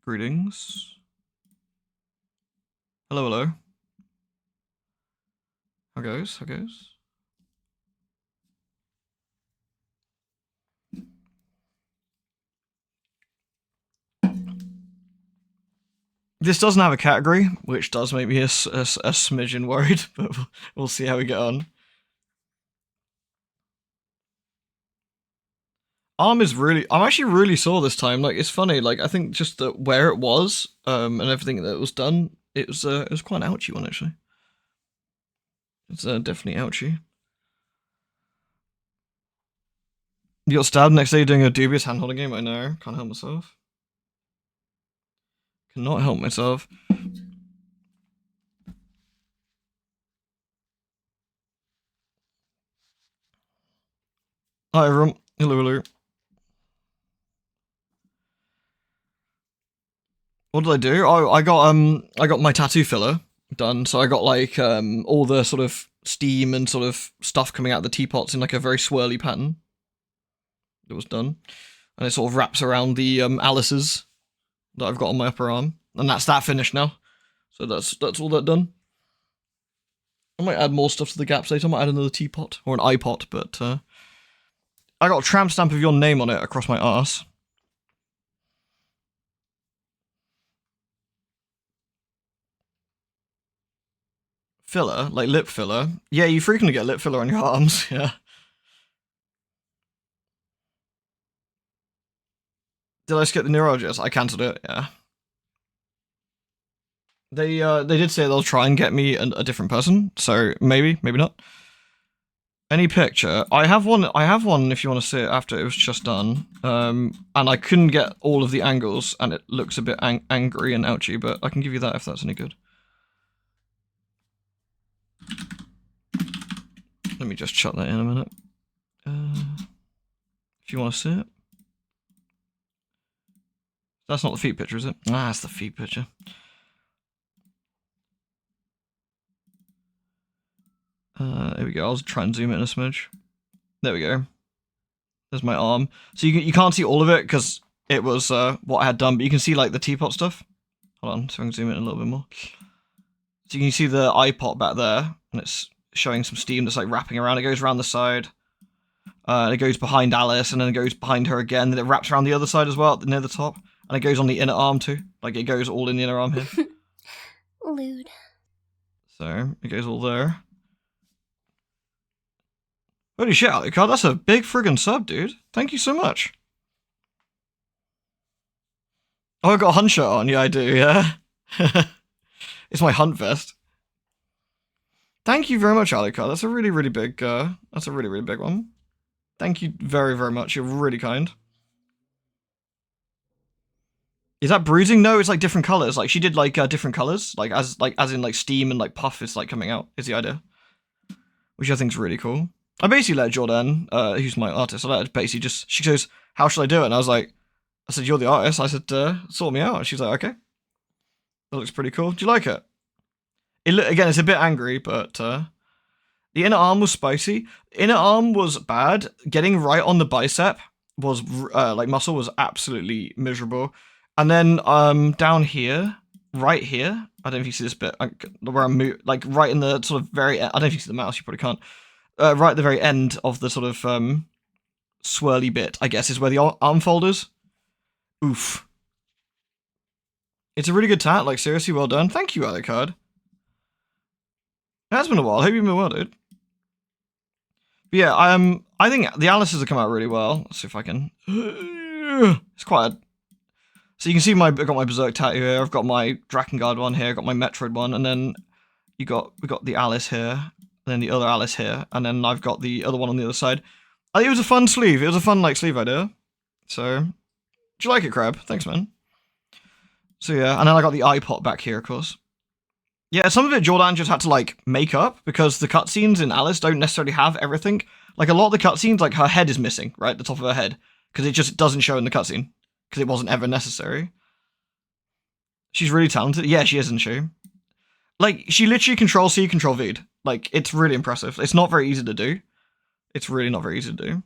Greetings. Hello, hello. How goes? How goes? This doesn't have a category, which does make me a smidgen worried, but we'll see how we get on. Arm is really, I'm actually really sore this time. Like, it's funny. Like, I think just that where it was, and everything that was done, it was quite an ouchy one actually. It's definitely ouchy. You got stabbed next day doing a Dubious hand-holding game. I know. Can't help myself. Cannot help myself. Hi everyone. Hello, hello. What did I do? Oh, I got my tattoo filler done. So I got like all the sort of steam and sort of stuff coming out of the teapots in like a very swirly pattern. It was done, and it sort of wraps around the Alice's that I've got on my upper arm, and that's that finished now. So that's all that done. I might add more stuff to the gaps later. I might add another teapot or an iPot, but I got a tramp stamp of your name on it across my arse. Filler, like lip filler. Yeah, you frequently get lip filler on your arms. Yeah. Did I skip the neurologist? I cancelled it. Yeah. They did say they'll try and get me a different person. So maybe not. Any picture? I have one. If you want to see it after it was just done. And I couldn't get all of the angles, and it looks a bit angry and ouchy. But I can give you that if that's any good. Let me just chuck that in a minute. If you want to see it. That's not the feet picture, is it? Ah, that's the feet picture. There we go. I'll try and zoom it in a smidge. There we go. There's my arm. So you can't see all of it because it was what I had done, but you can see like the teapot stuff. Hold on, so I can zoom in a little bit more. So you can see the iPot back there, and it's showing some steam that's like wrapping around. It goes around the side. It goes behind Alice, and then it goes behind her again. Then it wraps around the other side as well, near the top. And it goes on the inner arm too. Like it goes all in the inner arm here. Lewd. So it goes all there. Holy shit, Alucard, that's a big friggin' sub, dude. Thank you so much. Oh, I got a hunt shirt on. Yeah, I do, yeah. It's my hunt vest. Thank you very much, Alucard. That's a really, really big, that's a really, really big one. Thank you very, very much. You're really kind. Is that bruising? No, it's like different colors. Like she did like different colors, like as in like steam and like puff is like coming out. Is the idea, which I think is really cool. I basically let Jordan, who's my artist, I let her basically just, she goes, how should I do it? And I said, you're the artist. I said, sort me out. And she's like, okay. That looks pretty cool. Do you like it? Again, it's a bit angry, but the inner arm was spicy. Inner arm was bad. Getting right on the bicep was, like muscle was absolutely miserable. And then down here, right here, I don't know if you see this bit, where I'm like right in the sort of very, I don't know if you see the mouse, you probably can't. Right at the very end of the sort of swirly bit, I guess, is where the arm folders. Oof. It's a really good tat, like seriously well done. Thank you, Alucard. It has been a while. Hope you've been well, dude. But yeah, I think the Alice's have come out really well. Let's see if I can. It's quite a... So you can see I've got my Berserk tattoo here. I've got my Drakengard one here. I've got my Metroid one, and then we got the Alice here. And then the other Alice here, and then I've got the other one on the other side. I think it was a fun sleeve. It was a fun like sleeve idea. So, do you like it, Crab? Thanks, man. So yeah, and then I got the iPot back here, of course. Yeah, some of it Jordan just had to like make up because the cutscenes in Alice don't necessarily have everything. Like a lot of the cutscenes, like her head is missing, right, the top of her head, because it just doesn't show in the cutscene because it wasn't ever necessary. She's really talented. Yeah, she is, isn't she? Like she literally Control C, Control V. Like, it's really impressive. It's not very easy to do. It's really not very easy to do.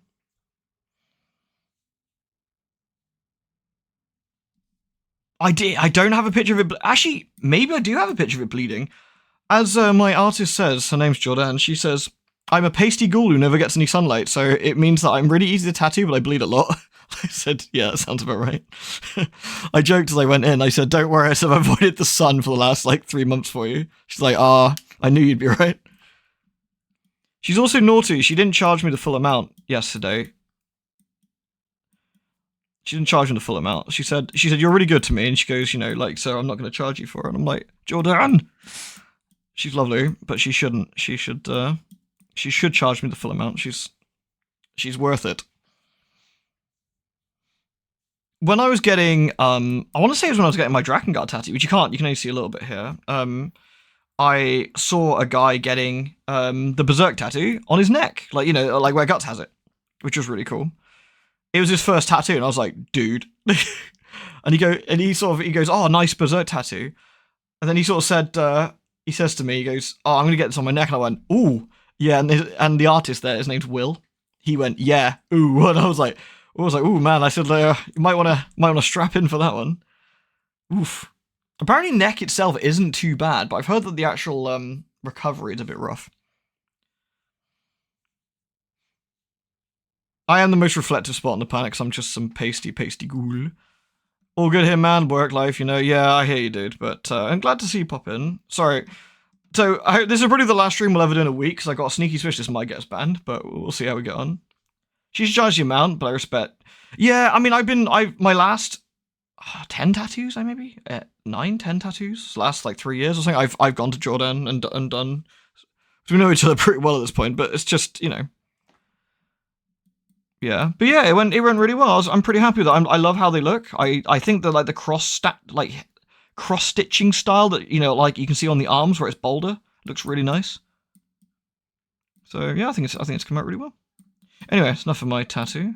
I don't have a picture of it. Actually, maybe I do have a picture of it bleeding. As my artist says, her name's Jordan, she says, I'm a pasty ghoul who never gets any sunlight, so it means that I'm really easy to tattoo, but I bleed a lot. I said, yeah, that sounds about right. I joked as I went in. I said, don't worry, I said I've avoided the sun for the last, 3 months for you. She's like, I knew you'd be right. She's also naughty. She didn't charge me the full amount yesterday. She didn't charge me the full amount. She said, you're really good to me. And she goes, so I'm not going to charge you for it. And I'm like, Jordan. She's lovely, but she shouldn't. She should charge me the full amount. She's worth it. When I was getting, I want to say it was when I was getting my Drakengard tattoo, which you can only see a little bit here. I saw a guy getting the Berserk tattoo on his neck, where Guts has it, which was really cool. It was his first tattoo, and I was like, dude. and he goes, oh, nice Berserk tattoo. And then he sort of said, he says to me, he goes, oh, I'm gonna get this on my neck, and I went, ooh, yeah. And the artist there, his name's Will. He went, yeah, ooh, and I was like, ooh, man. I said, you might wanna strap in for that one. Oof. Apparently, neck itself isn't too bad, but I've heard that the actual recovery is a bit rough. I am the most reflective spot on the planet because I'm just some pasty ghoul. All good here, man. Work life, Yeah, I hear you, dude. But I'm glad to see you pop in. Sorry. So this is probably the last stream we'll ever do in a week because I got a sneaky suspicion this might get us banned, but we'll see how we get on. She's charged the amount, but I respect. Yeah, I mean, my last 10 tattoos, 9, 10 tattoos, last 3 years or something. I've gone to Jordan and done. So we know each other pretty well at this point, but it's just, Yeah, but yeah, it went really well. I'm pretty happy with that. I love how they look. I think that the cross stitching style that you can see on the arms where it's bolder looks really nice. So yeah, I think it's come out really well. Anyway, it's enough of my tattoo.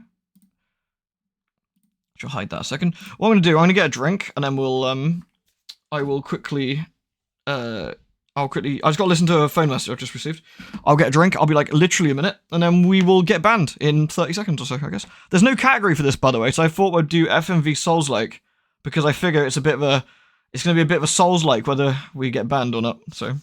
I'll hide that a second. What I'm gonna do, I'm gonna get a drink and then I will quickly I just got to listen to a phone message I've just received. I'll get a drink, I'll be literally a minute, and then we will get banned in 30 seconds or so, I guess. There's no category for this, by the way, so I thought we'd do FMV Souls-like, because I figure it's going to be a bit of a Souls-like whether we get banned or not, so.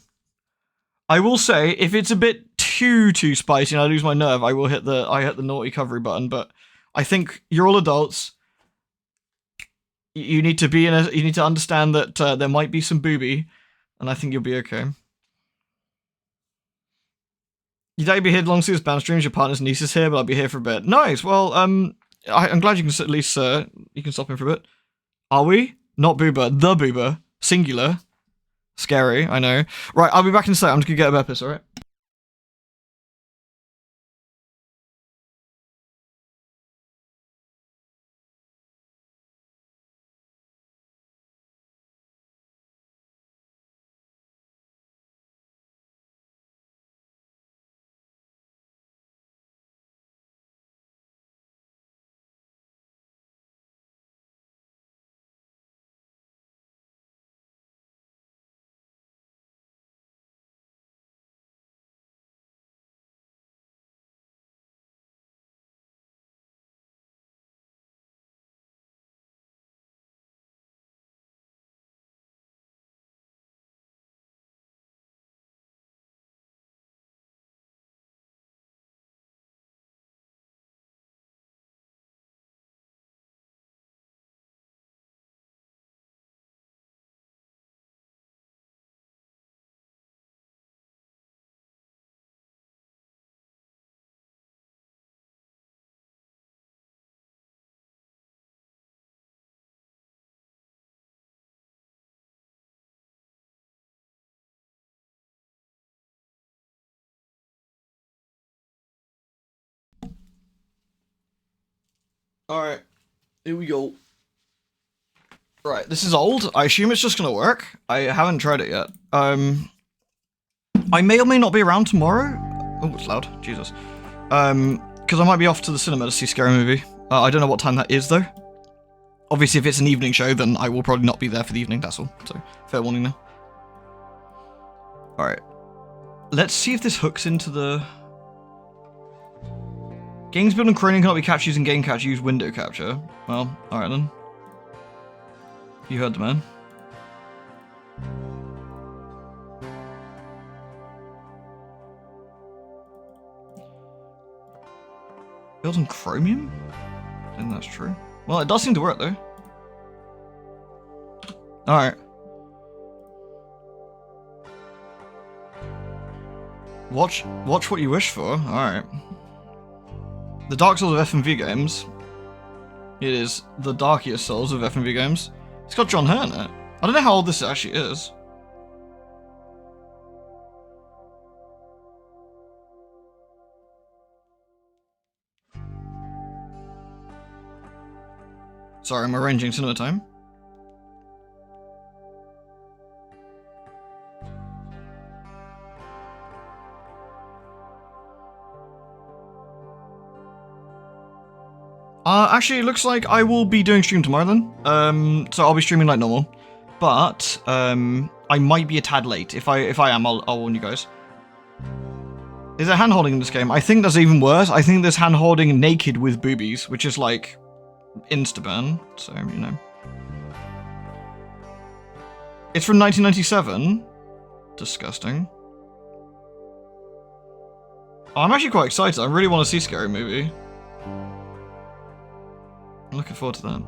I will say, if it's a bit too spicy and I lose my nerve, I hit the naughty recovery button, but I think you're all adults. You need to understand that there might be some booby, and I think you'll be okay. You don't be here long as band streams. Your partner's niece is here, but I'll be here for a bit. Nice. Well, I'm glad you can at least you can stop in for a bit. Are we? Not Booba. The Booba. Singular. Scary. I know. Right. I'll be back in a sec. I'm just gonna get a Beppis. All right. Alright, here we go. Right, this is old. I assume it's just gonna work. I haven't tried it yet. I may or may not be around tomorrow. Oh, it's loud. Jesus. Because I might be off to the cinema to see a scary movie. I don't know what time that is, though. Obviously, if it's an evening show, then I will probably not be there for the evening, that's all. So, fair warning now. Alright. Let's see if this hooks into the... Games built on Chroning cannot be captured using game capture, use window capture. Well, alright then. You heard the man. Built on chromium? I think that's true. Well, it does seem to work though. Alright. Watch what you wish for. Alright. The Dark Souls of FMV games. It is the darkiest Souls of FMV games. It's got John Hurt in it. I don't know how old this actually is. Sorry, I'm arranging cinema time. Actually, it looks like I will be doing stream tomorrow then. So I'll be streaming like normal. But, I might be a tad late. If I am, I'll warn you guys. Is there hand-holding in this game? I think that's even worse. I think there's hand-holding naked with boobies, which is like insta-ban, so, you know. It's from 1997. Disgusting. Oh, I'm actually quite excited. I really want to see Scary Movie. I'm looking forward to that.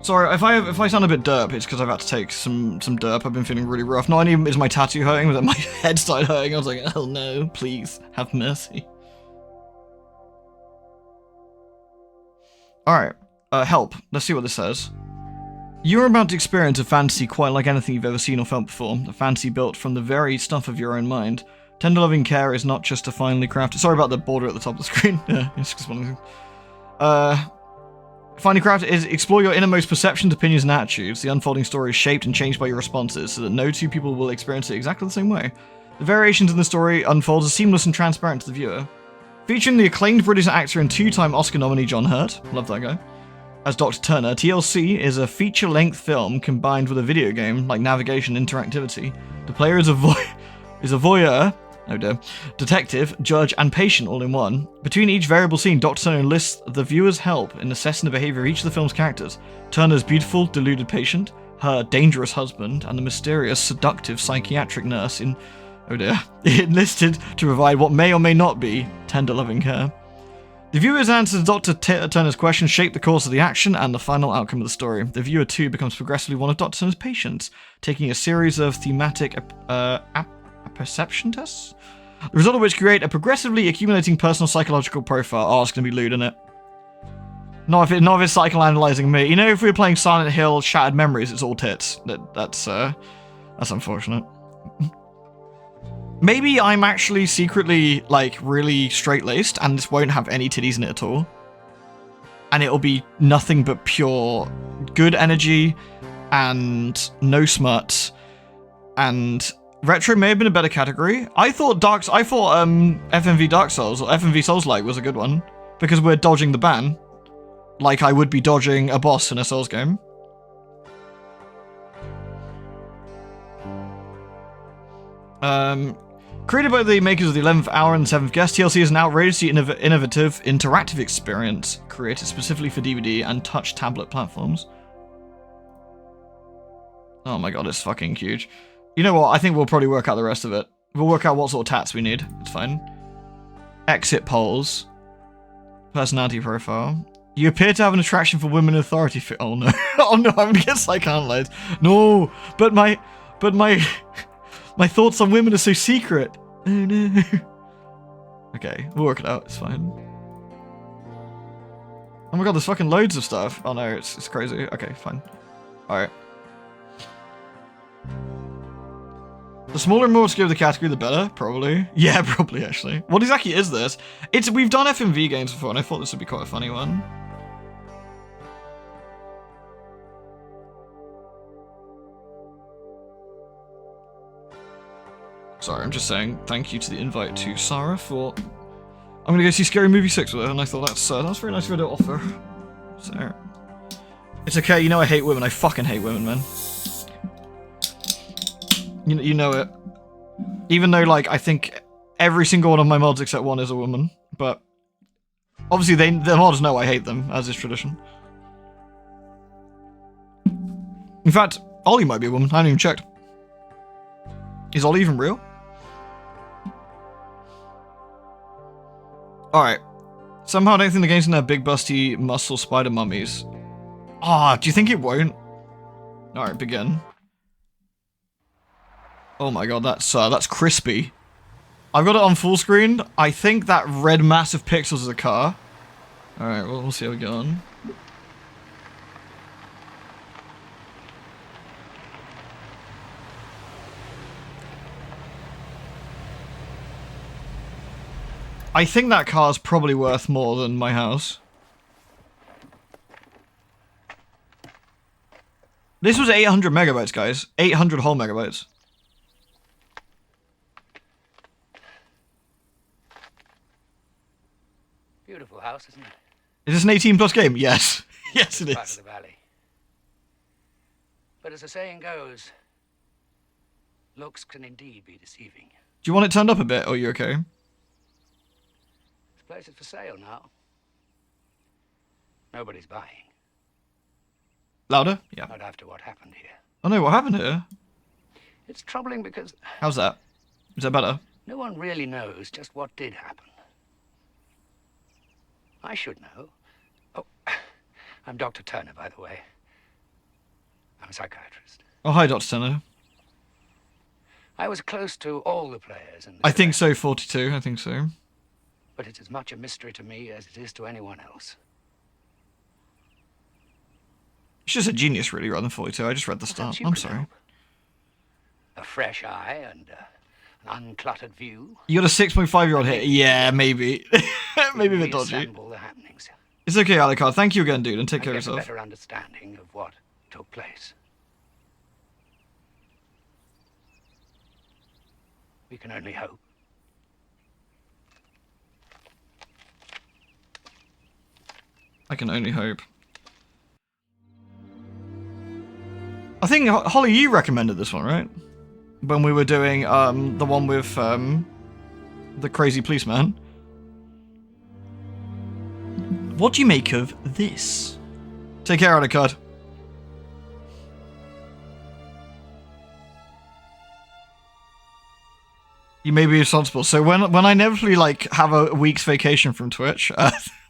Sorry, if I sound a bit derp, it's because I've had to take some derp. I've been feeling really rough. Not only is my tattoo hurting, but my head started hurting. I was like, oh no, please, have mercy. Alright, help. Let's see what this says. You're about to experience a fantasy quite like anything you've ever seen or felt before. A fantasy built from the very stuff of your own mind. Tender loving care is not just a finely crafted... Sorry about the border at the top of the screen. Yeah, it's just one of the things. Finely crafted is explore your innermost perceptions, opinions, and attitudes. The unfolding story is shaped and changed by your responses, so that no two people will experience it exactly the same way. The variations in the story unfolds are seamless and transparent to the viewer. Featuring the acclaimed British actor and two-time Oscar nominee John Hurt, love that guy, as Dr. Turner, TLC is a feature-length film combined with a video game, like navigation and interactivity. The player is a voyeur, oh dear, detective, judge, and patient all in one. Between each variable scene, Dr. Turner enlists the viewer's help in assessing the behavior of each of the film's characters. Turner's beautiful, deluded patient, her dangerous husband, and the mysterious, seductive psychiatric nurse in, oh dear, enlisted to provide what may or may not be tender loving care. The viewer's answers to Dr. Turner's questions shape the course of the action and the final outcome of the story. The viewer, too, becomes progressively one of Dr. Turner's patients, taking a series of thematic perception tests, the result of which create a progressively accumulating personal psychological profile. Oh, it's gonna be lewd, isn't it? Not if it's psychoanalyzing me. You know, if we were playing Silent Hill Shattered Memories, it's all tits. That's unfortunate. Maybe I'm actually secretly, like, really straight-laced, and this won't have any titties in it at all. And it'll be nothing but pure good energy, and no smut, and retro may have been a better category. I thought FMV Dark Souls, or FMV Souls-like was a good one, because we're dodging the ban, like I would be dodging a boss in a Souls game. Created by the makers of the 11th Hour and the 7th Guest, TLC is an outrageously innovative, interactive experience created specifically for DVD and touch tablet platforms. Oh my god, it's fucking huge. You know what, I think we'll probably work out the rest of it. We'll work out what sort of tats we need, it's fine. Exit polls. Personality profile. You appear to have an attraction for women in authority oh no. Oh no, I'm gonna get psychoanalyzed. No, but my thoughts on women are so secret. Oh no. Okay, we'll work it out, it's fine. Oh my god, there's fucking loads of stuff. Oh no, it's crazy. Okay, fine. Alright. The smaller and more obscure the category, the better, probably. Yeah, probably, actually. What exactly is this? We've done FMV games before, and I thought this would be quite a funny one. Sorry, I'm just saying thank you to the invite to Sarah for... I'm gonna go see Scary Movie 6 with her, and I thought that's very nice of her to offer. So... It's okay, you know I hate women. I fucking hate women, man. You know it. Even though, like, I think every single one of my mods except one is a woman. But obviously the mods know I hate them, as is tradition. In fact, Ollie might be a woman. I haven't even checked. Is Ollie even real? Alright. Somehow I don't think the game's gonna have big busty muscle spider mummies. Ah, do you think it won't? Alright, begin. Oh my god, that's crispy. I've got it on full screen. I think that red mass of pixels is a car. Alright, well, we'll see how we get on. I think that car's probably worth more than my house. This was 800 megabytes, guys. 800 whole megabytes. Beautiful house, isn't it? Is this an 18 plus game? Yes. Yes, it Part is. of the valley. But as the saying goes, looks can indeed be deceiving. Do you want it turned up a bit, or are you okay? This place is for sale now. Nobody's buying. Louder? Yeah. Not after what happened here. Oh no, what happened here? It's troubling because How's that? Is that better? no one really knows just what did happen. I should know. Oh, I'm Dr. Turner, by the way. I'm a psychiatrist. Oh, hi, Dr. Turner. I was close to all the players in this I think event, so, 42. I think so. but it's as much a mystery to me as it is to anyone else. It's just a genius, really, rather than 42. I just read the Perhaps start. you I'm could sorry. help. A fresh eye and an uncluttered view. You got a 6.5-year-old here? Yeah, maybe. Maybe a bit dodgy. Reassemble the happenings. It's okay, Alucard. Thank you again, dude, and take And care of get a yourself. better understanding of what took place. We can only hope. I can only hope. I think, Holly, you recommended this one, right? When we were doing the one with the crazy policeman. What do you make of this? Take care, Alucard. You may be responsible. So when I inevitably like have a week's vacation from Twitch,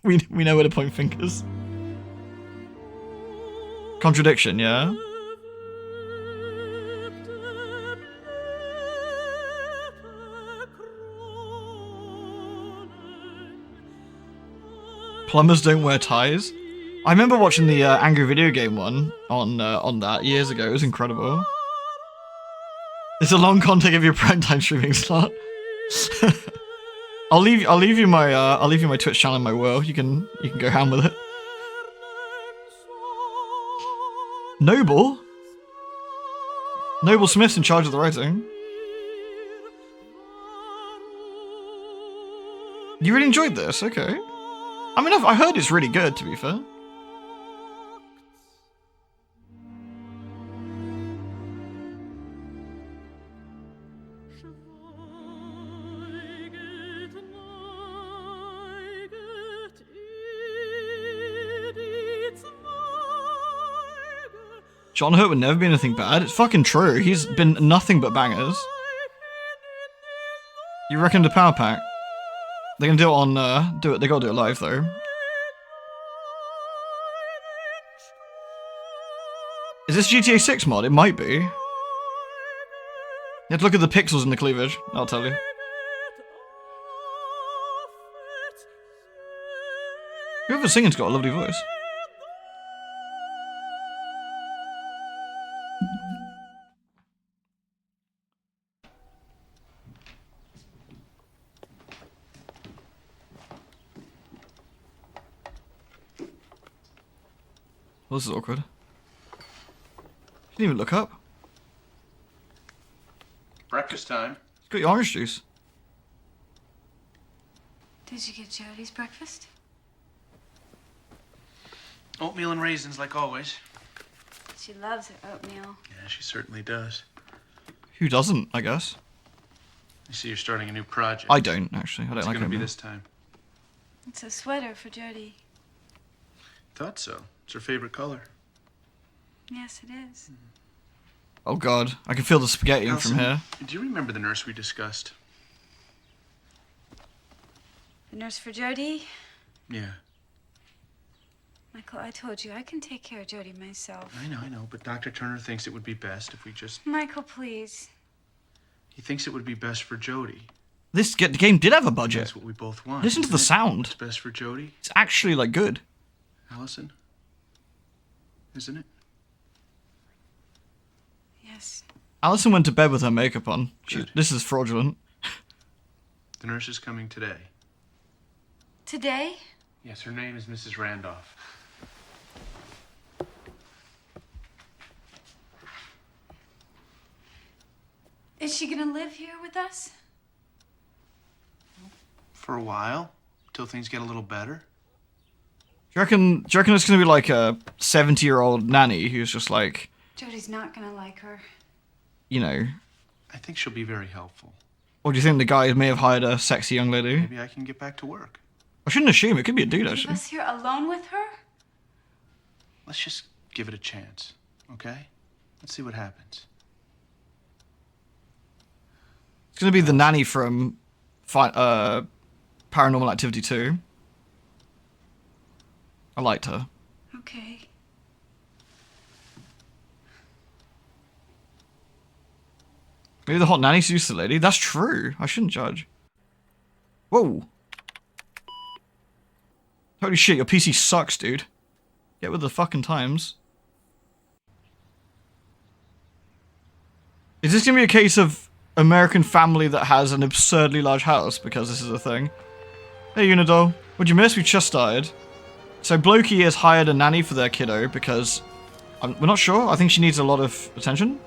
we know where to point fingers. Contradiction, yeah. Plumbers don't wear ties. I remember watching the Angry Video Game one on that years ago. It was incredible. It's a long contact of your prime time streaming slot. I'll leave you my Twitch channel and my world. You can go ham with it. Noble Smith's in charge of the writing. You really enjoyed this? Okay. I mean, I heard it's really good, to be fair. John Hurt would never be anything bad. It's fucking true. He's been nothing but bangers. You reckon the power pack? They can do it on, they gotta do it live though. Is this GTA 6 mod? It might be. You have to look at the pixels in the cleavage, I'll tell you. Whoever's singing's got a lovely voice. Well, this is awkward. Didn't even look up. Breakfast time. It's got your orange juice. Did you get Jody's breakfast? Oatmeal and raisins, like always. She loves her oatmeal. Yeah, she certainly does. Who doesn't, I guess? You see, you're starting a new project. I don't, actually. I don't What's like it gonna be oatmeal. this time? It's a sweater for Jody. Thought so. It's her favorite color. Yes, it is. Oh god, I can feel the spaghetti from Allison, here. do you remember the nurse we discussed? The nurse for Jody? Yeah. Michael, I told you, I can take care of Jody myself. I know, but Dr. Turner thinks it would be best if we just... Michael, please. He thinks it would be best for Jody. This game did have a budget. That's what we both want. Listen to isn't the it? sound. What's best for Jody, It's actually, like, good. Allison? Isn't it? Yes. Allison went to bed with her makeup on. Good. This is fraudulent. The nurse is coming today. Today? Yes, her name is Mrs. Randolph. Is she gonna live here with us? For a while, till things get a little better. Do you reckon it's gonna be like a 70-year-old nanny who's just like, Jody's not gonna like her. you know, I think she'll be very helpful. or do you think the guy may have hired a sexy young lady? Maybe I can get back to work. I shouldn't assume, it could be a dude Leave actually. us here alone with her? Let's just give it a chance, okay? Let's see what happens. It's gonna be the nanny from Paranormal Activity 2. I liked her. Okay. Maybe the hot nanny seduced the lady. That's true. I shouldn't judge. Whoa. Holy shit, your PC sucks, dude. Get with the fucking times. Is this gonna be a case of American family that has an absurdly large house because this is a thing? Hey, Unidol. What'd you miss? We just started. So Blokey has hired a nanny for their kiddo because... we're not sure. I think she needs a lot of attention.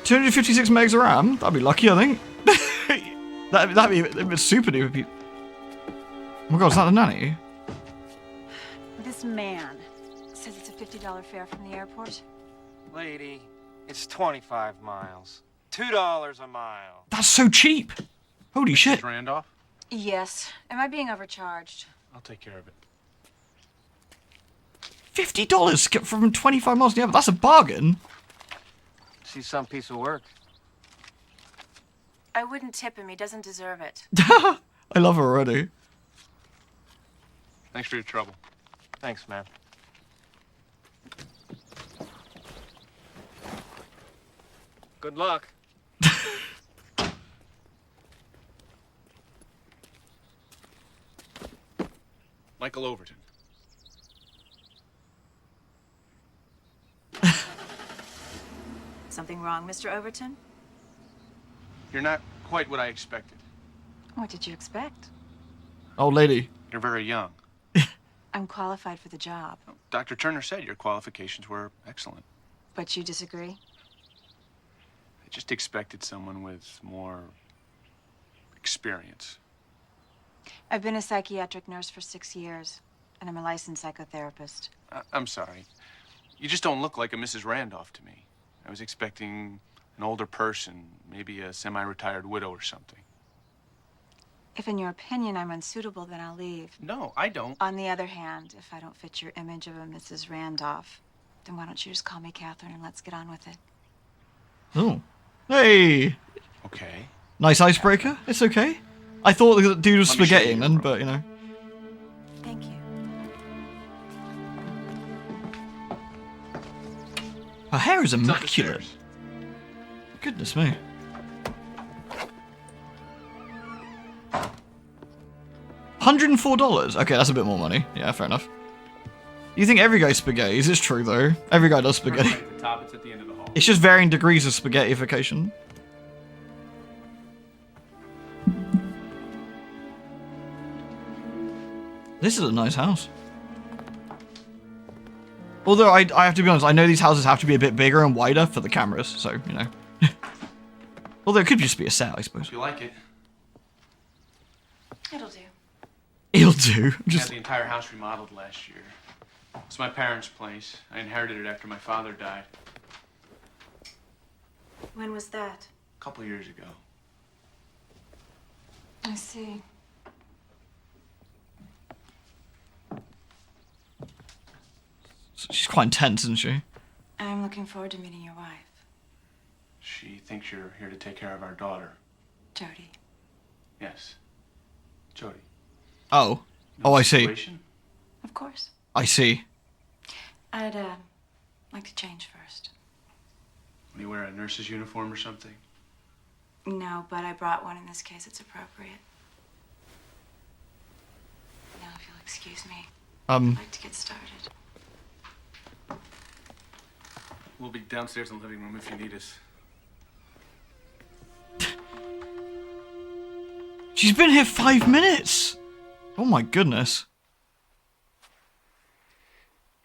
256 megs of RAM? That'd be lucky, I think. that'd be super duper. Oh my god, is that the nanny? This man says it's a $50 fare from the airport. Lady, it's 25 miles. $2 a mile. That's so cheap. Holy shit. Mrs. Randolph, Yes. Am I being overcharged? I'll take care of it. $50 from 25 miles an hour. That's a bargain. See some piece of work. I wouldn't tip him. He doesn't deserve it. I love her already. Thanks for your trouble. Thanks, man. Good luck. Michael Overton. Something wrong, Mr. Overton? You're not quite what I expected. What did you expect? Old lady. You're very young. I'm qualified for the job, Dr. Turner said your qualifications were excellent. but you disagree? I just expected someone with more experience. I've been a psychiatric nurse for 6 years, and I'm a licensed psychotherapist. I'm sorry. You just don't look like a Mrs. Randolph to me. I was expecting an older person, maybe a semi-retired widow or something. If in your opinion I'm unsuitable, then I'll leave. No, I don't. On the other hand, if I don't fit your image of a Mrs. Randolph, then why don't you just call me Catherine and let's get on with it? Oh. Hey. Okay. Nice icebreaker. It's okay. I thought the dude was Let me show spaghetti you then, your but you know. Thank you. Her hair is It's up the immaculate. stairs. Goodness me. $104? Okay, that's a bit more money. Yeah, fair enough. You think every guy's spaghetti? Is this true though? Every guy does spaghetti. Right at the top, it's at the end of the hall. It's just varying degrees of spaghettification. This is a nice house. Although I have to be honest, I know these houses have to be a bit bigger and wider for the cameras, so, you know. Although it could just be a set, I suppose. If you like it, It'll do. It'll do. we had Just the entire house remodeled last year. It's my parents' place. I inherited it after my father died When was that? a couple years ago. I see. She's quite intense, isn't she? I'm looking forward to meeting your wife, She thinks you're here to take care of our daughter. Jody. Yes. Jody. Oh. You know Oh, the I see. situation? Of course. I see. I'd like to change first. Do you wear a nurse's uniform or something? No, but I brought one in this case. It's appropriate. Now, if you'll excuse me, I'd like to get started. We'll be downstairs in the living room if you need us. She's been here 5 minutes. Oh my goodness.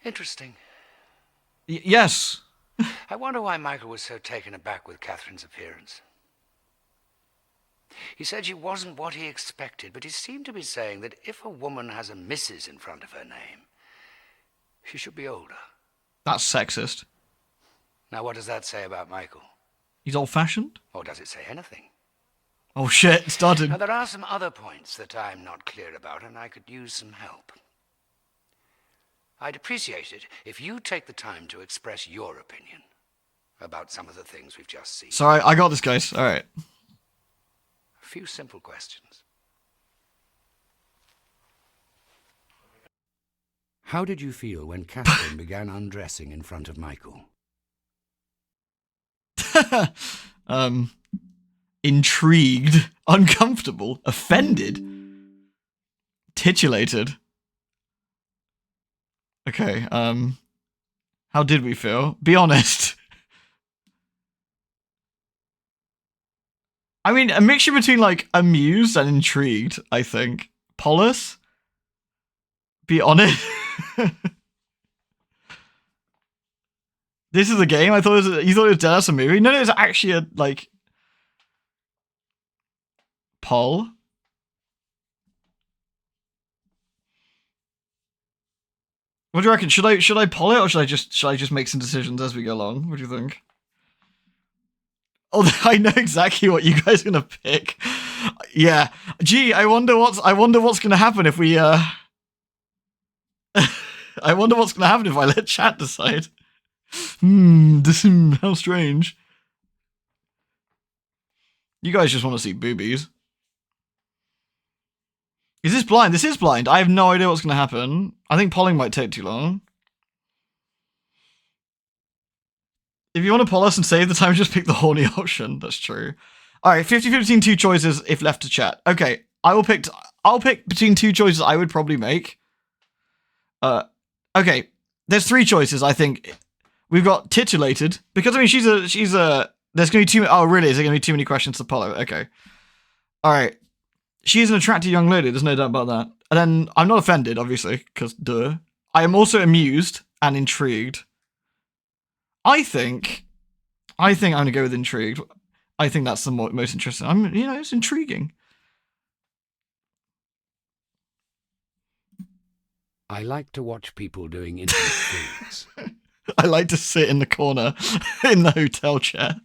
Interesting. Yes. I wonder why Michael was so taken aback with Catherine's appearance. He said she wasn't what he expected, but he seemed to be saying that if a woman has a Mrs. in front of her name, she should be older. That's sexist. Now, what does that say about Michael? He's old-fashioned? Or does it say anything? Oh shit, it started. Now, there are some other points that I'm not clear about, and I could use some help. I'd appreciate it if you take the time to express your opinion about some of the things we've just seen. Sorry, I got this, guys. All right. A few simple questions. How did you feel when Catherine began undressing in front of Michael? Intrigued, uncomfortable, offended, titillated. Okay, how did we feel? Be honest. I mean, a mixture between, like, amused and intrigued, I think. Polis? Be honest. This is a game? I thought it was, you thought it was dead as a movie? No, it was actually a, like... Pol? What do you reckon? Should I poll it, or should I just make some decisions as we go along? What do you think? Oh, I know exactly what you guys are gonna pick. Yeah. Gee, I wonder what's gonna happen if we I wonder what's gonna happen if I let chat decide. How strange. You guys just want to see boobies. Is this blind? This is blind. I have no idea what's gonna happen. I think polling might take too long. If you want to poll us and save the time, just pick the horny option. That's true. Alright, 50-50 between two choices if left to chat. Okay, I'll pick between two choices I would probably make. Okay, there's three choices, I think. We've got titulated, because I mean she's a there's gonna be too many, oh really, is there gonna be too many questions to follow? Okay. Alright. She is an attractive young lady, there's no doubt about that. And then I'm not offended, obviously, because duh. I am also amused and intrigued. I think I'm gonna go with intrigued. I think that's the most interesting. It's intriguing. I like to watch people doing intimate things. I like to sit in the corner in the hotel chair.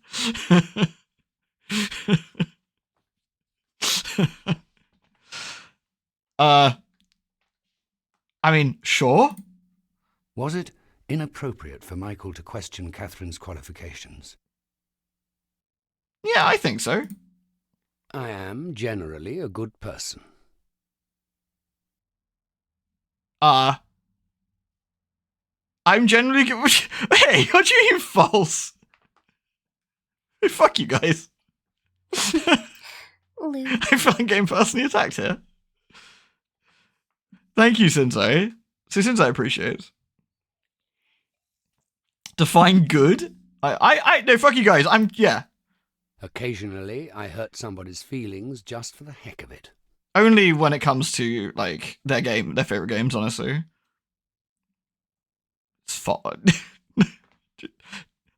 I mean, sure. Was it inappropriate for Michael to question Catherine's qualifications? Yeah, I think so. I am generally a good person. I'm generally good. Hey, what do you mean false? Fuck you guys. Luke. I feel like getting personally attacked here. Thank you, Sensei. So Sensei appreciates. Define good? No, fuck you guys. Yeah. Occasionally, I hurt somebody's feelings just for the heck of it. Only when it comes to, like, their favorite games, honestly. It's fun.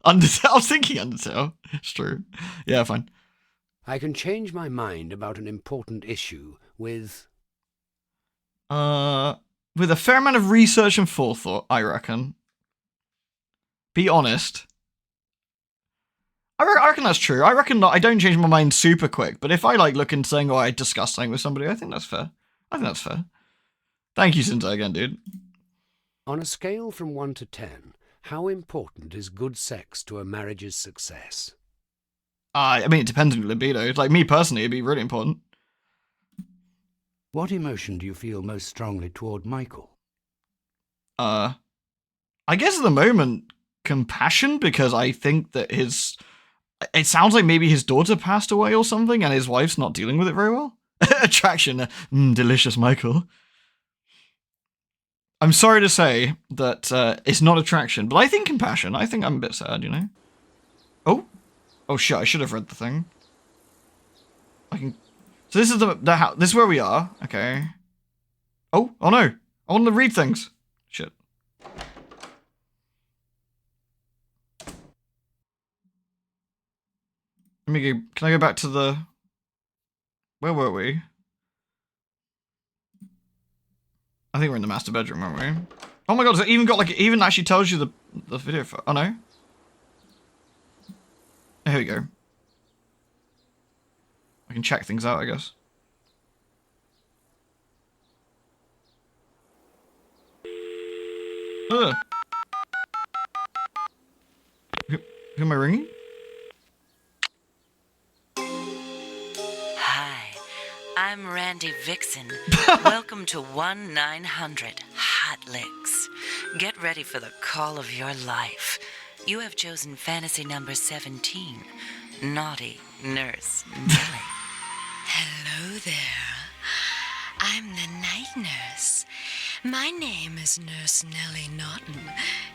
Undertale. I was thinking Undertale. It's true. Yeah, fine. I can change my mind about an important issue with a fair amount of research and forethought, I reckon. Be honest. I reckon that's true. I reckon I don't change my mind super quick, but if I like look and saying, I discuss something with somebody, I think that's fair. I think that's fair. Thank you, Sensei, again, dude. On a scale from 1 to 10, how important is good sex to a marriage's success? I mean, it depends on your libido. Like, me personally, it'd be really important. What emotion do you feel most strongly toward Michael? I guess at the moment, compassion, because I think that it sounds like maybe his daughter passed away or something, and his wife's not dealing with it very well. Attraction, delicious Michael. I'm sorry to say that it's not attraction, but I think compassion. I think I'm a bit sad, you know? Oh shit, I should have read the thing. So this is the house. This is where we are. Okay. Oh no. I wanted to read things. Shit. Let me go. Can I go back to the... Where were we? I think we're in the master bedroom, aren't we? Oh my god, it even got like... It even actually tells you the video for... Oh no. Here we go. I can check things out, I guess. Ugh. Who am I ringing? Hi, I'm Randy Vixen. Welcome to 1-900 Hot Licks. Get ready for the call of your life. You have chosen fantasy number 17, Naughty Nurse Nellie. Hello there. I'm the night nurse. My name is Nurse Nellie Naughton.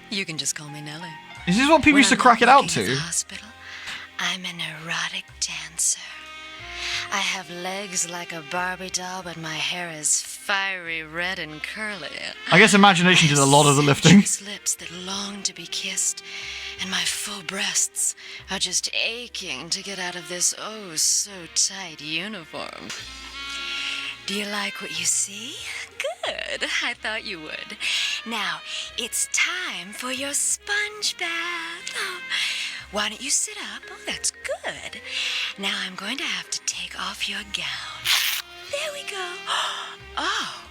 You can just call me Nellie. Is this what people used to crack it out to? At the hospital, I'm an erotic dancer. I have legs like a Barbie doll, but my hair is fiery red and curly. I guess imagination did a lot of the lifting. Lips that long to be kissed, and my full breasts are just aching to get out of this oh so tight uniform. Do you like what you see? Good. I thought you would. Now, it's time for your sponge bath. Oh, why don't you sit up? Oh, that's good. Now I'm going to have to take off your gown. There we go. Oh.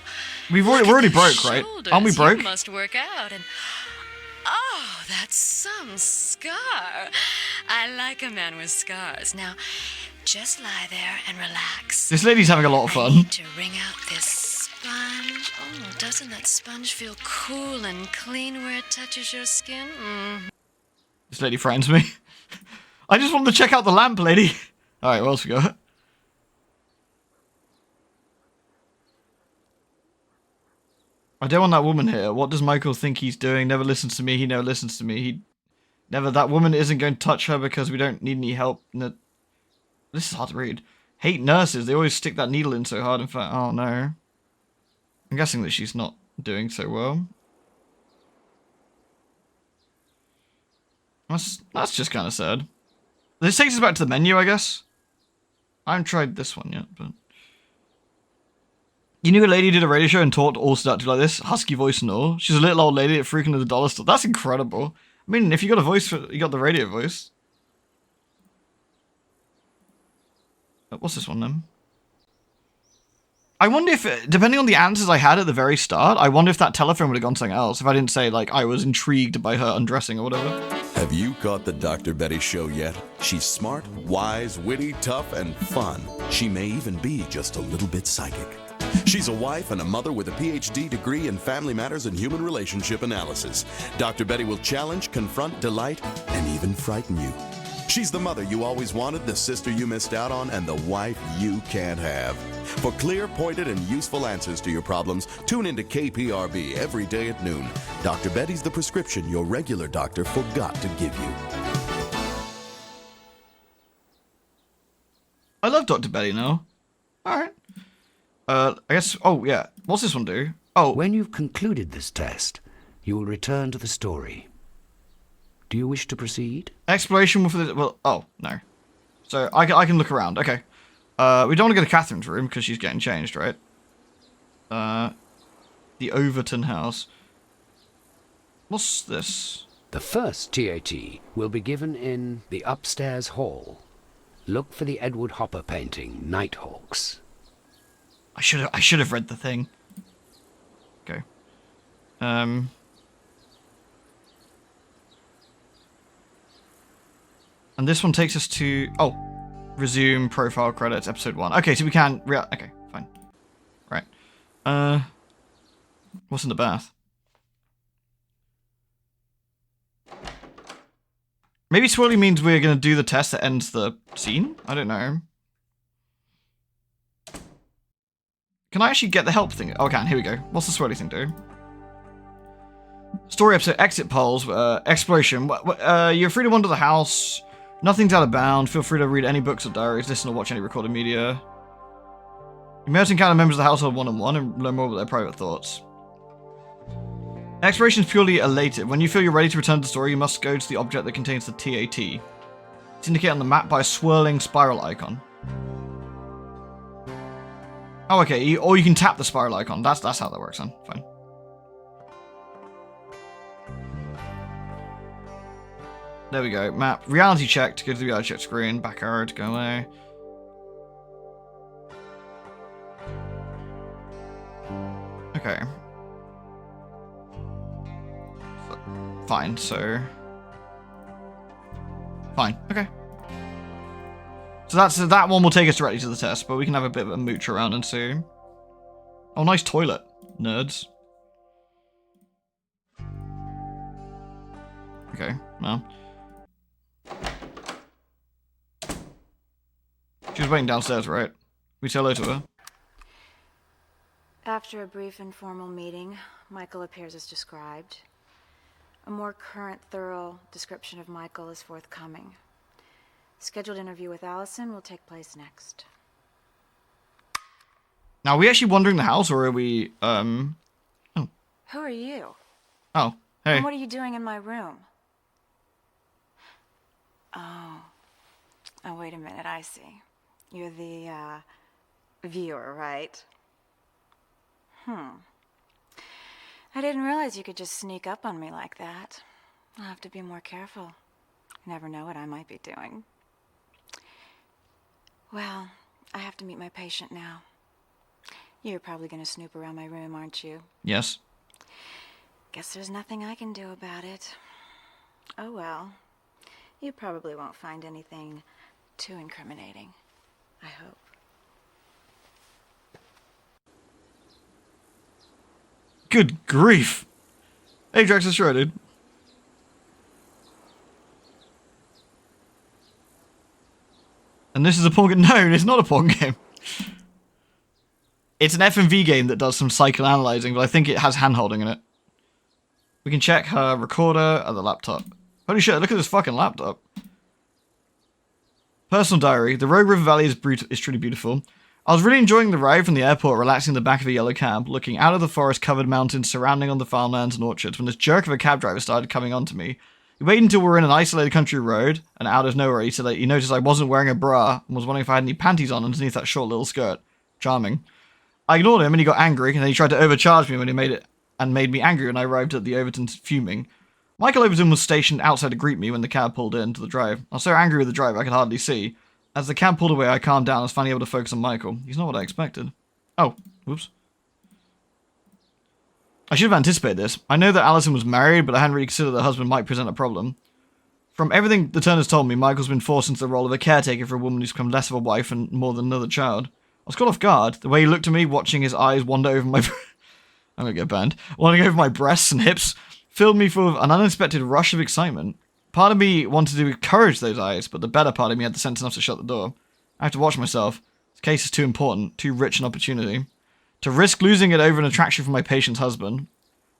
We're already broke, right? Aren't we broke? You must work out and... Oh, that's some scar. I like a man with scars. Now, just lie there and relax. This lady's having a lot of fun. I need to wring out this sponge. Oh, doesn't that sponge feel cool and clean where it touches your skin? This lady frightens me. I just wanted to check out the lamp, lady. Alright, what else we got? I don't want that woman here. What does Michael think he's doing? Never listens to me. He never listens to me. That woman isn't going to touch her because we don't need any help. No. This is hard to read. Hate nurses. They always stick that needle in so hard. In fact, oh no. I'm guessing that she's not doing so well. That's just kind of sad. This takes us back to the menu, I guess. I haven't tried this one yet, but... You knew a lady did a radio show and talked all seductive like this? Husky voice and all. She's a little old lady at freaking at the dollar store. That's incredible. I mean, if you got a voice for... You got the radio voice. What's this one then? I wonder if, depending on the answers I had at the very start, I wonder if that telephone would have gone something else. If I didn't say, like, I was intrigued by her undressing or whatever. Have you caught the Dr. Betty show yet? She's smart, wise, witty, tough, and fun. She may even be just a little bit psychic. She's a wife and a mother with a PhD degree in family matters and human relationship analysis. Dr. Betty will challenge, confront, delight, and even frighten you. She's the mother you always wanted, the sister you missed out on, and the wife you can't have. For clear, pointed, and useful answers to your problems, tune into KPRB every day at noon. Dr. Betty's the prescription your regular doctor forgot to give you. I love Dr. Betty now. Alright. I guess... Oh, yeah. What's this one do? Oh. When you've concluded this test, you will return to the story. Do you wish to proceed? Exploration for the... Well, oh, no. So, I can look around. Okay. We don't want to go to Catherine's room, because she's getting changed, right? The Overton house. What's this? The first TAT will be given in the upstairs hall. Look for the Edward Hopper painting, Nighthawks. I should have read the thing. Okay. And this one takes us to... Oh. Resume profile credits, episode 1. Okay, so we can... Okay, fine. Right. What's in the bath? Maybe swirly means we're going to do the test that ends the scene? I don't know. Can I actually get the help thing? Oh, I can. Here we go. What's the swirly thing do? Story episode, exit polls, exploration. You're free to wander the house. Nothing's out of bound. Feel free to read any books or diaries, listen or watch any recorded media. You may also encounter members of the household one-on-one and learn more about their private thoughts. Exploration is purely elative. When you feel you're ready to return to the story, you must go to the object that contains the TAT. It's indicated on the map by a swirling spiral icon. Oh, okay. Or you can tap the spiral icon. That's how that works then. Fine. There we go. Map. Reality check to go to the reality check screen. Back arrow to go away. Okay. Fine, so... Fine, okay. So that one will take us directly to the test, but we can have a bit of a mooch around and see. Oh, nice toilet, nerds. Okay, well. She was waiting downstairs, right? We say hello to her. After a brief informal meeting, Michael appears as described. A more current, thorough description of Michael is forthcoming. Scheduled interview with Allison will take place next. Now, are we actually wandering the house, or are we, Oh. Who are you? Oh, hey. And what are you doing in my room? Oh, wait a minute, I see. You're the, viewer, right? I didn't realize you could just sneak up on me like that. I'll have to be more careful. You never know what I might be doing. Well, I have to meet my patient now. You're probably going to snoop around my room, aren't you? Yes. Guess there's nothing I can do about it. Oh well. You probably won't find anything too incriminating. I hope. Good grief. Hey, Drax is shredded. And this is a porn game. No, it's not a porn game. It's an FMV game that does some psychoanalyzing, but I think it has hand-holding in it. We can check her recorder at the laptop. Holy shit, look at this fucking laptop. Personal diary. The Rogue River Valley is truly beautiful. I was really enjoying the ride from the airport, relaxing in the back of a yellow cab, looking out of the forest-covered mountains surrounding on the farmlands and orchards, when this jerk of a cab driver started coming on to me. He waited until we were in an isolated country road, and out of nowhere he said that he noticed I wasn't wearing a bra, and was wondering if I had any panties on underneath that short little skirt. Charming. I ignored him, and he got angry, and then he tried to overcharge me when he made me angry when I arrived at the Overtons fuming. Michael Overton was stationed outside to greet me when the cab pulled into the drive. I was so angry with the driver I could hardly see. As the cab pulled away, I calmed down and was finally able to focus on Michael. He's not what I expected. Oh, whoops. I should have anticipated this. I know that Allison was married, but I hadn't really considered that her husband might present a problem. From everything the Turners told me, Michael's been forced into the role of a caretaker for a woman who's become less of a wife and more than another child. I was caught off guard. The way he looked at me, watching his eyes wander over my... I'm gonna get banned. Wandering over my breasts and hips, filled me full of an unexpected rush of excitement. Part of me wanted to encourage those eyes, but the better part of me had the sense enough to shut the door. I have to watch myself. This case is too important, too rich an opportunity. To risk losing it over an attraction from my patient's husband.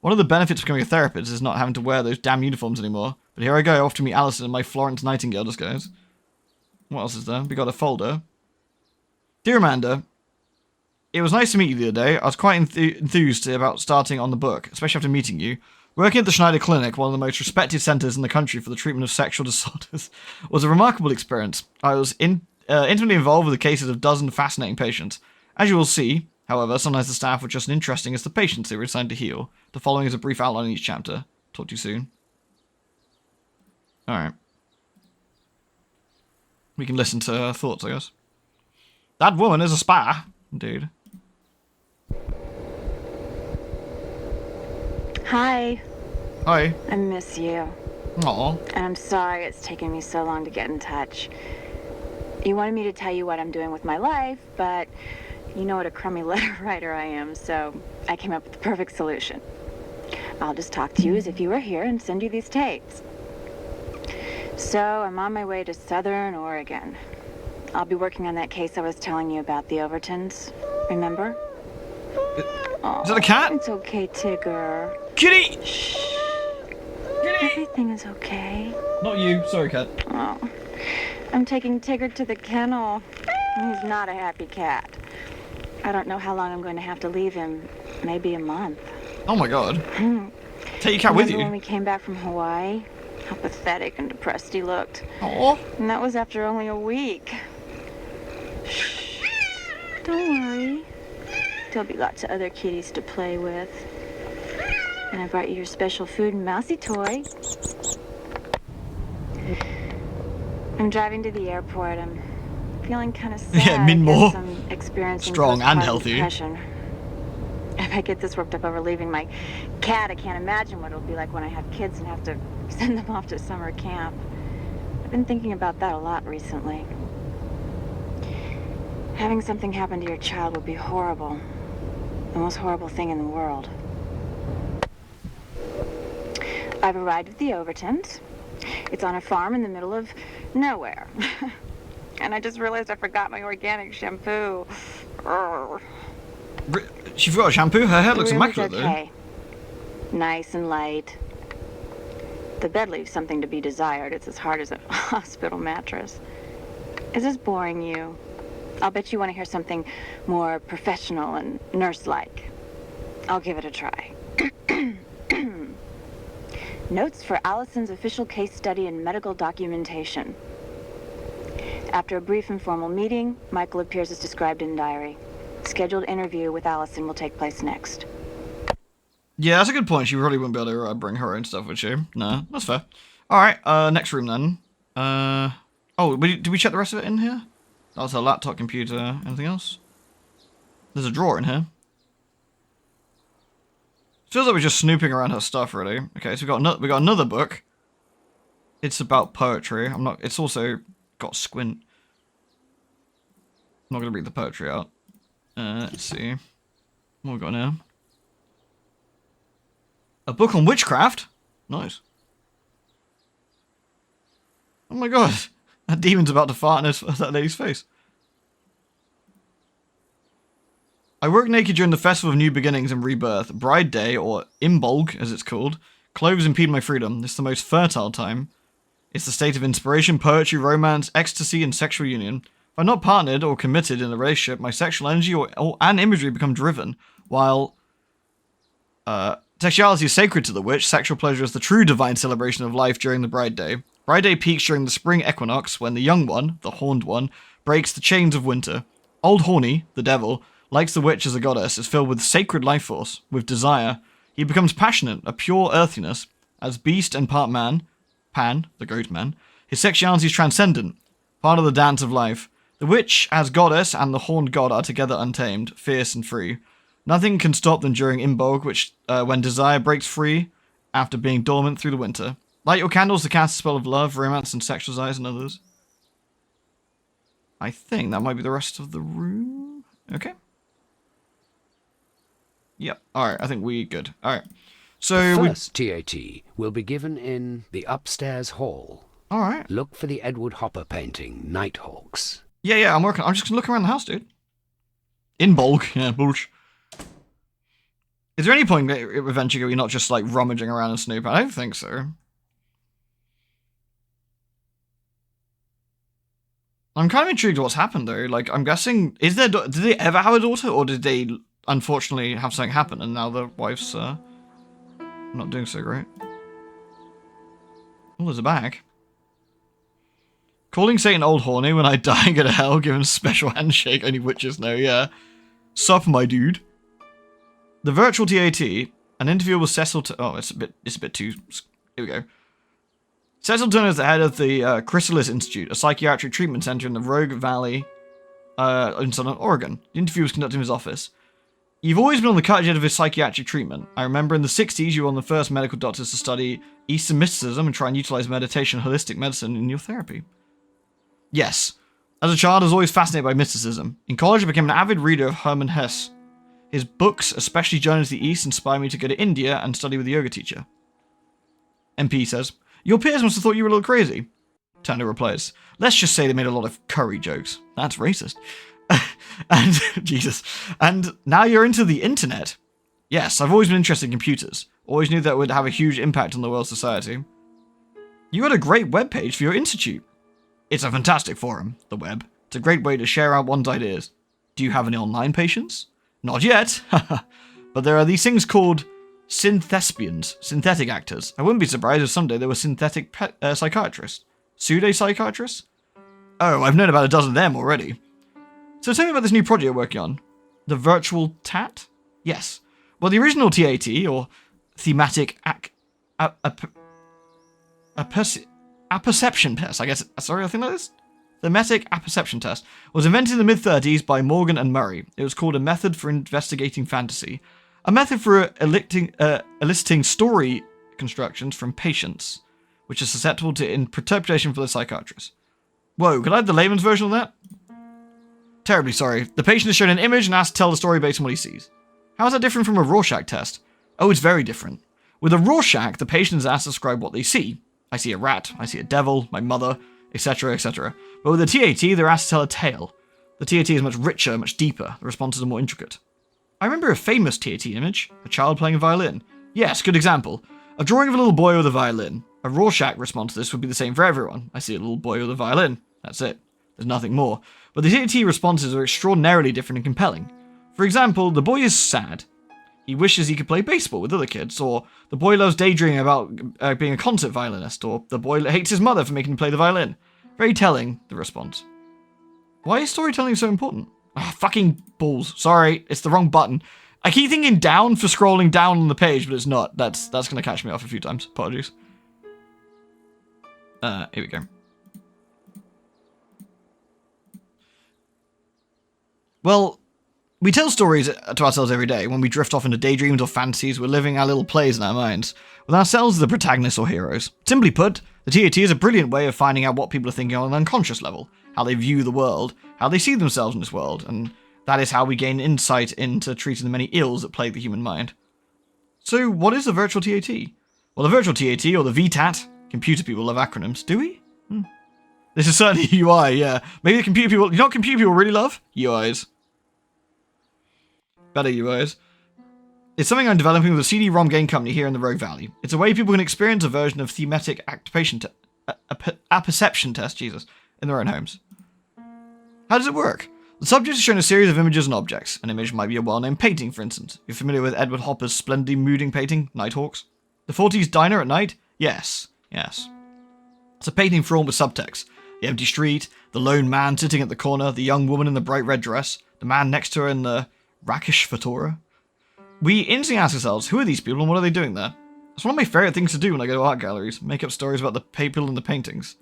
One of the benefits of becoming a therapist is not having to wear those damn uniforms anymore. But here I go, off to meet Alison in my Florence Nightingale disguise. What else is there? We got a folder. Dear Amanda, it was nice to meet you the other day. I was quite enthused about starting on the book, especially after meeting you. Working at the Schneider Clinic, one of the most respected centers in the country for the treatment of sexual disorders, was a remarkable experience. I was intimately involved with the cases of a dozen fascinating patients. As you will see, however, sometimes the staff were just as interesting as the patients they were assigned to heal. The following is a brief outline in each chapter. Talk to you soon. Alright. We can listen to her thoughts, I guess. That woman is a spy, dude. Hi. Hi. I miss you. Aw. And I'm sorry it's taken me so long to get in touch. You wanted me to tell you what I'm doing with my life, but you know what a crummy letter writer I am, so I came up with the perfect solution. I'll just talk to you as if you were here and send you these tapes. So I'm on my way to Southern Oregon. I'll be working on that case I was telling you about, the Overtons. Remember? Is that a cat? It's okay, Tigger. Kitty! Shh. Kitty! Everything is okay. Not you. Sorry, cat. Oh, I'm taking Tigger to the kennel. He's not a happy cat. I don't know how long I'm going to have to leave him. Maybe a month. Oh my god. Take your cat with you. When we came back from Hawaii, how pathetic and depressed he looked. Aw. And that was after only a week. Shh. Don't worry. There'll be lots of other kitties to play with. And I brought you your special food and mousy toy. I'm driving to the airport. I'm feeling kind of sad. Yeah, mean more. I'm experiencing Strong and postpartum healthy. depression. If I get this worked up over leaving my cat, I can't imagine what it'll be like when I have kids and have to send them off to summer camp. I've been thinking about that a lot recently. Having something happen to your child would be horrible. The most horrible thing in the world. I've arrived at the Overtons. It's on a farm in the middle of nowhere. And I just realized I forgot my organic shampoo. Urgh. She forgot a shampoo? Her hair looks The room is immaculate, okay. Nice and light. The bed leaves something to be desired. It's as hard as a hospital mattress. Is this boring you? I'll bet you want to hear something more professional and nurse-like. I'll give it a try. Notes for Allison's official case study and medical documentation. After a brief informal meeting, Michael appears as described in diary. Scheduled interview with Allison will take place next. Yeah, that's a good point. She really wouldn't be able to bring her own stuff, would she? No, that's fair. Alright, next room then. Did we check the rest of it in here? That was her laptop, computer, anything else? There's a drawer in here. Feels like we're just snooping around her stuff, really. Okay, so we got another book. It's about poetry. It's also got squint. I'm not gonna read the poetry out. Let's see. What we got now? A book on witchcraft? Nice. Oh my god. That demon's about to fart in that lady's face. I work naked during the Festival of New Beginnings and Rebirth. Bride Day, or Imbolg, as it's called. Clothes impede my freedom. It's the most fertile time. It's the state of inspiration, poetry, romance, ecstasy, and sexual union. If I'm not partnered or committed in a relationship, my sexual energy and imagery become driven, while sexuality is sacred to the witch, sexual pleasure is the true divine celebration of life during the Bride Day. Bride Day peaks during the spring equinox, when the young one, the horned one, breaks the chains of winter. Old Horny, the devil, likes the witch as a goddess, is filled with sacred life force, with desire. He becomes passionate, a pure earthiness. As beast and part man, Pan, the goat man, his sexuality is transcendent, part of the dance of life. The witch, as goddess, and the horned god are together untamed, fierce and free. Nothing can stop them during Imbolg, when desire breaks free after being dormant through the winter. Light your candles to cast a spell of love, romance, and sexual desires and others. I think that might be the rest of the room. Okay. Yep. Alright, I think we good. Alright. So the first TAT will be given in the upstairs hall. Alright. Look for the Edward Hopper painting, Nighthawks. Yeah, I'm working. I'm just gonna look around the house, dude. In bulk. Yeah, bulge. Is there any point eventually where you're not just like rummaging around and snooping? I don't think so. I'm kind of intrigued what's happened though. Like, I'm guessing, did they ever have a daughter, or did they unfortunately have something happen and now the wife's not doing so great? Oh, there's a bag. Calling Satan Old Horny when I die and go to hell, give him a special handshake, only witches know, yeah. Sup, my dude. The virtual TAT, an interview with Cecil it's a bit too, here we go. Cecil Turner is the head of the Chrysalis Institute, a psychiatric treatment center in the Rogue Valley in Southern Oregon. The interview was conducted in his office. You've always been on the cutting edge of his psychiatric treatment. I remember in the 60s you were one of the first medical doctors to study Eastern mysticism and try and utilize meditation and holistic medicine in your therapy. Yes. As a child, I was always fascinated by mysticism. In college, I became an avid reader of Hermann Hesse. His books, especially Journeys to the East, inspired me to go to India and study with a yoga teacher. MP says, your peers must have thought you were a little crazy. Tando replies, let's just say they made a lot of curry jokes. That's racist. And, Jesus. And now you're into the internet. Yes, I've always been interested in computers. Always knew that would have a huge impact on the world's society. You had a great webpage for your institute. It's a fantastic forum, the web. It's a great way to share out one's ideas. Do you have any online patients? Not yet. But there are these things called synthespians, synthetic actors. I wouldn't be surprised if someday there were synthetic psychiatrists. Pseudo-psychiatrists? Oh, I've known about a dozen of them already. So tell me about this new project you're working on. The virtual TAT? Yes. Well, the original TAT, or thematic apperception test, I guess. Sorry, I think that is? Thematic apperception test was invented in the mid-30s by Morgan and Murray. It was called a method for investigating fantasy. A method for eliciting story constructions from patients, which is susceptible to interpretation for the psychiatrist. Whoa, could I have the layman's version of that? Terribly sorry. The patient is shown an image and asked to tell the story based on what he sees. How is that different from a Rorschach test? Oh, it's very different. With a Rorschach, the patient is asked to describe what they see. I see a rat, I see a devil, my mother, etc., etc. But with a TAT, they're asked to tell a tale. The TAT is much richer, much deeper. The responses are more intricate. I remember a famous TAT image, a child playing a violin. Yes, good example. A drawing of a little boy with a violin. A Rorschach response to this would be the same for everyone. I see a little boy with a violin. That's it. There's nothing more. But the TAT responses are extraordinarily different and compelling. For example, the boy is sad. He wishes he could play baseball with other kids, or the boy loves daydreaming about being a concert violinist, or the boy hates his mother for making him play the violin. Very telling, the response. Why is storytelling so important? Ah, fucking balls. Sorry, it's the wrong button. I keep thinking down for scrolling down on the page, but it's not. That's going to catch me off a few times. Apologies. Here we go. Well, we tell stories to ourselves every day. When we drift off into daydreams or fantasies, we're living our little plays in our minds, with ourselves as the protagonists or heroes. Simply put, the TAT is a brilliant way of finding out what people are thinking on an unconscious level, how they view the world, how they see themselves in this world, and that is how we gain insight into treating the many ills that plague the human mind. So, what is a virtual TAT? Well, the virtual TAT, or the VTAT, computer people love acronyms, do we? This is certainly UI, yeah. Maybe the computer people, you know what computer people really love? UIs. Better UIs. It's something I'm developing with a CD-ROM game company here in the Rogue Valley. It's a way people can experience a version of thematic apperception test, Jesus, in their own homes. How does it work? The subject is shown a series of images and objects. An image might be a well-known painting, for instance. You're familiar with Edward Hopper's splendidly mooding painting, Nighthawks? The 40s diner at night? Yes. Yes. It's a painting fraught with subtext. The empty street, the lone man sitting at the corner, the young woman in the bright red dress, the man next to her in the rakish fedora. We instantly ask ourselves, who are these people and what are they doing there? It's one of my favourite things to do when I go to art galleries, make up stories about the people in the paintings.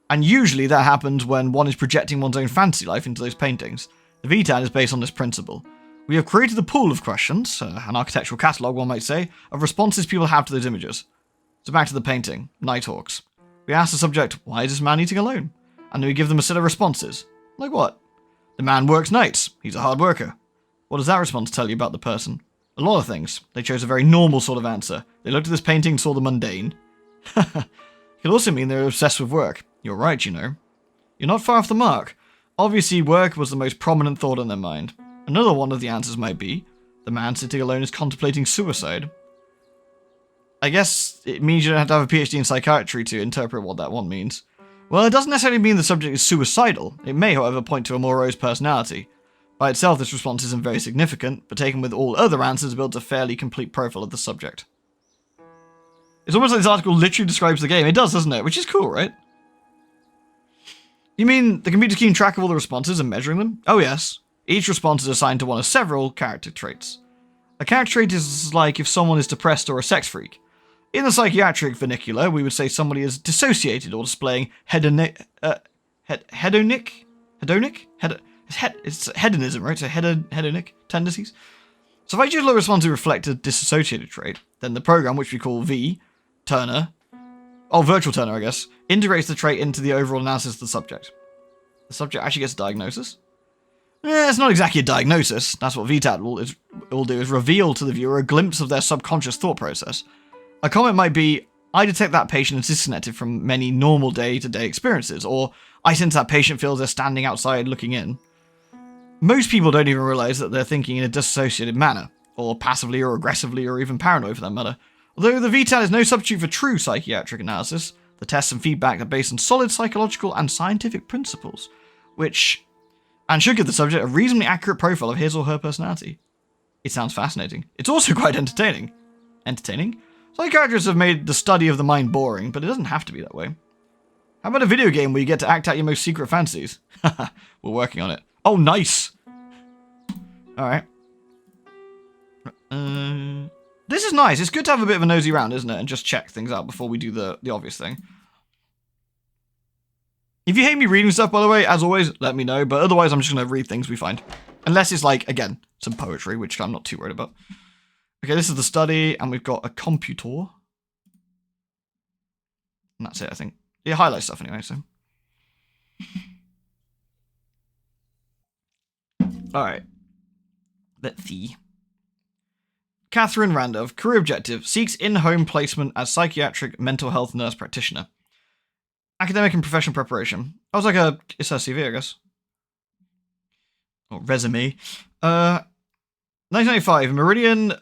And usually that happens when one is projecting one's own fantasy life into those paintings. The VTAT is based on this principle. We have created a pool of questions, an architectural catalogue one might say, of responses people have to those images. So back to the painting, Nighthawks. We ask the subject, why is this man eating alone? And then we give them a set of responses. Like what? The man works nights. He's a hard worker. What does that response tell you about the person? A lot of things. They chose a very normal sort of answer. They looked at this painting and saw the mundane. It could also mean they're obsessed with work. You're right, you know. You're not far off the mark. Obviously, work was the most prominent thought in their mind. Another one of the answers might be, the man sitting alone is contemplating suicide. I guess it means you don't have to have a PhD in psychiatry to interpret what that one means. Well, it doesn't necessarily mean the subject is suicidal. It may, however, point to a morose personality. By itself, this response isn't very significant, but taken with all other answers, builds a fairly complete profile of the subject. It's almost like this article literally describes the game. It does, doesn't it? Which is cool, right? You mean the computer's keeping track of all the responses and measuring them? Oh yes. Each response is assigned to one of several character traits. A character trait is like if someone is depressed or a sex freak. In the psychiatric vernacular, we would say somebody is dissociated or displaying hedonic? It's hedonism, right? So hedonic tendencies. So if I choose low response to reflect a disassociated trait, then the program, which we call V, Turner, virtual Turner, I guess, integrates the trait into the overall analysis of the subject. The subject actually gets a diagnosis. It's not exactly a diagnosis. That's what VTAT will do, is reveal to the viewer a glimpse of their subconscious thought process. A comment might be, I detect that patient is disconnected from many normal day-to-day experiences, or I sense that patient feels they're standing outside looking in. Most people don't even realize that they're thinking in a dissociated manner, or passively or aggressively or even paranoid for that matter. Although the VTAT is no substitute for true psychiatric analysis, the tests and feedback are based on solid psychological and scientific principles, and should give the subject a reasonably accurate profile of his or her personality. It sounds fascinating. It's also quite entertaining. Entertaining? Psychiatrists have made the study of the mind boring, but it doesn't have to be that way. How about a video game where you get to act out your most secret fantasies? Haha, we're working on it. Oh, nice! Alright. This is nice. It's good to have a bit of a nosy round, isn't it? And just check things out before we do the obvious thing. If you hate me reading stuff, by the way, as always, let me know. But otherwise, I'm just going to read things we find. Unless it's like, again, some poetry, which I'm not too worried about. Okay, this is the study, and we've got a computer. And that's it, I think. Yeah, highlight stuff anyway, so. Alright. Let's see. Catherine Randolph, career objective, seeks in-home placement as psychiatric mental health nurse practitioner. Academic and professional preparation. I was like it's her CV, I guess. Or resume. 1995, Meridian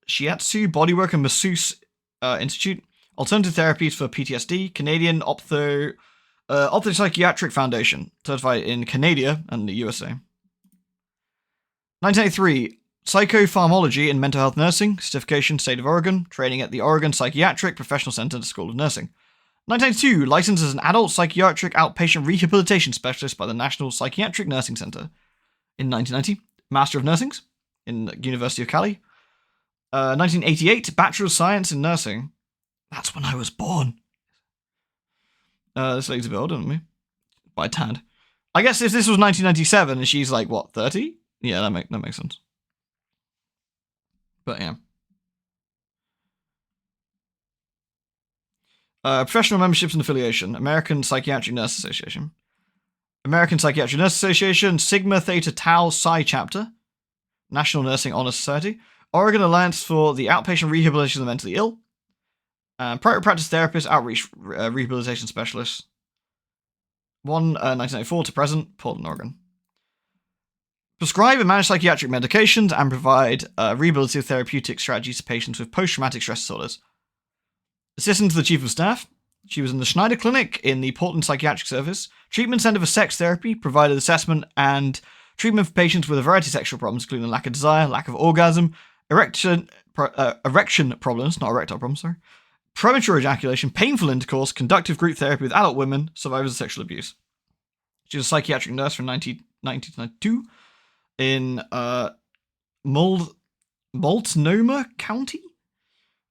Shiatsu Bodywork and Masseuse Institute. Alternative Therapies for PTSD. Canadian Ophthalmopsychiatric Foundation. Certified in Canada and the USA. 1983, Psychopharmacology in Mental Health Nursing, certification, State of Oregon, training at the Oregon Psychiatric Professional Center School of Nursing. 1992, licensed as an adult psychiatric outpatient rehabilitation specialist by the National Psychiatric Nursing Center. In 1990, Master of Nursing in the University of Cali. 1988, Bachelor of Science in Nursing. That's when I was born. This lady's a bit older than me. By a tad. I guess if this was 1997 and she's like, what, 30? Yeah, that makes sense. But yeah. Professional memberships and affiliation. American Psychiatric Nurse Association. American Psychiatric Nurse Association. Sigma Theta Tau Psi Chapter. National Nursing Honor Society. Oregon Alliance for the Outpatient Rehabilitation of the Mentally Ill. Private Practice Therapist, Outreach Rehabilitation Specialist. 1994 to present, Portland, Oregon. Prescribe and manage psychiatric medications and provide rehabilitative therapeutic strategies to patients with post-traumatic stress disorders. Assistant to the Chief of Staff. She was in the Schneider Clinic in the Portland Psychiatric Service. Treatment Center for Sex Therapy. Provided assessment and treatment for patients with a variety of sexual problems, including lack of desire, lack of orgasm, erection problems, not erectile problems, sorry. Premature ejaculation, painful intercourse, conductive group therapy with adult women, survivors of sexual abuse. She was a psychiatric nurse from 1992 in Multnomah County.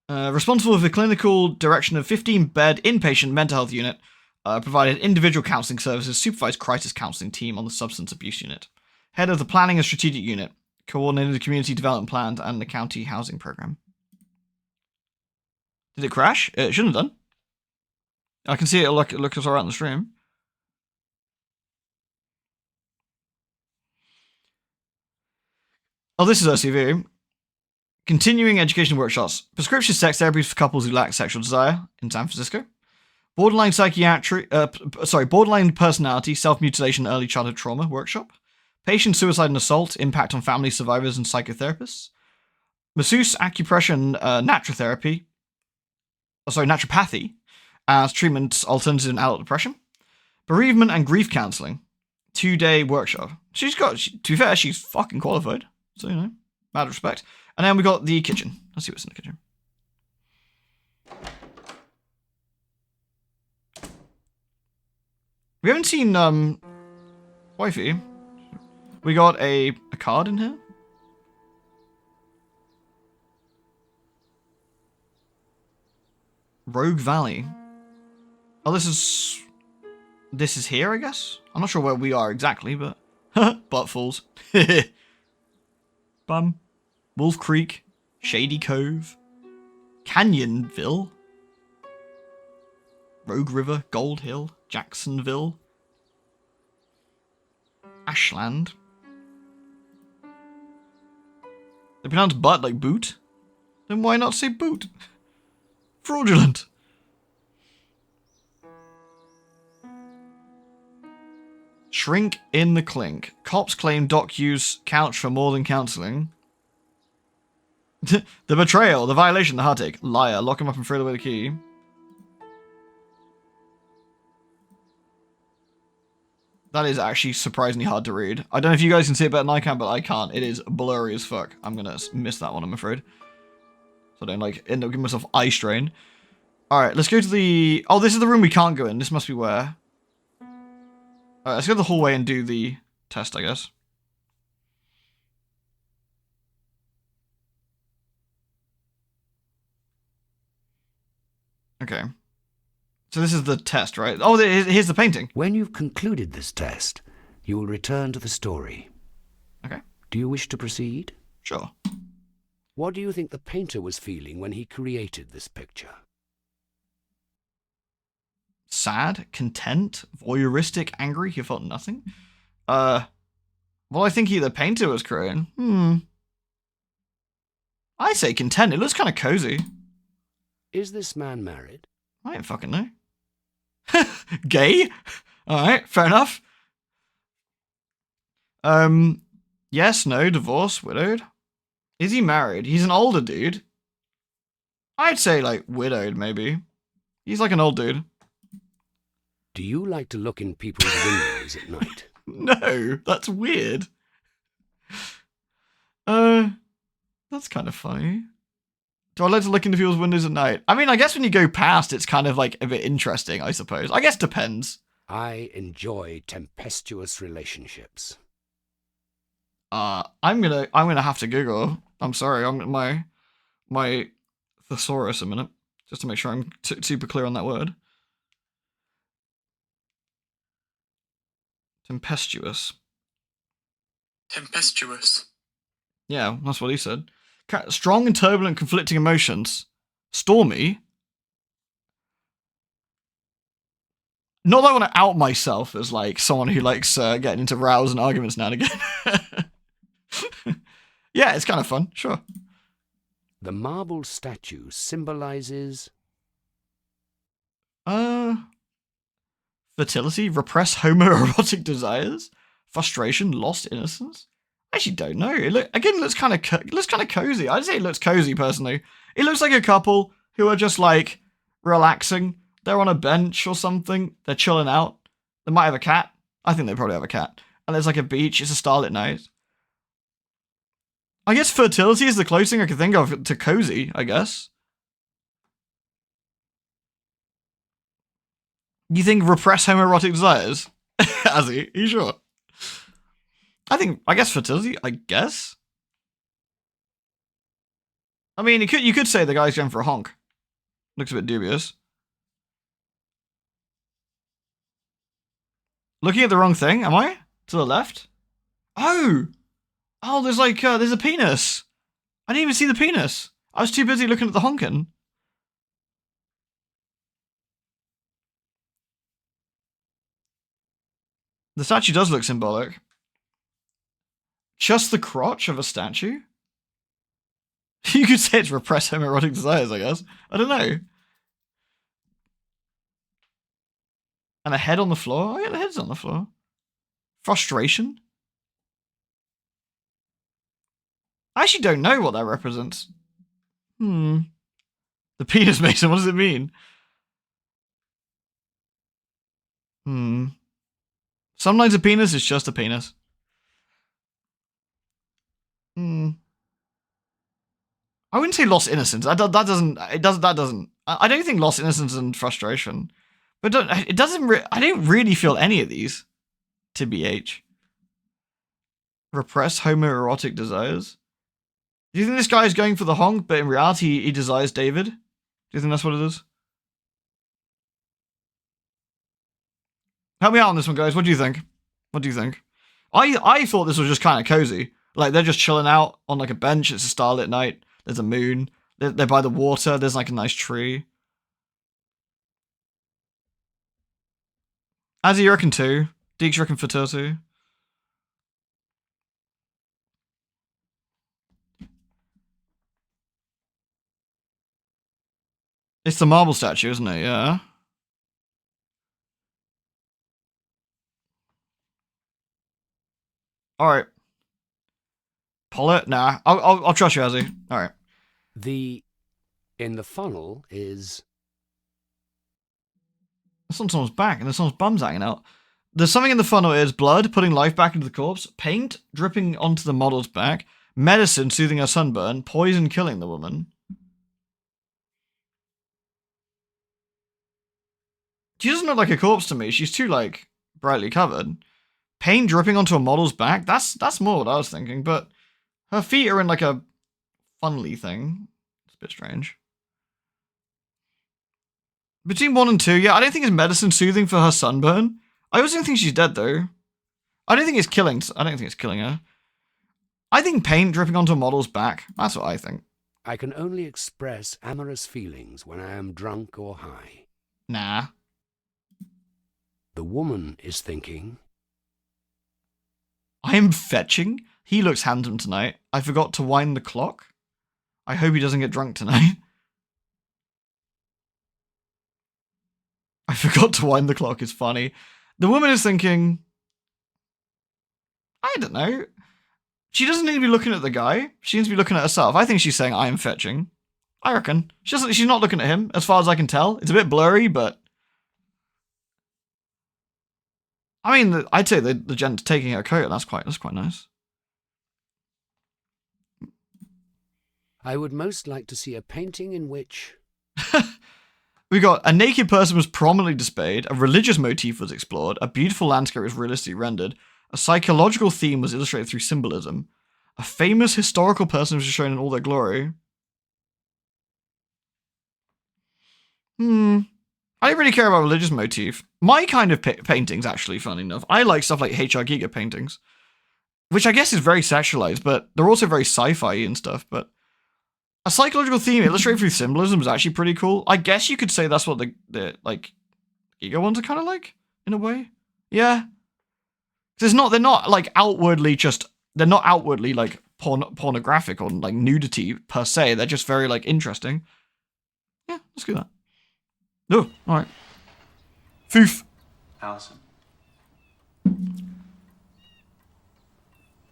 Responsible for the clinical direction of 15-bed inpatient mental health unit, provided individual counseling services, supervised crisis counseling team on the substance abuse unit. Head of the planning and strategic unit, coordinated the community development plan and the county housing program. Did it crash? It shouldn't have done. I can see it looks alright on the stream. Oh, this is her CV. Continuing education workshops. Prescription sex therapies for couples who lack sexual desire in San Francisco. Borderline personality, self-mutilation, early childhood trauma workshop. Patient suicide and assault, impact on family survivors and psychotherapists. Masseuse, acupressure, and naturopathy as treatment alternative in adult depression. Bereavement and grief counseling. 2-day workshop. To be fair, she's fucking qualified. So, mad respect. And then we got the kitchen. Let's see what's in the kitchen. We haven't seen, wifey. We got a card in here. Rogue Valley. Oh, this is here, I guess? I'm not sure where we are exactly, but... Butt fools. Bum. Wolf Creek, Shady Cove, Canyonville, Rogue River, Gold Hill, Jacksonville, Ashland. They pronounce butt like boot? Then why not say boot? Fraudulent. Shrink in the clink. Cops claim Doc use couch for more than counseling. The betrayal, the violation, the heartache. Liar. Lock him up and throw away the key. That is actually surprisingly hard to read. I don't know if you guys can see it better than I can, but I can't. It is blurry as fuck. I'm gonna miss that one, I'm afraid. So I don't, like, end up giving myself eye strain. Alright, let's go to the... Oh, this is the room we can't go in. This must be where... Alright, let's go to the hallway and do the test, I guess. Okay. So this is the test, right? Oh, here's the painting. When you've concluded this test, you will return to the story. Okay. Do you wish to proceed? Sure. What do you think the painter was feeling when he created this picture? Sad, content, voyeuristic, angry. He felt nothing. Well, I think the painter was creating. I say content. It looks kind of cozy. Is this man married? I don't fucking know. Gay? Alright, fair enough. Yes, no, divorce, widowed. Is he married? He's an older dude. I'd say, like, widowed, maybe. He's like an old dude. Do you like to look in people's windows at night? No, that's weird. That's kind of funny. Do I like to look into people's windows at night? I mean, I guess when you go past, it's kind of like a bit interesting, I suppose. I guess depends. I enjoy tempestuous relationships. I'm gonna have to Google. I'm sorry, my thesaurus a minute, just to make sure I'm super clear on that word. Tempestuous. Tempestuous. Yeah, that's what he said. Strong and turbulent, conflicting emotions. Stormy. Not that I want to out myself as, like, someone who likes getting into rows and arguments now and again. Yeah, it's kind of fun, sure. The marble statue symbolizes... Fertility, repressed homoerotic desires, frustration, lost innocence. I actually don't know. It looks kind of cozy. I'd say it looks cozy personally. It looks like a couple who are just like relaxing. They're on a bench or something. They're chilling out. They might have a cat. I think they probably have a cat. And there's like a beach. It's a starlit night. I guess fertility is the closest thing I can think of to cozy, I guess. You think repress homoerotic desires? Azzy, are you sure? I guess fertility, I guess? I mean, you could say the guy's going for a honk. Looks a bit dubious. Looking at the wrong thing, am I? To the left? Oh! Oh, there's like, there's a penis. I didn't even see the penis. I was too busy looking at the honking. The statue does look symbolic. Just the crotch of a statue? You could say it's repressed homoerotic desires, I guess. I don't know. And a head on the floor? Oh yeah, the head's on the floor. Frustration? I actually don't know what that represents. The penis mason, what does it mean? Sometimes a penis is just a penis. I wouldn't say lost innocence. That doesn't. I don't think lost innocence and frustration. But it doesn't. I don't really feel any of these. TBH. Repressed homoerotic desires. Do you think this guy is going for the honk, but in reality he desires David? Do you think that's what it is? Help me out on this one, guys. What do you think? What do you think? I thought this was just kind of cozy. Like, they're just chilling out on, like, a bench. It's a starlit night. There's a moon. They're by the water. There's, like, a nice tree. Azzy, you reckon 2? Deeks, you reckon for 2? It's the marble statue, isn't it? Yeah. Alright. Pull it? Nah. I'll trust you, Azzy. Alright. In the funnel is... That's on someone's back, and there's someone's bum's hanging out. There's something in the funnel. Is blood, putting life back into the corpse, paint, dripping onto the model's back, medicine, soothing her sunburn, poison, killing the woman. She doesn't look like a corpse to me. She's too, like, brightly covered. Paint dripping onto a model's back? That's more what I was thinking, but her feet are in, like, a funnely thing. It's a bit strange. Between 1 and 2, yeah, I don't think it's medicine soothing for her sunburn. I also don't think she's dead, though. I don't think it's killing her. I think paint dripping onto a model's back. That's what I think. I can only express amorous feelings when I am drunk or high. Nah. The woman is thinking... I am fetching? He looks handsome tonight. I forgot to wind the clock. I hope he doesn't get drunk tonight. I forgot to wind the clock is funny. The woman is thinking... I don't know. She doesn't need to be looking at the guy. She needs to be looking at herself. I think she's saying, I am fetching. I reckon. She's not looking at him, as far as I can tell. It's a bit blurry, but... I mean, I'd say the gent's taking her coat, and that's quite nice. I would most like to see a painting in which... We got a naked person was prominently displayed, a religious motif was explored, a beautiful landscape was realistically rendered, a psychological theme was illustrated through symbolism, a famous historical person was shown in all their glory. I don't really care about religious motif. My kind of paintings, actually, funny enough, I like stuff like HR Giga paintings, which I guess is very sexualized, but they're also very sci-fi and stuff, but a psychological theme illustrated through symbolism is actually pretty cool. I guess you could say that's what the like, Giga ones are kind of like, in a way. Yeah. They're not like outwardly they're not outwardly like pornographic or like nudity per se. They're just very like interesting. Yeah, let's do that. Oh, alright. Foof. Allison.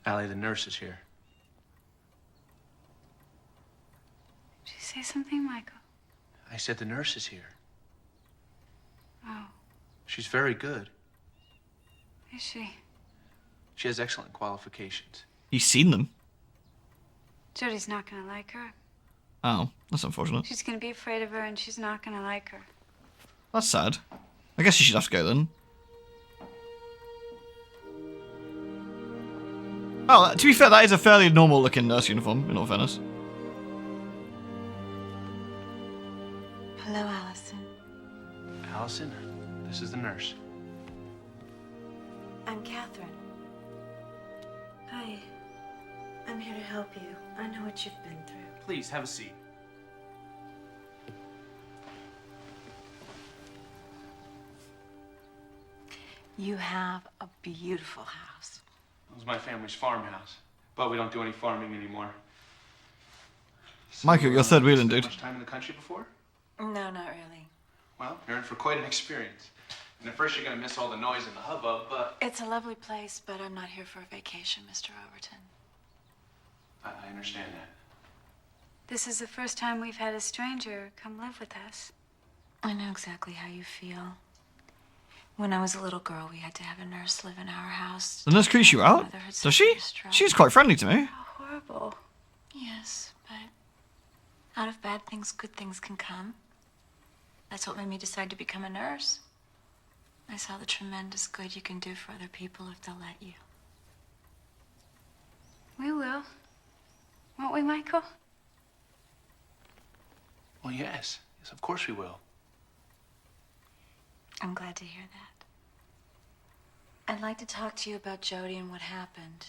Allie, the nurse is here. Did you say something, Michael? I said the nurse is here. Oh, She's very good. is she? She has excellent qualifications. He's seen them. Jody's not gonna like her. Oh, that's unfortunate. She's gonna be afraid of her, and she's not gonna like her. That's sad. I guess you should have to go then. Oh, to be fair, that is a fairly normal looking nurse uniform, in all fairness. Hello, Allison. Allison, this is the nurse. I'm Catherine. Hi. I'm here to help you. I know what you've been through. Please, have a seat. You have a beautiful house. It was my family's farmhouse, but we don't do any farming anymore. So, Michael, you're third wheeling, spent dude. Much time in the country before? No, not really. Well, you're in for quite an experience. And at first you're gonna miss all the noise and the hubbub, but It's a lovely place, but I'm not here for a vacation, Mr. Overton. I understand that. This is the first time we've had a stranger come live with us. I know exactly how you feel. When I was a little girl, we had to have a nurse live in our house. The nurse creeps you out? Mother had Does she? suffered a stroke. She's quite friendly to me. How horrible. Yes, but out of bad things, good things can come. That's what made me decide to become a nurse. I saw the tremendous good you can do for other people if they'll let you. We will. Won't we, Michael? Well, yes. Yes, of course we will. I'm glad to hear that. I'd like to talk to you about Jody and what happened.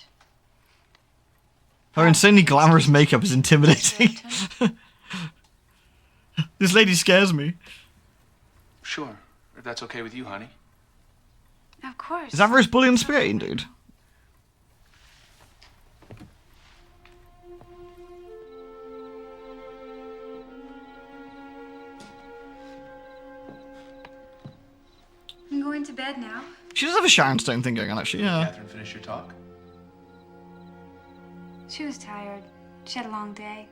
Her insanely glamorous makeup is intimidating. This lady scares me. Sure, if that's okay with you, honey. Of course. Is that roast bully and spaghetti, dude? I'm going to bed now. She does have a Sharon Stone thing going on, actually, yeah. Catherine, finish your talk. She was tired. She had a long day.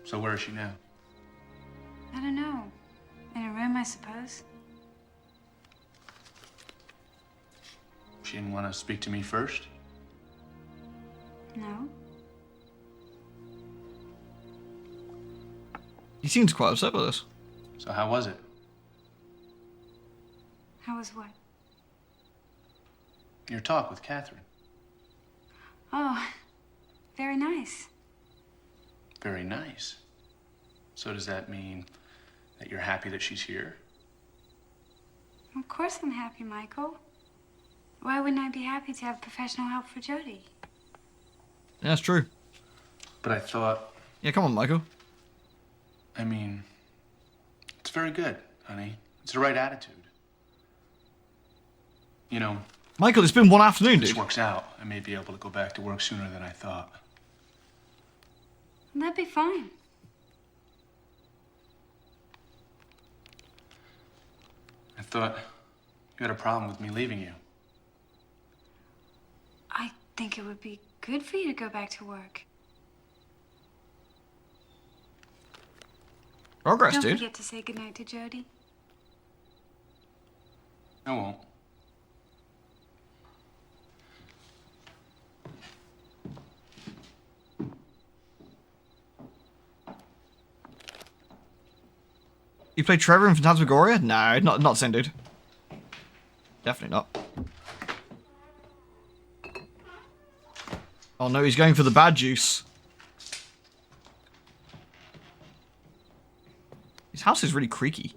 So where is she now? I don't know. In a room, I suppose. She didn't want to speak to me first? No. He seems quite upset with this. So how was it? How was what? Your talk with Catherine. Oh, very nice. Very nice. So does that mean that you're happy that she's here? Of course I'm happy, Michael. Why wouldn't I be happy to have professional help for Jody? Yeah, that's true. But I thought... Yeah, come on, Michael. I mean, it's very good, honey. It's the right attitude. You know... Michael, it's been one afternoon, if this dude. works out, I may be able to go back to work sooner than I thought. That'd be fine. I thought you had a problem with me leaving you. I think it would be good for you to go back to work. Progress, Don't dude. forget to say goodnight to Jody. I won't. You play Trevor in Phantasmagoria? No, not the same dude. Definitely not. Oh no, he's going for the bad juice. His house is really creaky.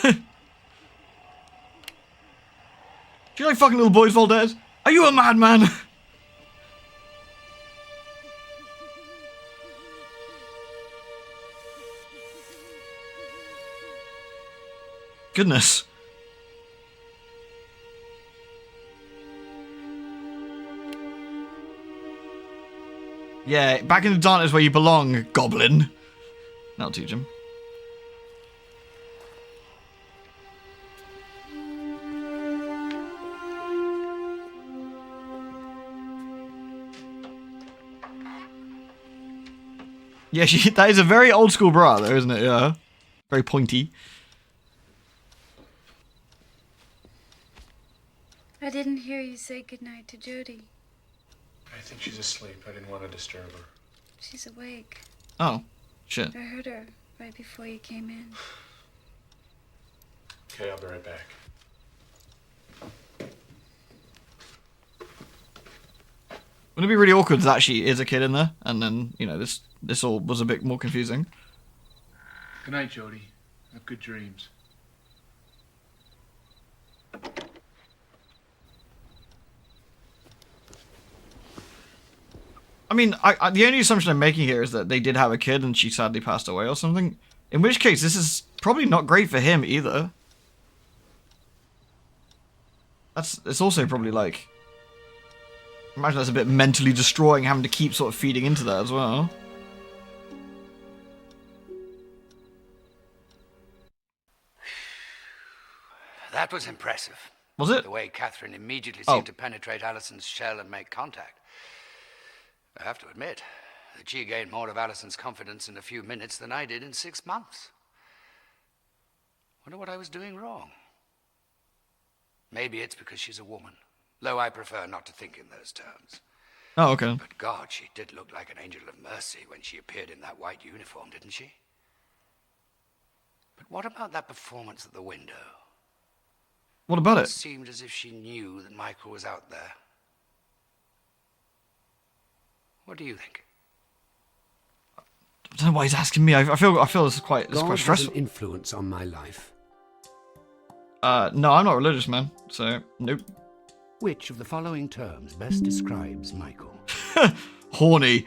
Do you like fucking little boys, Valdez? Are you a madman? Goodness. Yeah, back in the darkness where you belong, goblin. That'll teach him. Yeah, that is a very old school bra though, isn't it? Yeah. Very pointy. I didn't hear you say goodnight to Jody. I think she's asleep. I didn't want to disturb her. She's awake. Oh, shit. I heard her right before you came in. Okay, I'll be right back. Wouldn't it be really awkward that she is a kid in there, and then, you know, this all was a bit more confusing? Good night, Jody. Have good dreams. I mean, the only assumption I'm making here is that they did have a kid and she sadly passed away or something. In which case, this is probably not great for him either. It's also probably like... Imagine that's a bit mentally destroying, having to keep sort of feeding into that as well. That was impressive. Was it? The way Catherine immediately Oh. seemed to penetrate Allison's shell and make contact. I have to admit that she gained more of Allison's confidence in a few minutes than I did in 6 months. Wonder what I was doing wrong. Maybe it's because she's a woman, though I prefer not to think in those terms. Oh, okay. But God, she did look like an angel of mercy when she appeared in that white uniform, didn't she? But what about that performance at the window? What about It it? seemed as if she knew that Michael was out there. What do you think? I don't know why he's asking me. I feel this is quite God has stressful. an influence on my life. No, I'm not religious, man. So, nope. Which of the following terms best describes Michael? Horny.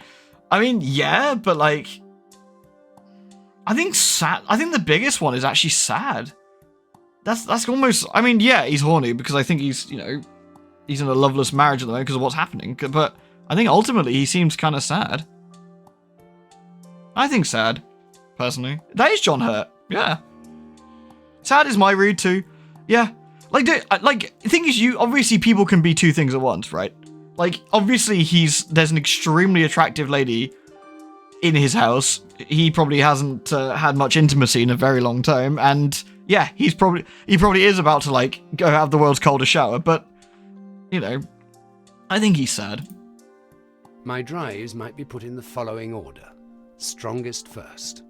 I mean, yeah, but like, I think sad. I think the biggest one is actually sad. That's almost. I mean, yeah, he's horny because I think he's, you know, he's in a loveless marriage at the moment because of what's happening. But I think ultimately he seems kind of sad. I think sad, personally. That is John Hurt. Yeah. Sad is my read too. Yeah. Like, the thing is, obviously people can be two things at once, right? Like, obviously there's an extremely attractive lady in his house. He probably hasn't had much intimacy in a very long time, and yeah, he probably is about to like go have the world's coldest shower. But you know, I think he's sad. My drives might be put in the following order: strongest first.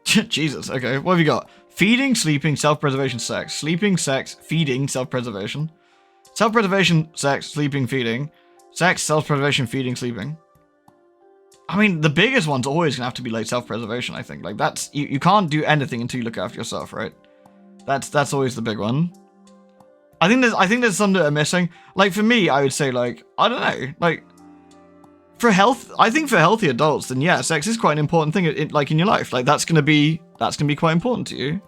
Jesus. Okay, what have you got? Feeding, sleeping, self-preservation, sex. Sleeping, sex, feeding, self-preservation. Self-preservation, sex, sleeping, feeding. Sex, self-preservation, feeding, sleeping. I mean, the biggest one's always gonna have to be like self-preservation, I think. Like that's you can't do anything until you look after yourself, right? That's always the big one. I think there's some that are missing. Like for me, I would say like, I don't know, like for health, I think for healthy adults, then yeah, sex is quite an important thing in your life. Like that's gonna be quite important to you.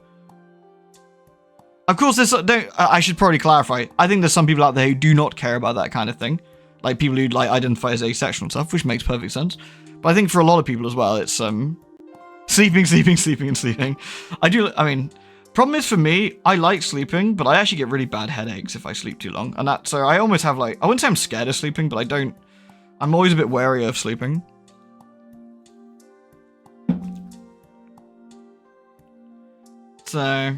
Of course, I should probably clarify. I think there's some people out there who do not care about that kind of thing. Like people who like identify as asexual and stuff, which makes perfect sense. But I think for a lot of people as well, it's sleeping, sleeping, sleeping, and sleeping. I mean, problem is for me, I like sleeping, but I actually get really bad headaches if I sleep too long. And so I almost have like, I wouldn't say I'm scared of sleeping, but I'm always a bit wary of sleeping. So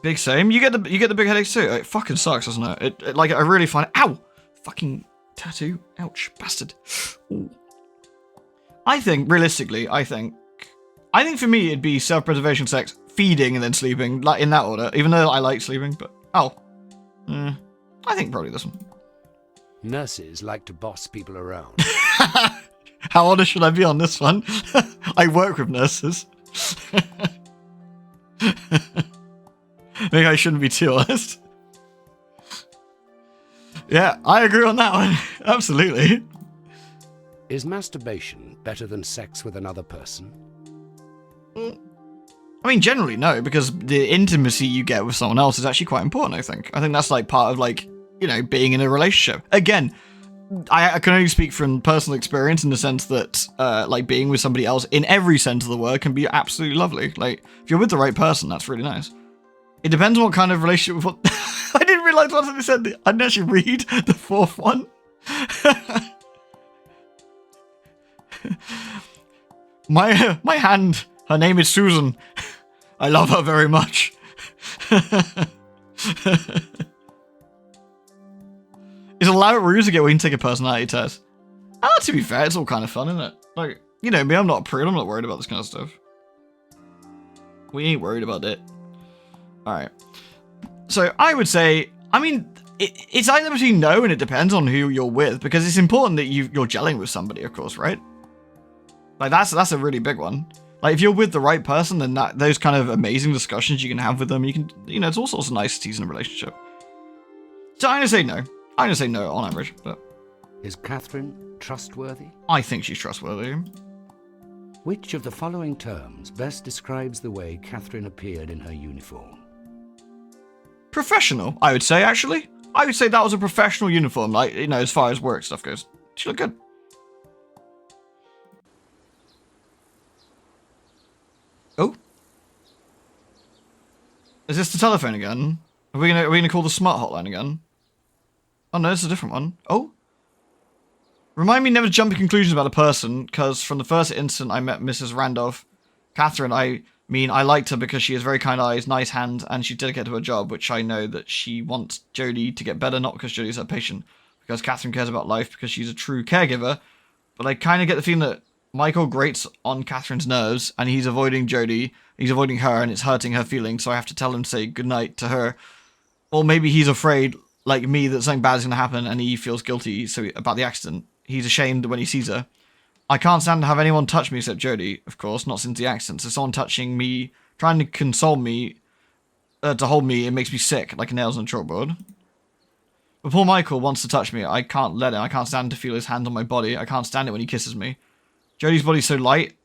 big same. You get the big headaches too. It fucking sucks, doesn't it? It like I really find. Ow! Fucking tattoo. Ouch, bastard. Ooh. I think realistically, I think for me it'd be self-preservation, sex, feeding, and then sleeping, like in that order. Even though I like sleeping, but I think probably this one. Nurses like to boss people around. How honest should I be on this one? I work with nurses. Maybe I shouldn't be too honest. Yeah, I agree on that one. Absolutely. Is masturbation better than sex with another person? I mean, generally no, because the intimacy you get with someone else is actually quite important, I think. I think that's like part of like, you know, being in a relationship. Again, I can only speak from personal experience in the sense that like being with somebody else in every sense of the word can be absolutely lovely. Like if you're with the right person, that's really nice. It depends on what kind of relationship. I didn't realize once I said I didn't actually read the fourth one. My hand. Her name is Susan. I love her very much. Is allowed rules to get where you can take a personality test? To be fair, it's all kind of fun, isn't it? Like, you know me, I'm not a prude, I'm not worried about this kind of stuff. We ain't worried about it. Alright. So, I would say, I mean, it's either between no and it depends on who you're with, because it's important that you're gelling with somebody, of course, right? Like, that's a really big one. Like, if you're with the right person, then those kind of amazing discussions you can have with them, you can, you know, it's all sorts of niceties in a relationship. So, I'm gonna say no. I'm gonna say no on average, but... Is Catherine trustworthy? I think she's trustworthy. Which of the following terms best describes the way Catherine appeared in her uniform? Professional, I would say, actually. I would say that was a professional uniform, like, you know, as far as work stuff goes. She looked good. Oh. Is this the telephone again? Are we gonna call the smart hotline again? Oh no, this is a different one. Oh. Remind me never to jump to conclusions about a person, because from the first instant I met Mrs. Randolph, Catherine, I mean, I liked her because she has very kind eyes, nice hands, and she's dedicated to her job, which I know that she wants Jodie to get better, not because Jodie's her patient, because Catherine cares about life, because she's a true caregiver. But I kind of get the feeling that Michael grates on Catherine's nerves, and he's avoiding Jodie, he's avoiding her, and it's hurting her feelings, so I have to tell him to say goodnight to her. Or maybe he's afraid, like me, that something bad is going to happen, and he feels guilty about the accident. He's ashamed when he sees her. I can't stand to have anyone touch me except Jodie, of course, not since the accident. So someone touching me, trying to console me, to hold me, it makes me sick, like nails on a chalkboard. But poor Michael wants to touch me. I can't let him. I can't stand to feel his hand on my body. I can't stand it when he kisses me. Jodie's body's so light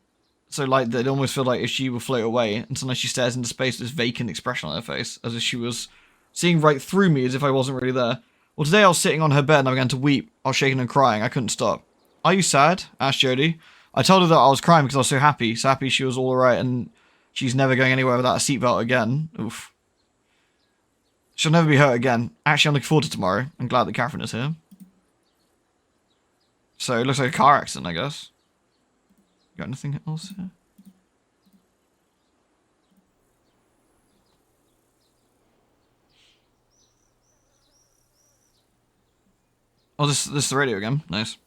that it almost feels like if she will float away, and sometimes she stares into space with this vacant expression on her face, as if she was seeing right through me, as if I wasn't really there. Well, today I was sitting on her bed and I began to weep. I was shaking and crying. I couldn't stop. Are you sad? Asked Jodie. I told her that I was crying because I was so happy she was all alright, and she's never going anywhere without a seatbelt again. Oof. She'll never be hurt again. Actually, I'm looking forward to tomorrow. I'm glad that Catherine is here. So, it looks like a car accident, I guess. Got anything else here? Oh, this is the radio again. Nice.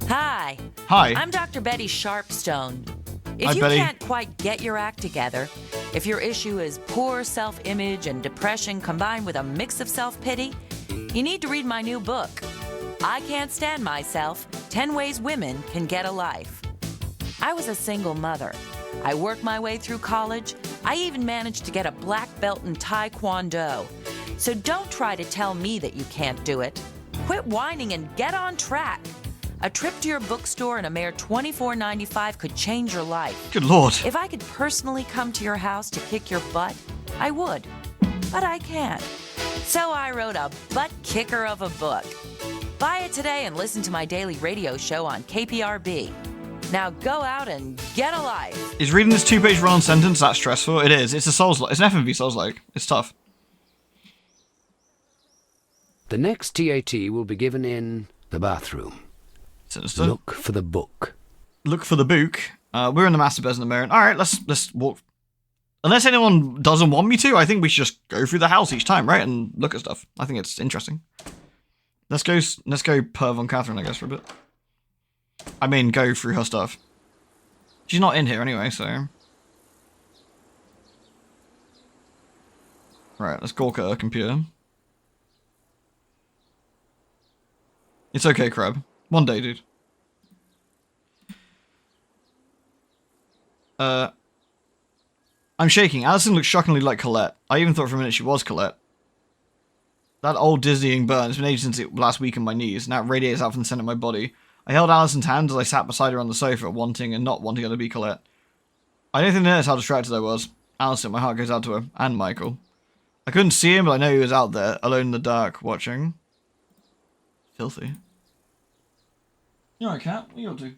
Hi. Hi. I'm Dr. Betty Sharpstone. If Hi, you Betty. can't quite get your act together, if your issue is poor self-image and depression combined with a mix of self-pity, you need to read my new book, I Can't Stand Myself, 10 Ways Women Can Get a Life. I was a single mother. I worked my way through college. I even managed to get a black belt in Taekwondo. So don't try to tell me that you can't do it. Quit whining and get on track. A trip to your bookstore and a mere $24.95 could change your life. Good Lord. If I could personally come to your house to kick your butt, I would. But I can't. So I wrote a butt kicker of a book. Buy it today and listen to my daily radio show on KPRB. Now go out and get a life. Is reading this 2-page run-on sentence that stressful? It is. It's a Souls-like. It's an FMV Souls-like. It's tough. The next TAT will be given in the bathroom. Sinister. Look for the book. Look for the book. We're in the master bedroom in the mirror. All right, let's walk. Unless anyone doesn't want me to, I think we should just go through the house each time, right, and look at stuff. I think it's interesting. Let's go perv on Catherine, I guess, for a bit. I mean, go through her stuff. She's not in here anyway, so. Right, let's gawk at her computer. It's okay, Crab. One day, dude. I'm shaking. Alison looks shockingly like Colette. I even thought for a minute she was Colette. That old dizzying burn. It's been ages since it last week in my knees. Now it radiates out from the center of my body. I held Alison's hand as I sat beside her on the sofa, wanting and not wanting her to be Colette. I don't think they noticed how distracted I was. Alison, my heart goes out to her. And Michael. I couldn't see him, but I know he was out there, alone in the dark, watching. Filthy. You alright, Cat? What are you up to?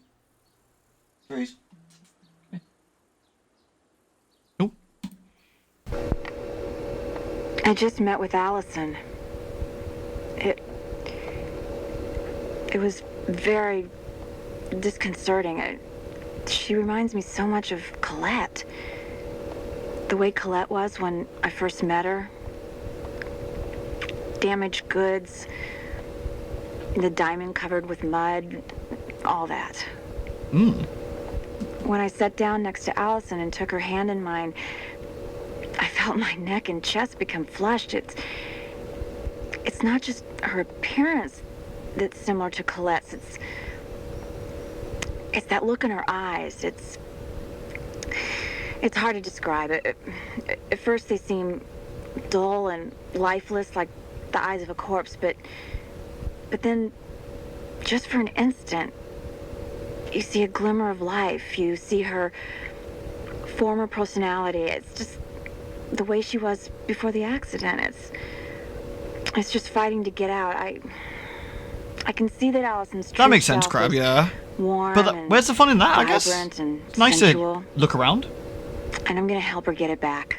Trees? Okay. Nope. I just met with Allison. It was very disconcerting. She reminds me so much of Colette. The way Colette was when I first met her. Damaged goods, the diamond covered with mud, all that. When I sat down next to Allison and took her hand in mine, I felt my neck and chest become flushed. It's not just her appearance that's similar to Colette's. It's that look in her eyes. It's hard to describe it. At first they seem dull and lifeless, like the eyes of a corpse, but then just for an instant you see a glimmer of life. You see her former personality. It's just the way she was before the accident. It's just fighting to get out. I can see that Allison's that makes sense, Crab, yeah. Warm, but where's the fun in that, I guess? And it's nice sensual. To look around. And I'm gonna help her get it back.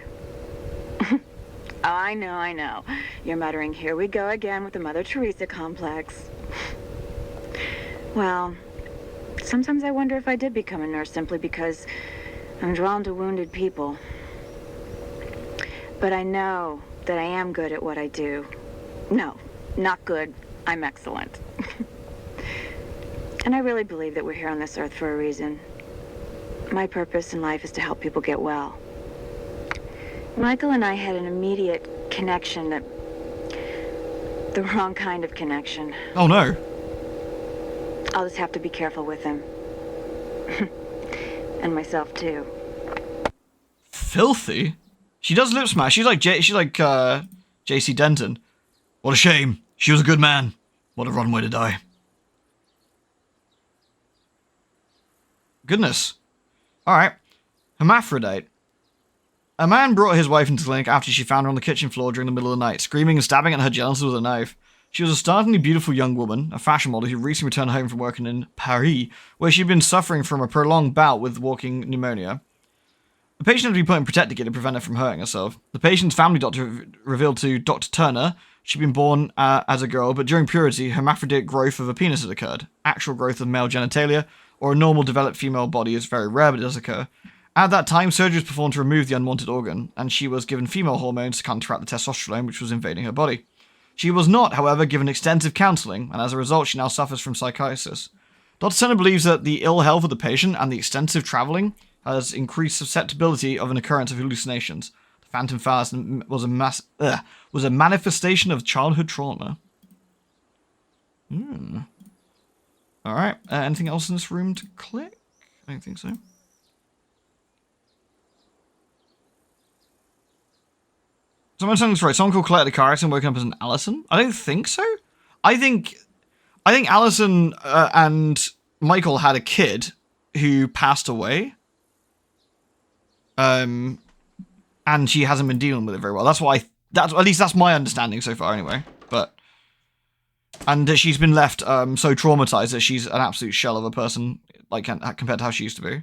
Oh, I know. You're muttering, here we go again with the Mother Teresa complex. Well, sometimes I wonder if I did become a nurse simply because I'm drawn to wounded people. But I know that I am good at what I do. No, not good. I'm excellent. And I really believe that we're here on this earth for a reason. My purpose in life is to help people get well. Michael and I had an immediate connection, the wrong kind of connection. Oh no. I'll just have to be careful with him. And myself too. Filthy? She does lip smash. She's like JC Denton. What a shame. She was a good man. What a rotten way to die. Goodness. Alright. Hermaphrodite. A man brought his wife into the clinic after she found her on the kitchen floor during the middle of the night, screaming and stabbing at her genitals with a knife. She was a startlingly beautiful young woman, a fashion model who recently returned home from working in Paris, where she'd been suffering from a prolonged bout with walking pneumonia. The patient had to be put in protective gear to prevent her from hurting herself. The patient's family doctor revealed to Dr. Turner she'd been born as a girl, but during puberty, hermaphroditic growth of a penis had occurred. Actual growth of male genitalia, or a normal developed female body, is very rare, but it does occur. At that time, surgery was performed to remove the unwanted organ, and she was given female hormones to counteract the testosterone which was invading her body. She was not, however, given extensive counselling, and as a result, she now suffers from psychosis. Dr. Turner believes that the ill health of the patient and the extensive travelling has increased susceptibility of an occurrence of hallucinations. The phantom phallus was a manifestation of childhood trauma. Alright, anything else in this room to click? I don't think so. Someone saying this right. Someone called Colette the car accident woken up as an Allison? I don't think so. I think Allison and Michael had a kid who passed away. And she hasn't been dealing with it very well. That's at least that's my understanding so far anyway. And she's been left so traumatized that she's an absolute shell of a person, like compared to how she used to be.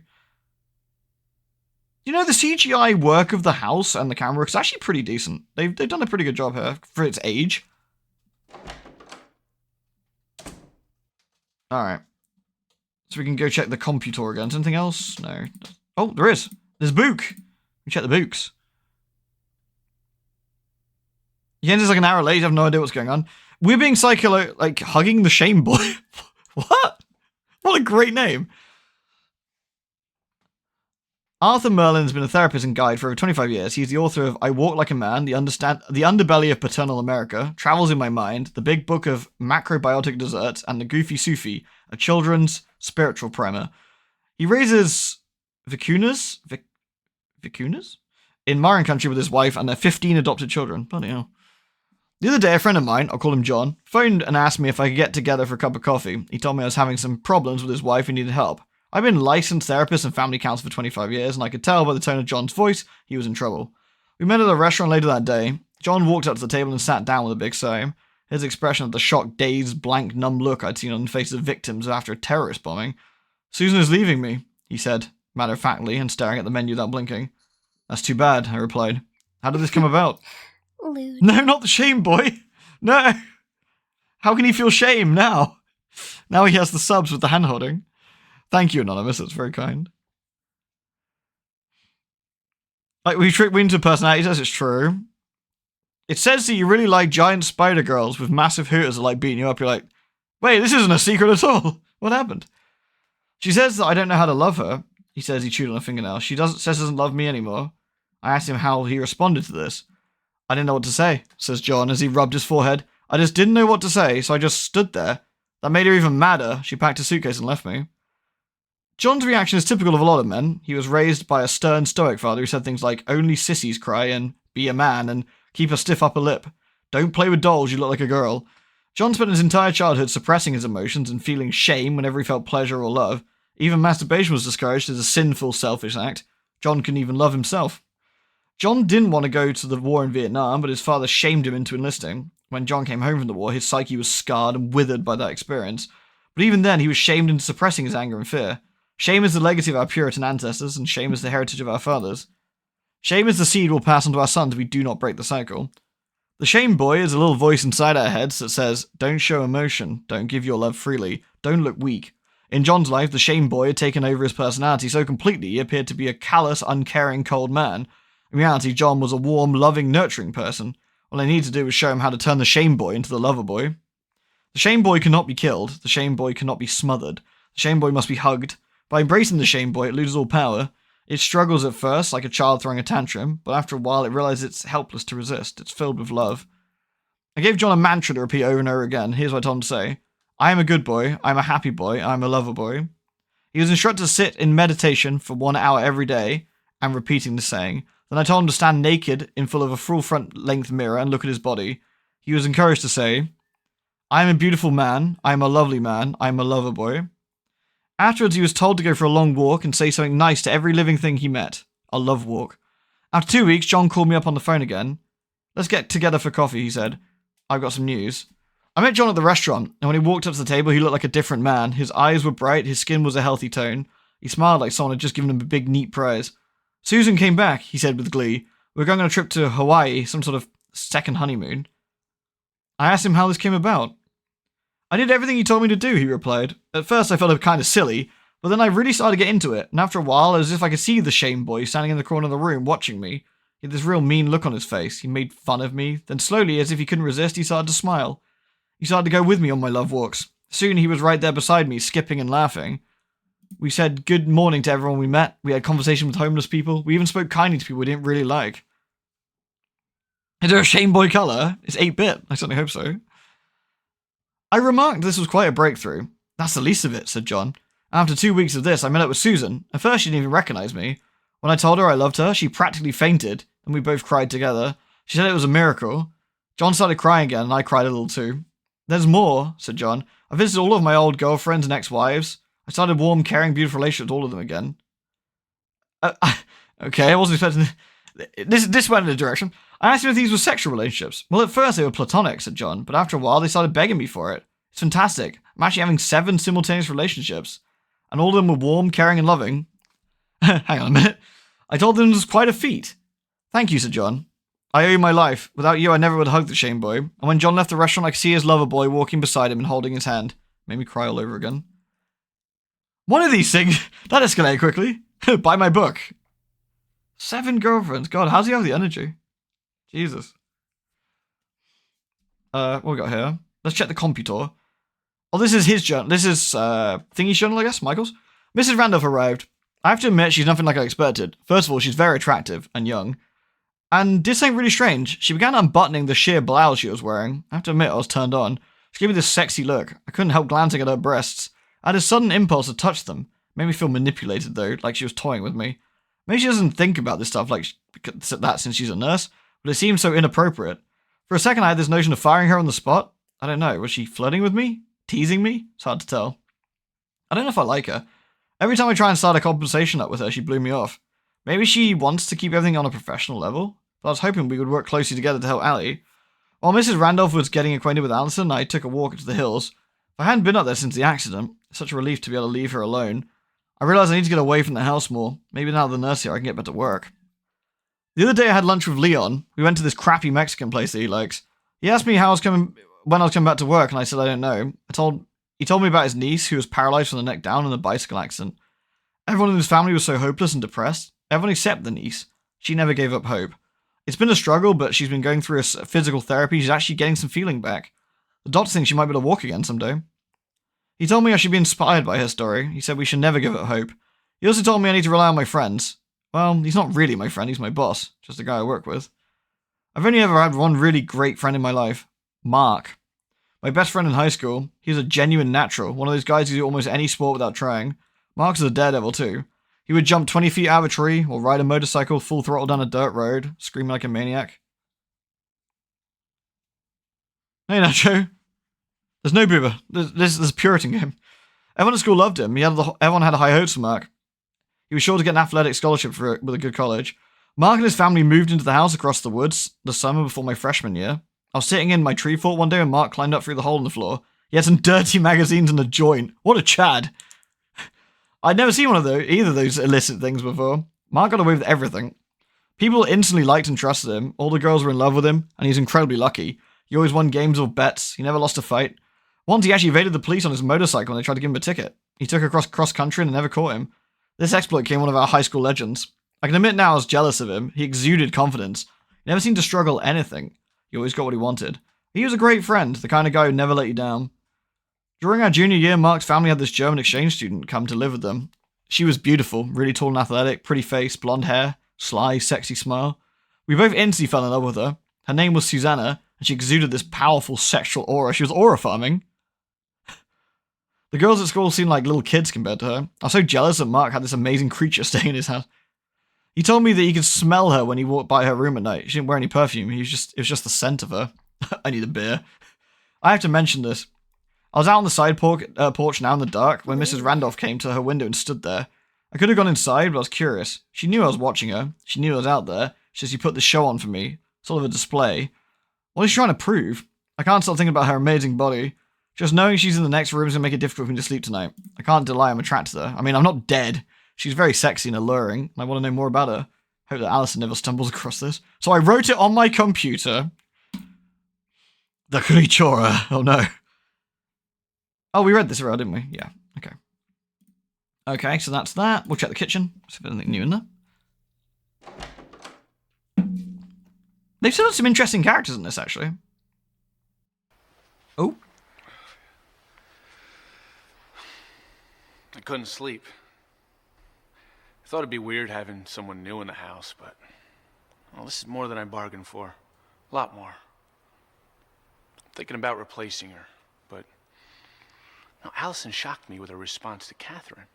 You know, the CGI work of the house and the camera work is actually pretty decent. They've done a pretty good job here for its age. Alright. So we can go check the computer again. Is anything else? No. Oh, there is. There's Book. We check the books. He ends like an hour late. You have no idea what's going on. We're being psycho, like, hugging the shame boy. What? What a great name. Arthur Merlin's been a therapist and guide for over 25 years. He's the author of I Walk Like a Man, The Underbelly of Paternal America, Travels in My Mind, The Big Book of Macrobiotic Desserts, and The Goofy Sufi, a children's spiritual primer. He raises vicunas in Marin country with his wife and their 15 adopted children. Bloody hell. The other day, a friend of mine, I'll call him John, phoned and asked me if I could get together for a cup of coffee. He told me I was having some problems with his wife and needed help. I've been a licensed therapist and family counselor for 25 years, and I could tell by the tone of John's voice he was in trouble. We met at a restaurant later that day. John walked up to the table and sat down with a big sigh. His expression of the shocked, dazed, blank, numb look I'd seen on the faces of victims after a terrorist bombing. Susan is leaving me, he said, matter-of-factly, and staring at the menu without blinking. That's too bad, I replied. How did this come about? Lewd. No, not the shame boy. No. How can he feel shame now? Now he has the subs with the hand-holding. Thank you, Anonymous. That's very kind. Like, we trick into personality. It says it's true. It says that you really like giant spider girls with massive hooters that like beating you up. You're like, wait, this isn't a secret at all. What happened? She says that I don't know how to love her. He says he chewed on a fingernail. She doesn't love me anymore. I asked him how he responded to this. I didn't know what to say, says John as he rubbed his forehead. I just didn't know what to say, so I just stood there. That made her even madder. She packed a suitcase and left me. John's reaction is typical of a lot of men. He was raised by a stern stoic father who said things like, only sissies cry and be a man and keep a stiff upper lip. Don't play with dolls, you look like a girl. John spent his entire childhood suppressing his emotions and feeling shame whenever he felt pleasure or love. Even masturbation was discouraged as a sinful, selfish act. John couldn't even love himself. John didn't want to go to the war in Vietnam, but his father shamed him into enlisting. When John came home from the war, his psyche was scarred and withered by that experience. But even then, he was shamed into suppressing his anger and fear. Shame is the legacy of our Puritan ancestors, and shame is the heritage of our fathers. Shame is the seed we'll pass on to our sons if we do not break the cycle. The shame boy is a little voice inside our heads that says, don't show emotion, don't give your love freely, don't look weak. In John's life, the shame boy had taken over his personality so completely he appeared to be a callous, uncaring, cold man. In reality, John was a warm, loving, nurturing person. All I needed to do was show him how to turn the shame boy into the lover boy. The shame boy cannot be killed, the shame boy cannot be smothered, the shame boy must be hugged. By embracing the shame boy, it loses all power. It struggles at first, like a child throwing a tantrum, but after a while it realizes it's helpless to resist. It's filled with love. I gave John a mantra to repeat over and over again. Here's what I told him to say. I am a good boy, I am a happy boy, I am a lover boy. He was instructed to sit in meditation for 1 hour every day, and repeating the saying. Then I told him to stand naked in full of a full front-length mirror and look at his body. he was encouraged to say, "I am a beautiful man. I am a lovely man. I am a lover boy." Afterwards, he was told to go for a long walk and say something nice to every living thing he met. A love walk. After 2 weeks, John called me up on the phone again. "Let's get together for coffee," he said. "I've got some news." I met John at the restaurant, and when he walked up to the table, he looked like a different man. His eyes were bright, his skin was a healthy tone. He smiled like someone had just given him a big, neat prize. "Susan came back," he said with glee. "We're going on a trip to Hawaii, some sort of second honeymoon." I asked him how this came about. "I did everything he told me to do," he replied. "At first I felt it kind of silly, but then I really started to get into it, and after a while, it was as if I could see the shame boy standing in the corner of the room watching me. He had this real mean look on his face. He made fun of me. Then slowly, as if he couldn't resist, he started to smile. He started to go with me on my love walks. Soon he was right there beside me, skipping and laughing. We said good morning to everyone we met. We had conversation with homeless people. We even spoke kindly to people we didn't really like." Is there a shame boy colour? It's 8-bit. I certainly hope so. I remarked this was quite a breakthrough. "That's the least of it," said John. "After 2 weeks of this, I met up with Susan. At first she didn't even recognise me. When I told her I loved her, she practically fainted, and we both cried together. She said it was a miracle. John started crying again, and I cried a little too. "There's more," said John. "I visited all of my old girlfriends and ex-wives. I started warm, caring, beautiful relationships with all of them again." Okay, I wasn't expecting... This went in a direction. I asked him if these were sexual relationships. "Well, at first they were platonic," said John, "but after a while they started begging me for it. It's fantastic. I'm actually having 7 simultaneous relationships. And all of them were warm, caring, and loving." Hang on a minute. I told them it was quite a feat. "Thank you," said John. "I owe you my life. Without you, I never would have hugged the shame boy." And when John left the restaurant, I could see his lover boy walking beside him and holding his hand. Made me cry all over again. One of these things, that escalated quickly. Buy my book. 7 girlfriends. God, how's he have the energy? Jesus. What we got here? Let's check the computer. Oh, this is his journal. This is, Thingy's journal, I guess, Michael's. Mrs. Randolph arrived. I have to admit, she's nothing like I expected. First of all, she's very attractive and young. And did something really strange. She began unbuttoning the sheer blouse she was wearing. I have to admit, I was turned on. She gave me this sexy look. I couldn't help glancing at her breasts. I had a sudden impulse to touch them. Made me feel manipulated, though, like she was toying with me. Maybe she doesn't think about this stuff like that since she's a nurse, but it seemed so inappropriate. For a second, I had this notion of firing her on the spot. I don't know, was she flirting with me? Teasing me? It's hard to tell. I don't know if I like her. Every time I try and start a conversation up with her, she blew me off. Maybe she wants to keep everything on a professional level, but I was hoping we would work closely together to help Allie. While Mrs. Randolph was getting acquainted with Allison, I took a walk into the hills. If I hadn't been up there since the accident, it's such a relief to be able to leave her alone. I realised I need to get away from the house more. Maybe now that the nurse here, I can get back to work. The other day I had lunch with Leon. We went to this crappy Mexican place that he likes. He asked me when I was coming back to work, and I said I don't know. He told me about his niece, who was paralysed from the neck down in a bicycle accident. Everyone in his family was so hopeless and depressed. Everyone except the niece. She never gave up hope. It's been a struggle, but she's been going through a physical therapy. She's actually getting some feeling back. The doctor thinks she might be able to walk again someday. He told me I should be inspired by her story. He said we should never give up hope. He also told me I need to rely on my friends. Well, he's not really my friend, he's my boss. Just a guy I work with. I've only ever had one really great friend in my life. Mark. My best friend in high school. He was a genuine natural. One of those guys who do almost any sport without trying. Mark's a daredevil too. He would jump 20 feet out of a tree, or ride a motorcycle full throttle down a dirt road, screaming like a maniac. Hey Nacho. There's no boober. There's a Puritan game. Everyone at school loved him. Everyone had high hopes for Mark. He was sure to get an athletic scholarship with a good college. Mark and his family moved into the house across the woods the summer before my freshman year. I was sitting in my tree fort one day when Mark climbed up through the hole in the floor. He had some dirty magazines and a joint. What a Chad. I'd never seen either of those illicit things before. Mark got away with everything. People instantly liked and trusted him. All the girls were in love with him, and he's incredibly lucky. He always won games or bets. He never lost a fight. Once he actually evaded the police on his motorcycle when they tried to give him a ticket. He took across cross-country and they never caught him. This exploit became one of our high school legends. I can admit now I was jealous of him. He exuded confidence. He never seemed to struggle anything. He always got what he wanted. He was a great friend, the kind of guy who never let you down. During our junior year, Mark's family had this German exchange student come to live with them. She was beautiful, really tall and athletic, pretty face, blonde hair, sly, sexy smile. We both instantly fell in love with her. Her name was Susanna, and she exuded this powerful sexual aura. She was aura farming. The girls at school seemed like little kids compared to her. I was so jealous that Mark had this amazing creature staying in his house. He told me that he could smell her when he walked by her room at night. She didn't wear any perfume. It was just the scent of her. I need a beer. I have to mention this. I was out on the side porch now in the dark when Mrs. Randolph came to her window and stood there. I could have gone inside, but I was curious. She knew I was watching her. She knew I was out there. She said she put the show on for me. Sort of a display. What is she trying to prove? I can't stop thinking about her amazing body. Just knowing she's in the next room is going to make it difficult for me to sleep tonight. I can't deny I'm attracted to her. I mean, I'm not dead. She's very sexy and alluring, and I want to know more about her. Hope that Alison never stumbles across this. So I wrote it on my computer. The creature. Oh no. Oh, we read this already, didn't we? Yeah. Okay. Okay, so that's that. We'll check the kitchen. See if there's anything new in there. They've still got some interesting characters in this, actually. Oh. I couldn't sleep. I thought it'd be weird having someone new in the house, but well, this is more than I bargained for. A lot more. I'm thinking about replacing her, but no, Allison shocked me with her response to Catherine.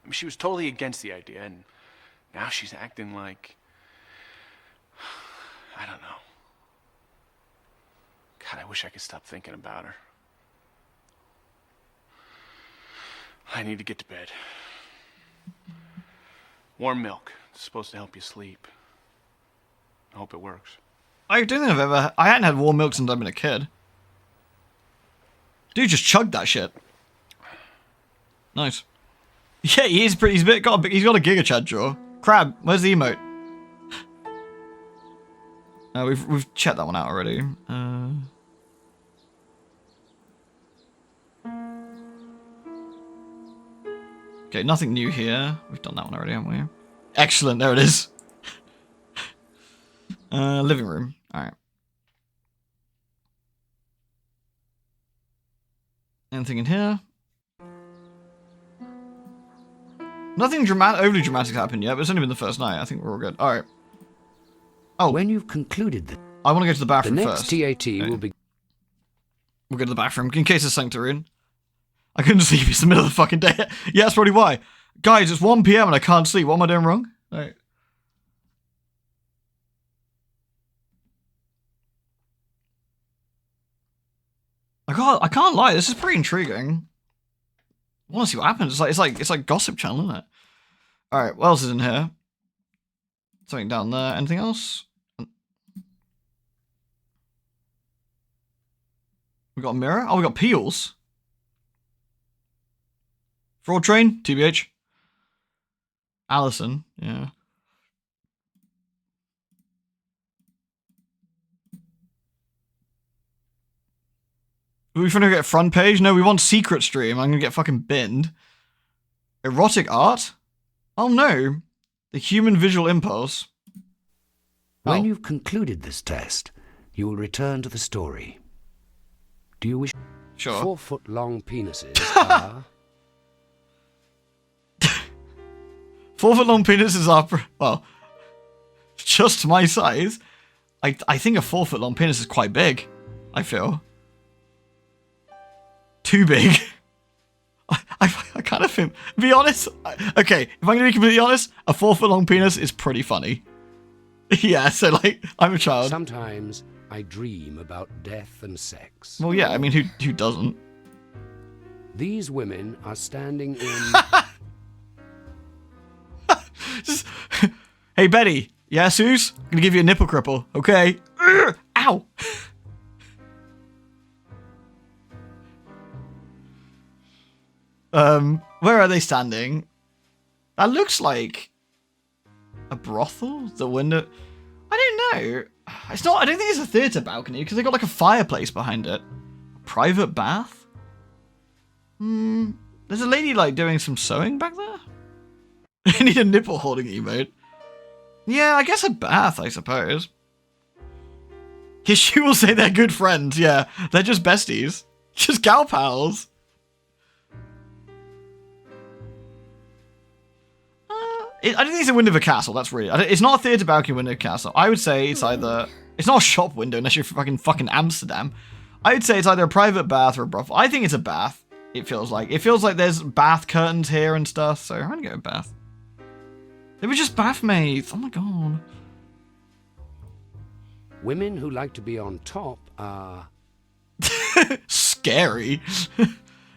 I mean, she was totally against the idea, and now she's acting like... I don't know. God, I wish I could stop thinking about her. I need to get to bed. Warm milk. It's supposed to help you sleep. I hope it works. I don't think I hadn't had warm milk since I've been a kid. Dude just chugged that shit. Nice. Yeah, he's got a Giga Chad jaw. Crab, where's the emote? We've checked that one out already. Okay, nothing new here. We've done that one already, haven't we? Excellent, there it is. Living room. Alright. Anything in here? Nothing overly dramatic happened yet, but it's only been the first night. I think we're all good. Alright. Oh. When you've concluded that... I want to go to the bathroom first. The next first. TAT will be... We'll go to the bathroom, in case it's Sanctuary. I couldn't sleep, it's the middle of the fucking day. Yeah, that's probably why. Guys, it's 1 PM and I can't sleep. What am I doing wrong? Alright. I can't lie, this is pretty intriguing. I want to see what happens. It's like Gossip Channel, isn't it? Alright, what else is in here? Something down there. Anything else? We got a mirror? Oh, we got peels. Fraud train? TBH. Allison, yeah. Are we trying to get front page? No, we want secret stream. I'm gonna get fucking binned. Erotic art? Oh no. The human visual impulse. When you've concluded this test, you will return to the story. Do you wish... Sure. 4-foot-long penises are... 4-foot-long penises are... Well, just my size. I think a 4-foot-long penis is quite big. I feel. Too big. I kind of think... Be honest... Okay, if I'm going to be completely honest, a 4-foot-long penis is pretty funny. Yeah, so like, I'm a child. Sometimes I dream about death and sex. Well, yeah, I mean, who doesn't? These women are standing in... Just, hey, Betty. Yeah, Suze? I'm gonna give you a nipple cripple, okay? Ow! Where are they standing? That looks like a brothel? The window... I don't know. It's not... I don't think it's a theatre balcony, because they got like a fireplace behind it. A private bath? There's a lady like doing some sewing back there? I need a nipple holding emote. Yeah, I guess a bath, I suppose. Yes, she will say they're good friends, yeah. They're just besties. Just gal pals. I don't think it's a window of a castle, that's really... It's not a theatre balcony window of a castle. I would say it's either... It's not a shop window unless you're fucking Amsterdam. I would say it's either a private bath or a brothel. I think it's a bath, it feels like. It feels like there's bath curtains here and stuff, so I'm gonna go with bath. They were just bath maids. Oh my god. Women who like to be on top are... Scary.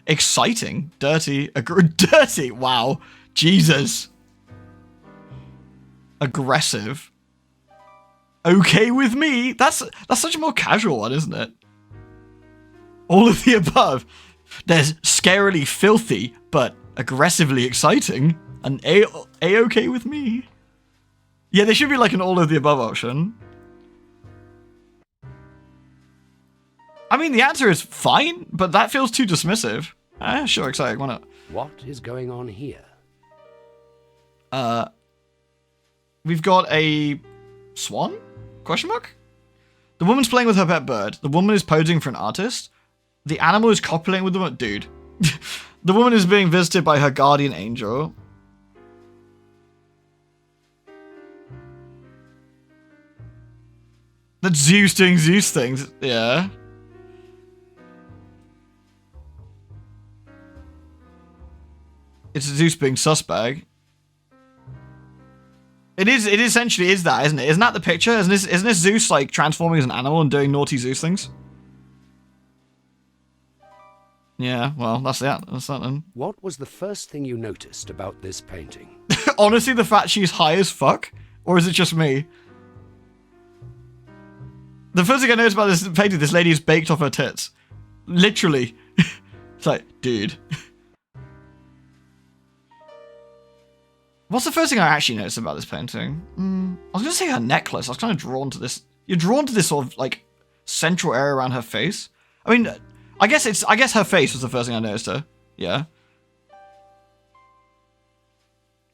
Exciting. Dirty. Dirty. Wow. Jesus. Aggressive. Okay with me. That's such a more casual one, isn't it? All of the above. There's scarily filthy, but aggressively exciting. And A-okay with me. Yeah, there should be like an all of the above option. I mean, the answer is fine, but that feels too dismissive. Sure, exciting, why not? What is going on here? We've got a swan? Question mark? The woman's playing with her pet bird. The woman is posing for an artist. The animal is copulating with the dude. The woman is being visited by her guardian angel. That's Zeus doing Zeus things. Yeah. It's Zeus being suspect. It essentially is that, isn't it? Isn't that the picture? Isn't this Zeus like transforming as an animal and doing naughty Zeus things? Yeah, well, that's that. That's that then. What was the first thing you noticed about this painting? Honestly, the fact she's high as fuck? Or is it just me? The first thing I noticed about this painting, this lady is baked off her tits. Literally. It's like, dude. What's the first thing I actually noticed about this painting? I was going to say her necklace. I was kind of drawn to this. You're drawn to this sort of, like, central area around her face. I mean, I guess her face was the first thing I noticed her. Yeah.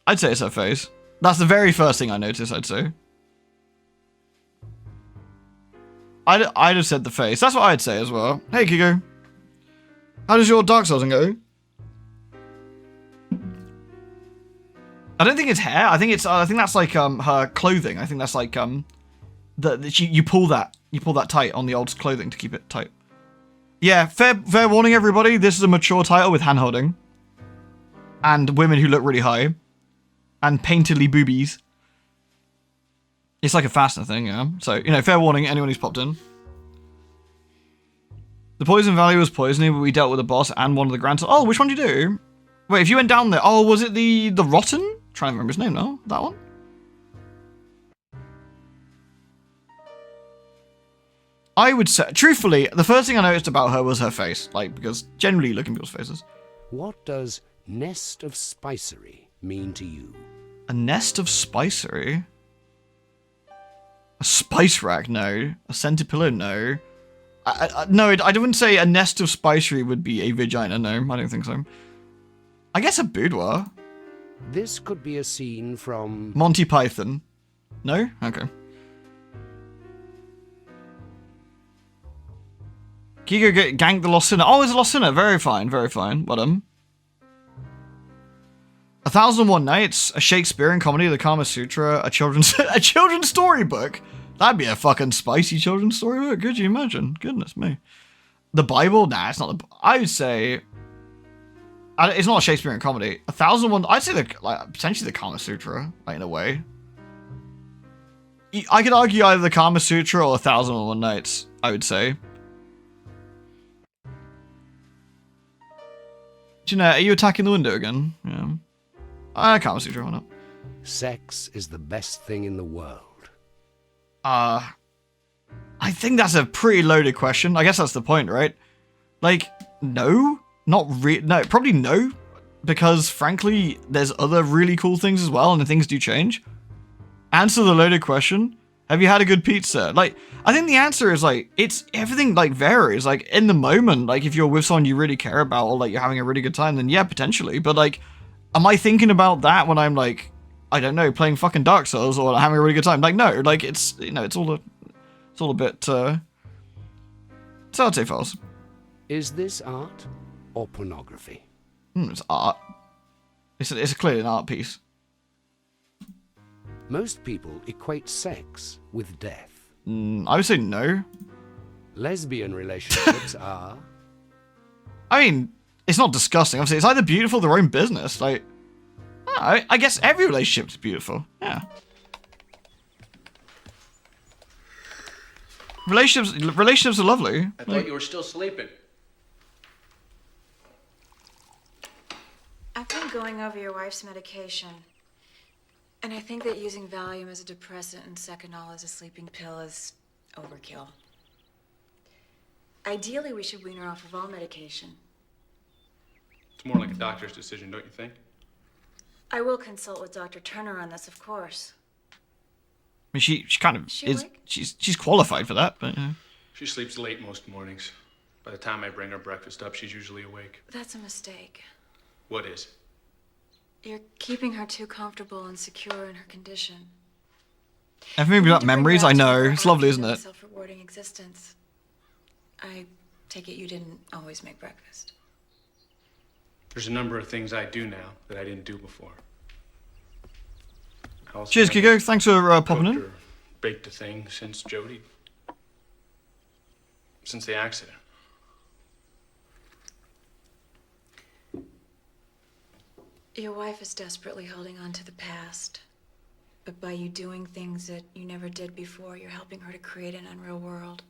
I'd say it's her face. That's the very first thing I noticed, I'd say. I'd have said the face. That's what I'd say as well. Hey, Kiko. How does your Dark Souls go? I don't think it's hair. I think that's like her clothing. I think that's like you pull that tight on the old clothing to keep it tight. Yeah, fair warning everybody. This is a mature title with hand holding, and women who look really high, and painterly boobies. It's like a fastener thing, yeah. So fair warning anyone who's popped in. The poison value was poisoning, but we dealt with the boss and one of the grandsons. Oh, which one did you do? Wait, if you went down there, oh, was it the rotten? Trying to remember his name now. That one? I would say, truthfully, the first thing I noticed about her was her face. Like, because generally you look in people's faces. What does nest of spicery mean to you? A nest of spicery? A spice rack? No. A scented pillow? No. No, I wouldn't say a nest of spicery would be a vagina. No, I don't think so. I guess a boudoir. This could be a scene from... Monty Python. No? Okay. Kiko ganked the Lost Sinner. Oh, it's a Lost Sinner. Very fine, very fine. Well done. 1001 Nights, a Shakespearean comedy, the Kama Sutra, a children's storybook. That'd be a fucking spicy children's storybook. Could you imagine? Goodness me. The Bible? Nah, it's not the... I would say... It's not a Shakespearean comedy. 1001... I'd say potentially the Kama Sutra, like, in a way. I could argue either the Kama Sutra or 1001 Nights, I would say. Jeanette, are you attacking the window again? Yeah. Kama Sutra, why not? Sex is the best thing in the world. I think that's a pretty loaded question. I guess that's the point, right? Like, no? No, probably no. Because, frankly, there's other really cool things as well, and things do change. Answer the loaded question. Have you had a good pizza? Like, I think the answer is, like, it's everything, like, varies. Like, in the moment, like, if you're with someone you really care about, or, like, you're having a really good time, then yeah, potentially. But, like, am I thinking about that when I'm, like, I don't know, playing fucking Dark Souls or having a really good time? Like, no, like, it's, it's all a bit, so I'd say false. Is this art or pornography? It's art. It's clearly an art piece. Most people equate sex with death. I would say no. Lesbian relationships are... I mean, it's not disgusting. Obviously, it's either beautiful or their own business. Like, I guess every relationship is beautiful. Yeah. Relationships are lovely. I thought you were still sleeping. I've been going over your wife's medication. And I think that using Valium as a depressant and Seconal as a sleeping pill is overkill. Ideally, we should wean her off of all medication. It's more like a doctor's decision, don't you think? I will consult with Dr. Turner on this, of course. I mean, she kind of She is. awake? She's qualified for that, but She sleeps late most mornings. By the time I bring her breakfast up, she's usually awake. That's a mistake. What is? You're keeping her too comfortable and secure in her condition. FMV without You need to bring memories. her I out to know more it's lovely, active isn't and it? Self-rewarding existence. I take it you didn't always make breakfast. There's a number of things I do now that I didn't do before. I also Cheers, haven't Kiko. Thanks for popping cooked in. or baked a thing since Jody. Since the accident. Your wife is desperately holding on to the past. But by you doing things that you never did before, you're helping her to create an unreal world.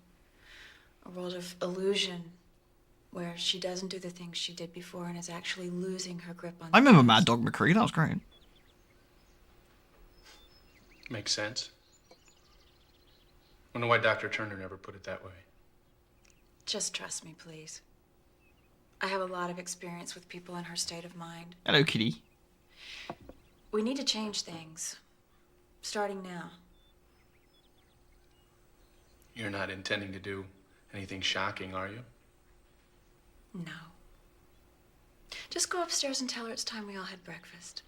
A world of illusion, where she doesn't do the things she did before and is actually losing her grip on I remember Mad Dog McCree. That was great. Makes sense. Wonder why Dr. Turner never put it that way. Just trust me, please. I have a lot of experience with people in her state of mind. Hello, kitty. We need to change things. Starting now. You're not intending to do anything shocking, are you? No. Just go upstairs and tell her it's time we all had breakfast.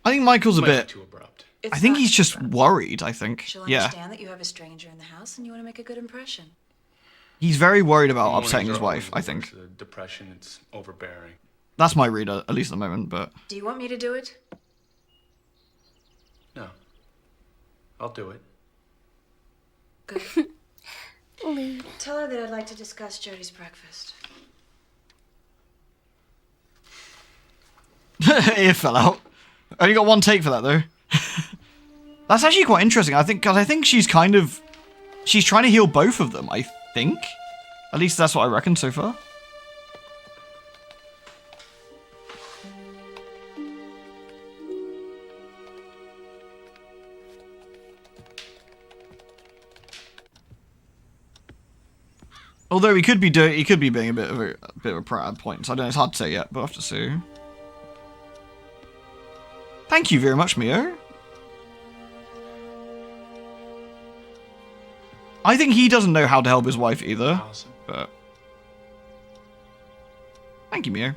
I think Michael's a Might be bit. too abrupt. It's I think not he's too just abrupt. worried. I think. She'll Yeah. understand that you have a stranger in the house and you want to make a good impression. He's very worried about Mornings upsetting his are always wife. the I worst. think The depression, it's overbearing. that's my read, at least at the moment. But Do you want me to do it? No. I'll do it. Good. Tell her that I'd like to discuss Jody's breakfast. it fell out. Only got one take for that though. That's actually quite interesting. I think because I think she's trying to heal both of them. I think, at least that's what I reckon so far. Although he could be being a bit of a prat at points. I don't know. It's hard to say yet, but we'll have to see. Thank you very much, Mio. I think he doesn't know how to help his wife either. Allison. But thank you, Mio.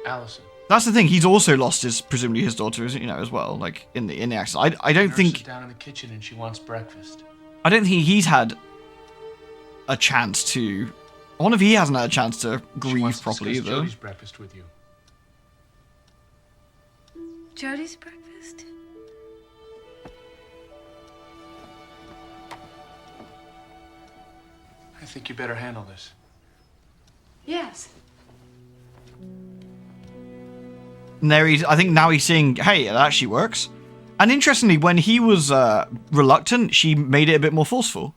Allison. That's the thing. He's also lost presumably his daughter, as well. Like in the accident. I don't Nurse think is down in the kitchen and she wants breakfast. I don't think he's had a chance to. I wonder if he hasn't had a chance to She grieve wants to properly discuss either. Jody's breakfast with you. Jody's breakfast? I think you better handle this. Yes. And I think now he's seeing, hey, it actually works. And interestingly, when he was reluctant, she made it a bit more forceful.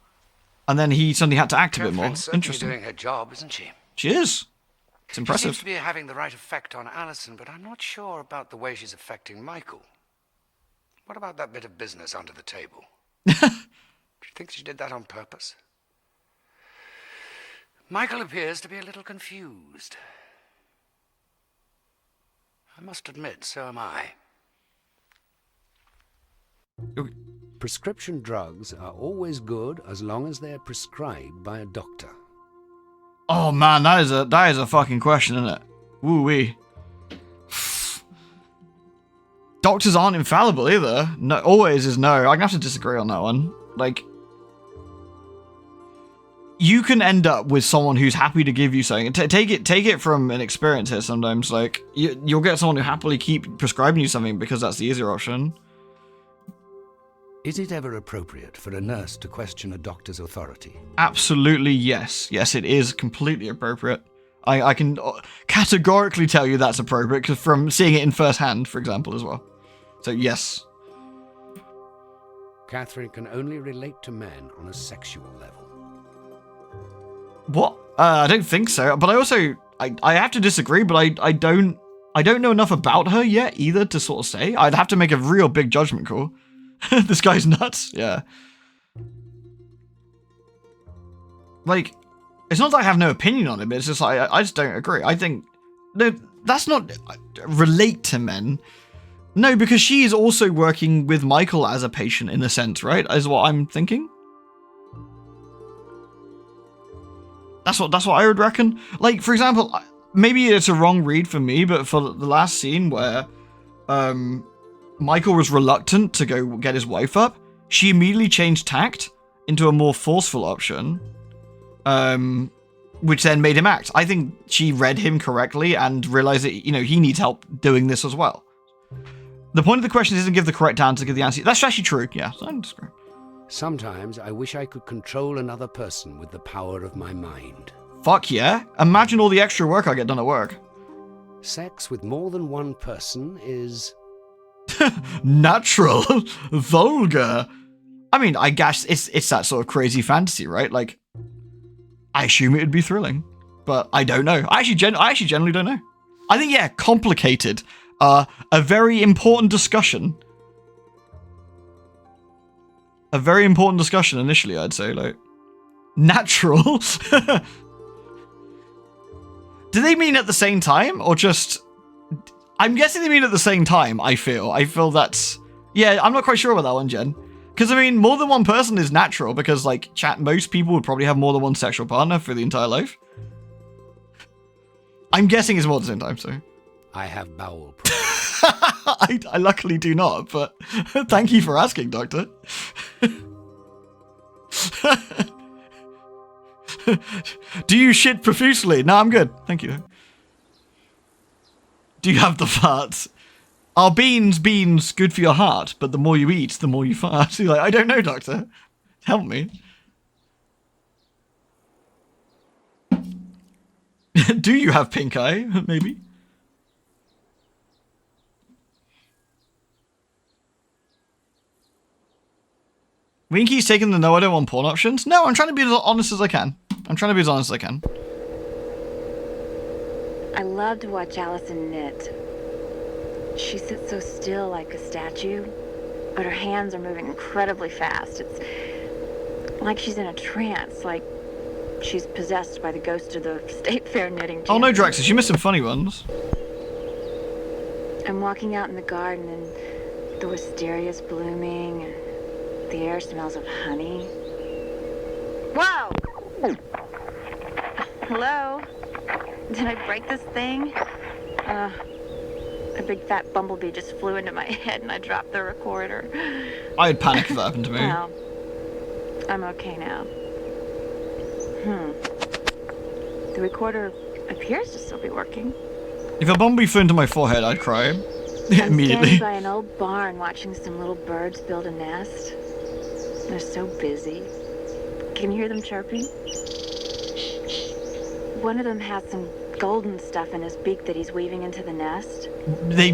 And then he suddenly had to act a bit more. Girlfriend's certainly Interesting. doing her job, isn't she? She is. It's She impressive. seems to be having the right effect on Allison, but I'm not sure about the way she's affecting Michael. What about that bit of business under the table? Do you think she did that on purpose? Michael appears to be a little confused. I must admit, so am I. Prescription drugs are always good as long as they're prescribed by a doctor. Oh man, that is a fucking question, isn't it? Woo wee. Doctors aren't infallible either. No, always is no. I'm gonna have to disagree on that one. Like, you can end up with someone who's happy to give you something. Take it from an experience here. Sometimes, like you'll get someone who happily keep prescribing you something because that's the easier option. Is it ever appropriate for a nurse to question a doctor's authority? Absolutely, yes. Yes, it is completely appropriate. I can categorically tell you that's appropriate because from seeing it in first hand, for example, as well. So yes, Catherine can only relate to men on a sexual level. What? I don't think so. But I also, I have to disagree. But I don't know enough about her yet either to sort of say. I'd have to make a real big judgment call. This guy's nuts. Yeah. Like, it's not that I have no opinion on it, but it's just like I just don't agree. I think no, that's not relate to men. No, because she is also working with Michael as a patient in a sense, right? Is what I'm thinking. That's what I would reckon. Like, for example, maybe it's a wrong read for me, but for the last scene where Michael was reluctant to go get his wife up, she immediately changed tact into a more forceful option, which then made him act. I think she read him correctly and realized that, you know, he needs help doing this as well. The point of the question isn't give the correct answer, give the answer. That's actually true, yeah. So I'm just... Sometimes I wish I could control another person with the power of my mind. Fuck yeah. Imagine all the extra work I get done at work. Sex with more than one person is... natural. Vulgar. I mean, I guess it's that sort of crazy fantasy, right? Like, I assume it would be thrilling, but I don't know. I actually generally don't know. I think, yeah, complicated. A very important discussion. A very important discussion initially, I'd say, like, natural. Do they mean at the same time, or just... I'm guessing they mean at the same time, I feel that's... Yeah, I'm not quite sure about that one, Jen. Because, I mean, more than one person is natural, because, like, most people would probably have more than one sexual partner for the entire life. I'm guessing it's more at the same time, so... I have bowel problems. I luckily do not, but thank you for asking, Doctor. Do you shit profusely? No, I'm good. Thank you. Do you have the farts? Are beans good for your heart, but the more you eat, the more you fart? You're like, I don't know, Doctor. Help me. Do you have pink eye? Maybe. Winky's taking the no, I don't want porn options. No, I'm trying to be as honest as I can. I love to watch Allison knit. She sits so still like a statue, but her hands are moving incredibly fast. It's like she's in a trance, like she's possessed by the ghost of the State Fair knitting champion. Oh no, Draxus, you missed some funny ones. I'm walking out in the garden and the wisteria's blooming and the air smells of honey. Whoa! Hello? Did I break this thing? A big fat bumblebee just flew into my head and I dropped the recorder. I'd panic if that happened to me. Well, I'm okay now. The recorder appears to still be working. If a bumblebee flew into my forehead, I'd cry. I'm Immediately. standing by an old barn watching some little birds build a nest. They're so busy. Can you hear them chirping? One of them has some golden stuff in his beak that he's weaving into the nest.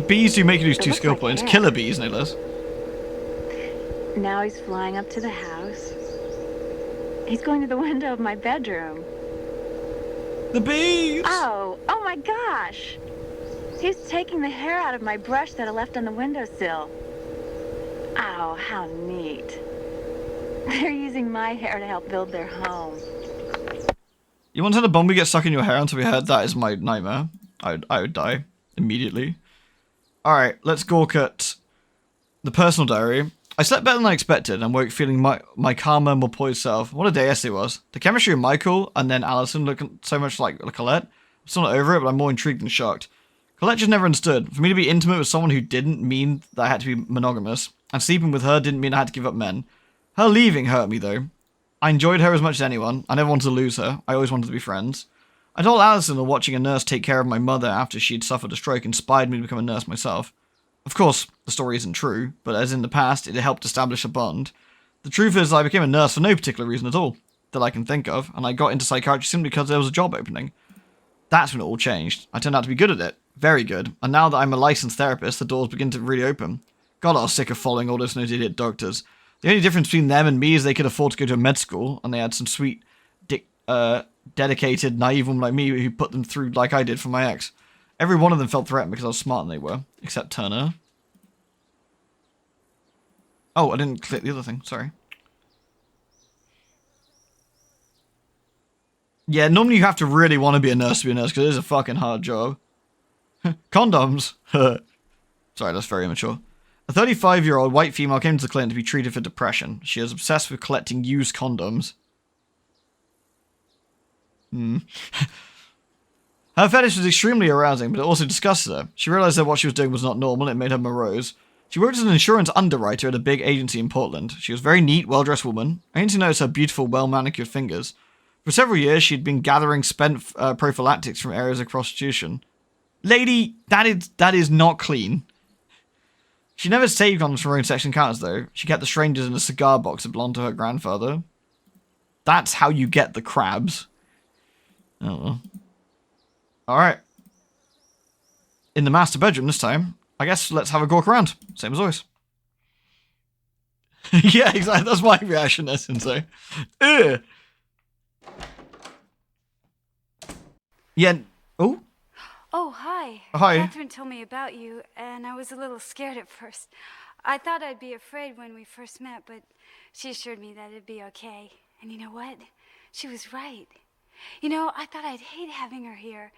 Bees do make you lose 2 skill like points. hair. Killer bees, no less. Now he's flying up to the house. He's going to the window of my bedroom. The bees! Oh my gosh! He's taking the hair out of my brush that I left on the windowsill. Oh, how neat. They're using my hair to help build their home. You once had a bumblebee get stuck in your hair until your head? That is my nightmare. I would die immediately. Alright, let's gawk at the personal diary. I slept better than I expected and woke feeling my calmer, more poised self. What a day yesterday was. The chemistry of Michael and then Allison look so much like Colette. I'm still not over it, but I'm more intrigued than shocked. Colette just never understood. For me to be intimate with someone who didn't mean that I had to be monogamous, and sleeping with her didn't mean I had to give up men. Her leaving hurt me, though. I enjoyed her as much as anyone. I never wanted to lose her. I always wanted to be friends. I told Allison that watching a nurse take care of my mother after she'd suffered a stroke inspired me to become a nurse myself. Of course, the story isn't true, but as in the past, it helped establish a bond. The truth is, I became a nurse for no particular reason at all, that I can think of, and I got into psychiatry simply because there was a job opening. That's when it all changed. I turned out to be good at it. Very good. And now that I'm a licensed therapist, the doors begin to really open. God, I was sick of following all those idiot doctors. The only difference between them and me is they could afford to go to a med school, and they had some sweet, dedicated, naive woman like me who put them through like I did for my ex. Every one of them felt threatened because I was smarter than they were, except Turner. Oh, I didn't click the other thing, sorry. Yeah, normally you have to really want to be a nurse because it is a fucking hard job. Condoms. Sorry, that's very immature. A 35-year-old white female came to the clinic to be treated for depression. She is obsessed with collecting used condoms. Her fetish was extremely arousing, but it also disgusted her. She realized that what she was doing was not normal, and it made her morose. She worked as an insurance underwriter at a big agency in Portland. She was a very neat, well-dressed woman. I didn't notice her beautiful, well-manicured fingers. For several years, she'd been gathering spent prophylactics from areas of prostitution. Lady, that is not clean. She never saved condoms from her own sex encounters, though. She kept the strangers in a cigar box that belonged to her grandfather. That's how you get the crabs. Oh well. Alright. In the master bedroom this time. I guess let's have a gawk around. Same as always. Yeah, exactly. That's my reaction, that's insane. Ugh. Yeah. Oh? Oh, hi. Hi. Catherine told me about you, and I was a little scared at first. I thought I'd be afraid when we first met, but she assured me that it'd be okay. And you know what? She was right. You know, I thought I'd hate having her here.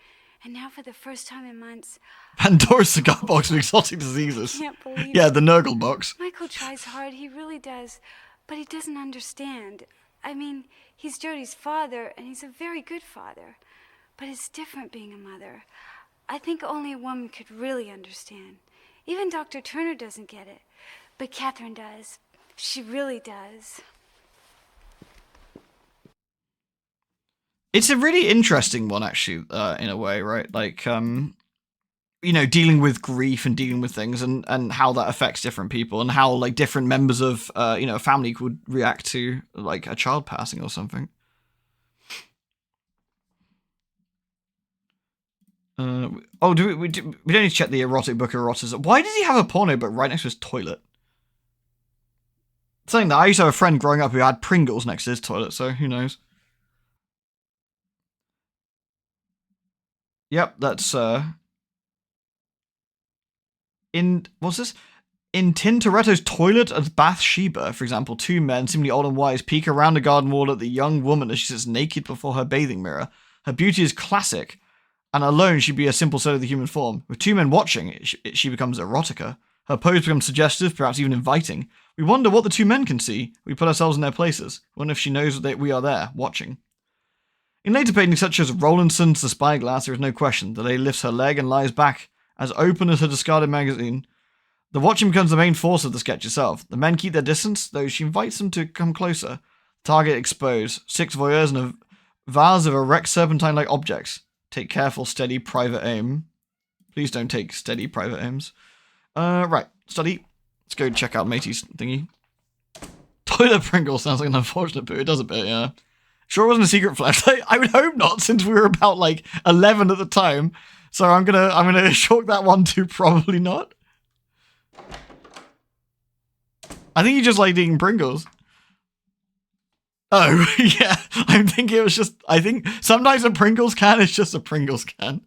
And now for the first time in months... Pandora's cigar box of exotic diseases. I can't believe Yeah, it. the Nurgle box. Michael tries hard, he really does. But he doesn't understand. I mean, he's Jodie's father, and he's a very good father. But it's different being a mother. I think only a woman could really understand. Even Dr. Turner doesn't get it. But Catherine does. She really does. It's a really interesting one, actually, in a way, right? Like, you know, dealing with grief and dealing with things and how that affects different people and how, like, different members of, you know, a family would react to, like, a child passing or something. Oh, we don't need to check the erotic book of eroticism. Why does he have a porno book right next to his toilet? Saying that, I used to have a friend growing up who had Pringles next to his toilet, so who knows? Yep, that's, what's this? In Tintoretto's toilet at Bathsheba, for example, two men, seemingly old and wise, peek around the garden wall at the young woman as she sits naked before her bathing mirror. Her beauty is classic, and alone she'd be a simple set of the human form. With two men watching, she becomes erotica. Her pose becomes suggestive, perhaps even inviting. We wonder what the two men can see. We put ourselves in their places. Wonder if she knows that we are there, watching. In later paintings such as Rowlandson's The Spyglass, there is no question. The lady lifts her leg and lies back, as open as her discarded magazine. The watching becomes the main force of the sketch itself. The men keep their distance, though she invites them to come closer. Target exposed. 6 voyeurs and a vase of erect serpentine-like objects. Take careful, steady, private aim. Please don't take steady, private aims. Right. Study. Let's go check out Matey's thingy. Toilet Pringle sounds like an unfortunate bit. It does a bit, yeah. Sure it wasn't a secret flash. I would hope not, since we were about, like, 11 at the time. So I'm gonna chalk that one to probably not. I think you just liked eating Pringles. Oh, yeah. I'm thinking it was just... I think sometimes a Pringles can is just a Pringles can.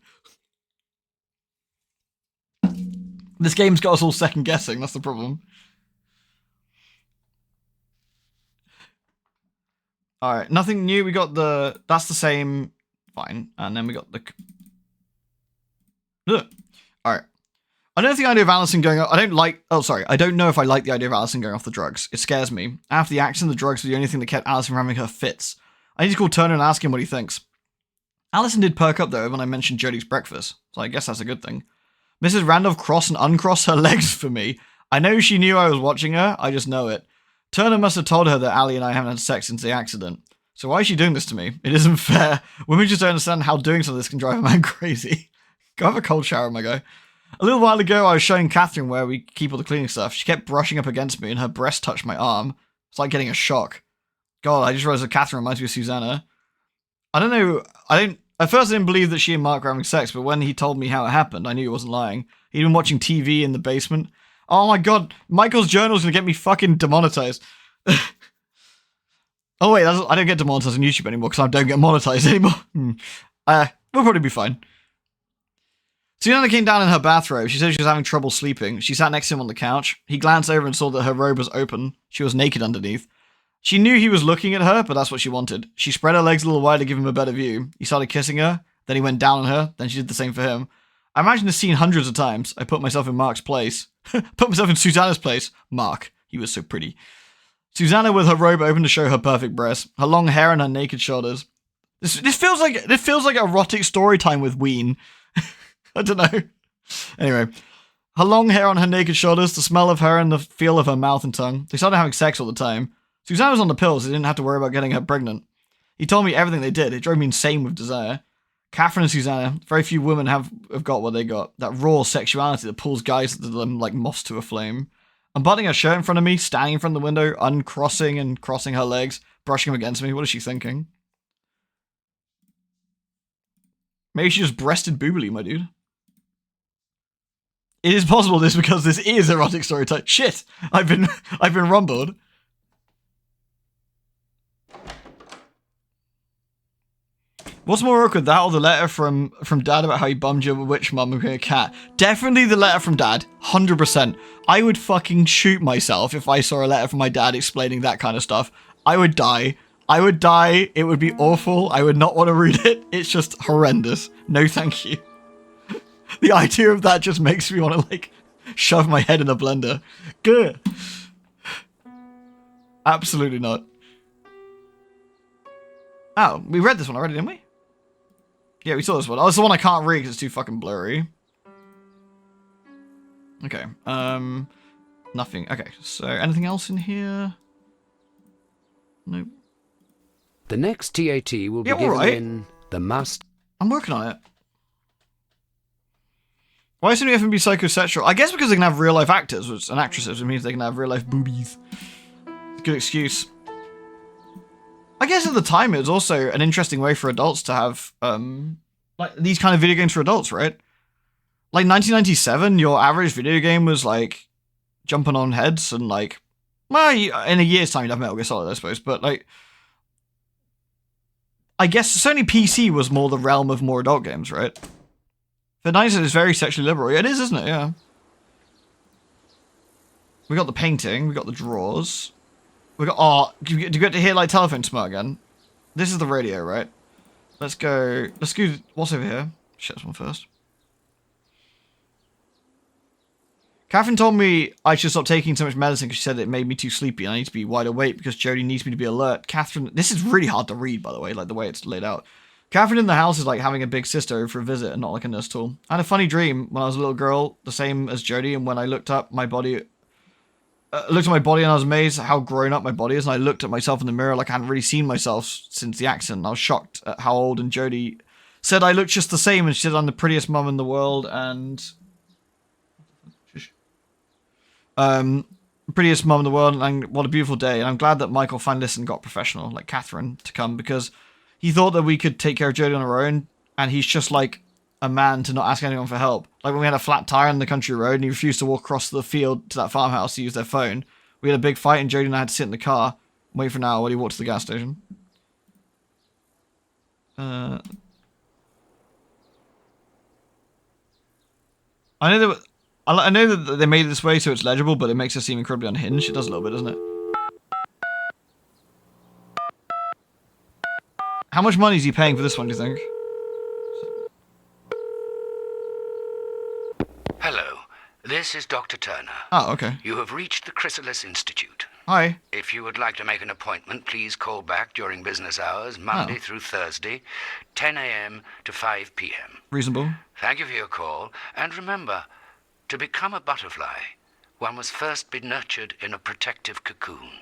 This game's got us all second guessing. That's the problem. Alright, nothing new. We got the... That's the same... Fine. And then we got the... Ugh. Alright. I don't know if the idea of Allison going off... I don't like... Oh, sorry. I don't know if I like the idea of Allison going off the drugs. It scares me. After the accident, the drugs were the only thing that kept Allison from having her fits. I need to call Turner and ask him what he thinks. Allison did perk up, though, when I mentioned Jodie's breakfast. So I guess that's a good thing. Mrs. Randolph crossed and uncrossed her legs for me. I know she knew I was watching her. I just know it. Turner must have told her that Allie and I haven't had sex since the accident. So why is she doing this to me? It isn't fair. Women just don't understand how doing something like this can drive a man crazy. Go have a cold shower, my guy. A little while ago, I was showing Catherine where we keep all the cleaning stuff. She kept brushing up against me and her breast touched my arm. It's like getting a shock. God, I just realized that Catherine reminds me of Susanna. I don't know. At first I didn't believe that she and Mark were having sex, but when he told me how it happened, I knew he wasn't lying. He'd been watching TV in the basement. Oh my god, Michael's journal's gonna get me fucking demonetized. Oh wait, I don't get demonetized on YouTube anymore because I don't get monetized anymore. We'll probably be fine. Susanna came down in her bathrobe. She said she was having trouble sleeping. She sat next to him on the couch. He glanced over and saw that her robe was open. She was naked underneath. She knew he was looking at her, but that's what she wanted. She spread her legs a little wide to give him a better view. He started kissing her. Then he went down on her. Then she did the same for him. I imagined this scene hundreds of times. I put myself in Mark's place. Put myself in Susanna's place. Mark. He was so pretty. Susanna with her robe open to show her perfect breasts, her long hair and her naked shoulders. This feels like erotic story time with Ween. I don't know. Anyway, her long hair on her naked shoulders, the smell of her and the feel of her mouth and tongue. They started having sex all the time. Susanna was on the pills, so they didn't have to worry about getting her pregnant. He told me everything they did. It drove me insane with desire. Catherine and Susanna, very few women have got what they got. That raw sexuality that pulls guys to them like moths to a flame. Unbuttoning her shirt in front of me, standing in front of the window, uncrossing and crossing her legs, brushing them against me. What is she thinking? Maybe she just breasted boobily, my dude. It is possible this because this is erotic story time. Shit! I've been rumbled. What's more awkward, that or the letter from Dad about how he bummed your witch mum and became a cat? Definitely the letter from Dad, 100%. I would fucking shoot myself if I saw a letter from my dad explaining that kind of stuff. I would die. I would die. It would be awful. I would not want to read it. It's just horrendous. No thank you. The idea of that just makes me want to, like, shove my head in a blender. Good. Absolutely not. Oh, we read this one already, didn't we? Yeah, we saw this one. Oh, it's the one I can't read because it's too fucking blurry. Okay. Nothing. Okay, so anything else in here? Nope. The next TAT will be given in the must. I'm working on it. Why isn't FMV psychosexual? I guess because they can have real life actors and actresses, which means they can have real life boobies. Good excuse. I guess at the time it was also an interesting way for adults to have like these kind of video games for adults, right? Like 1997, your average video game was like jumping on heads and like, well, in a year's time you'd have Metal Gear Solid, I suppose, but like, I guess Sony PC was more the realm of more adult games, right? For 97, it's very sexually liberal. Yeah, it is, isn't it? Yeah. We got the painting, we got the drawers. We got, oh, do you get to hear like telephone smart again? This is the radio, right? Let's go, what's over here? Shut this one first. Catherine told me I should stop taking so much medicine because she said it made me too sleepy and I need to be wide awake because Jodie needs me to be alert. Catherine, this is really hard to read, by the way, like the way it's laid out. Catherine in the house is like having a big sister over for a visit and not like a nurse tool. I had a funny dream when I was a little girl, the same as Jodie, and when I looked up my body, looked at my body and I was amazed at how grown up my body is, and I looked at myself in the mirror like I hadn't really seen myself since the accident. I was shocked at how old, and Jodie said I looked just the same, and she said I'm the prettiest mum in the world, and prettiest mum in the world, and what a beautiful day. And I'm glad that Michael finally listened and got professional, like Catherine, to come, because he thought that we could take care of Jodie on our own, and he's just like a man to not ask anyone for help. Like when we had a flat tire on the country road and he refused to walk across the field to that farmhouse to use their phone. We had a big fight and Jodie and I had to sit in the car, wait for an hour while he walked to the gas station. I know that they made it this way so it's legible, but it makes it seem incredibly unhinged. It does a little bit, doesn't it? How much money is he paying for this one, do you think? Hello, this is Dr. Turner. Oh, okay. You have reached the Chrysalis Institute. Hi. If you would like to make an appointment, please call back during business hours, Monday through Thursday, 10 a.m. to 5 p.m. Reasonable. Thank you for your call, and remember, to become a butterfly, one must first be nurtured in a protective cocoon.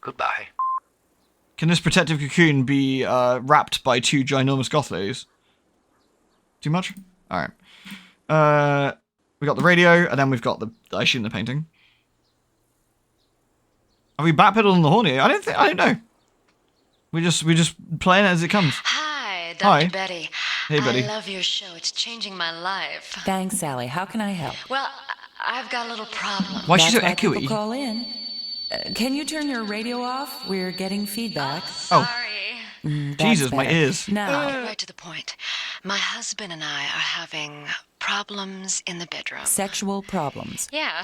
Goodbye. Can this protective cocoon be wrapped by two ginormous goth ladies? Too much? Alright. We got the radio, and then we've got the, I assume, the painting. Are we backpedaled on the horn here? I don't know. We just playing it as it comes. Hi, Dr. Hi. Betty. Hey, Betty. I love your show. It's changing my life. Thanks, Sally. How can I help? Well, I've got a little problem. Why is she so That's why people echoey? call in. Can you turn your radio off? We're getting feedback. Sorry. That's Jesus, my better. ears. Now, Get right to the point. My husband and I are having problems in the bedroom. sexual problems. Yeah.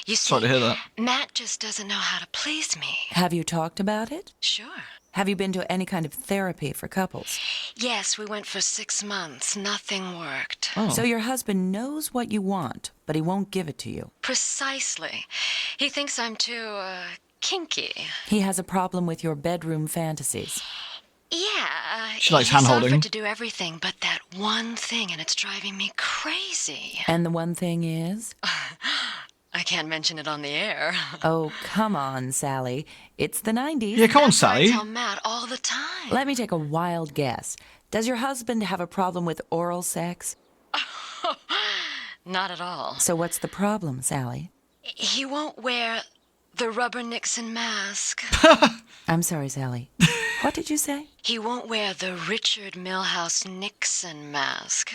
You see, Sorry to hear that. Matt just doesn't know how to please me. Have you talked about it? Sure. Have you been to any kind of therapy for couples? Yes, we went for 6 months. Nothing worked. Oh. So your husband knows what you want, but he won't give it to you. Precisely. He thinks I'm too, kinky. He has a problem with your bedroom fantasies. Yeah. She likes he's hand-holding. offered to do everything but that one thing, and it's driving me crazy. And the one thing is? I can't mention it on the air. Oh, come on, Sally. It's the 90s. Yeah, come on, I Sally. tell Matt all the time. Let me take a wild guess. Does your husband have a problem with oral sex? Not at all. So what's the problem, Sally? He won't wear the rubber Nixon mask. I'm sorry, Sally. What did you say? He won't wear the Richard Milhouse Nixon mask.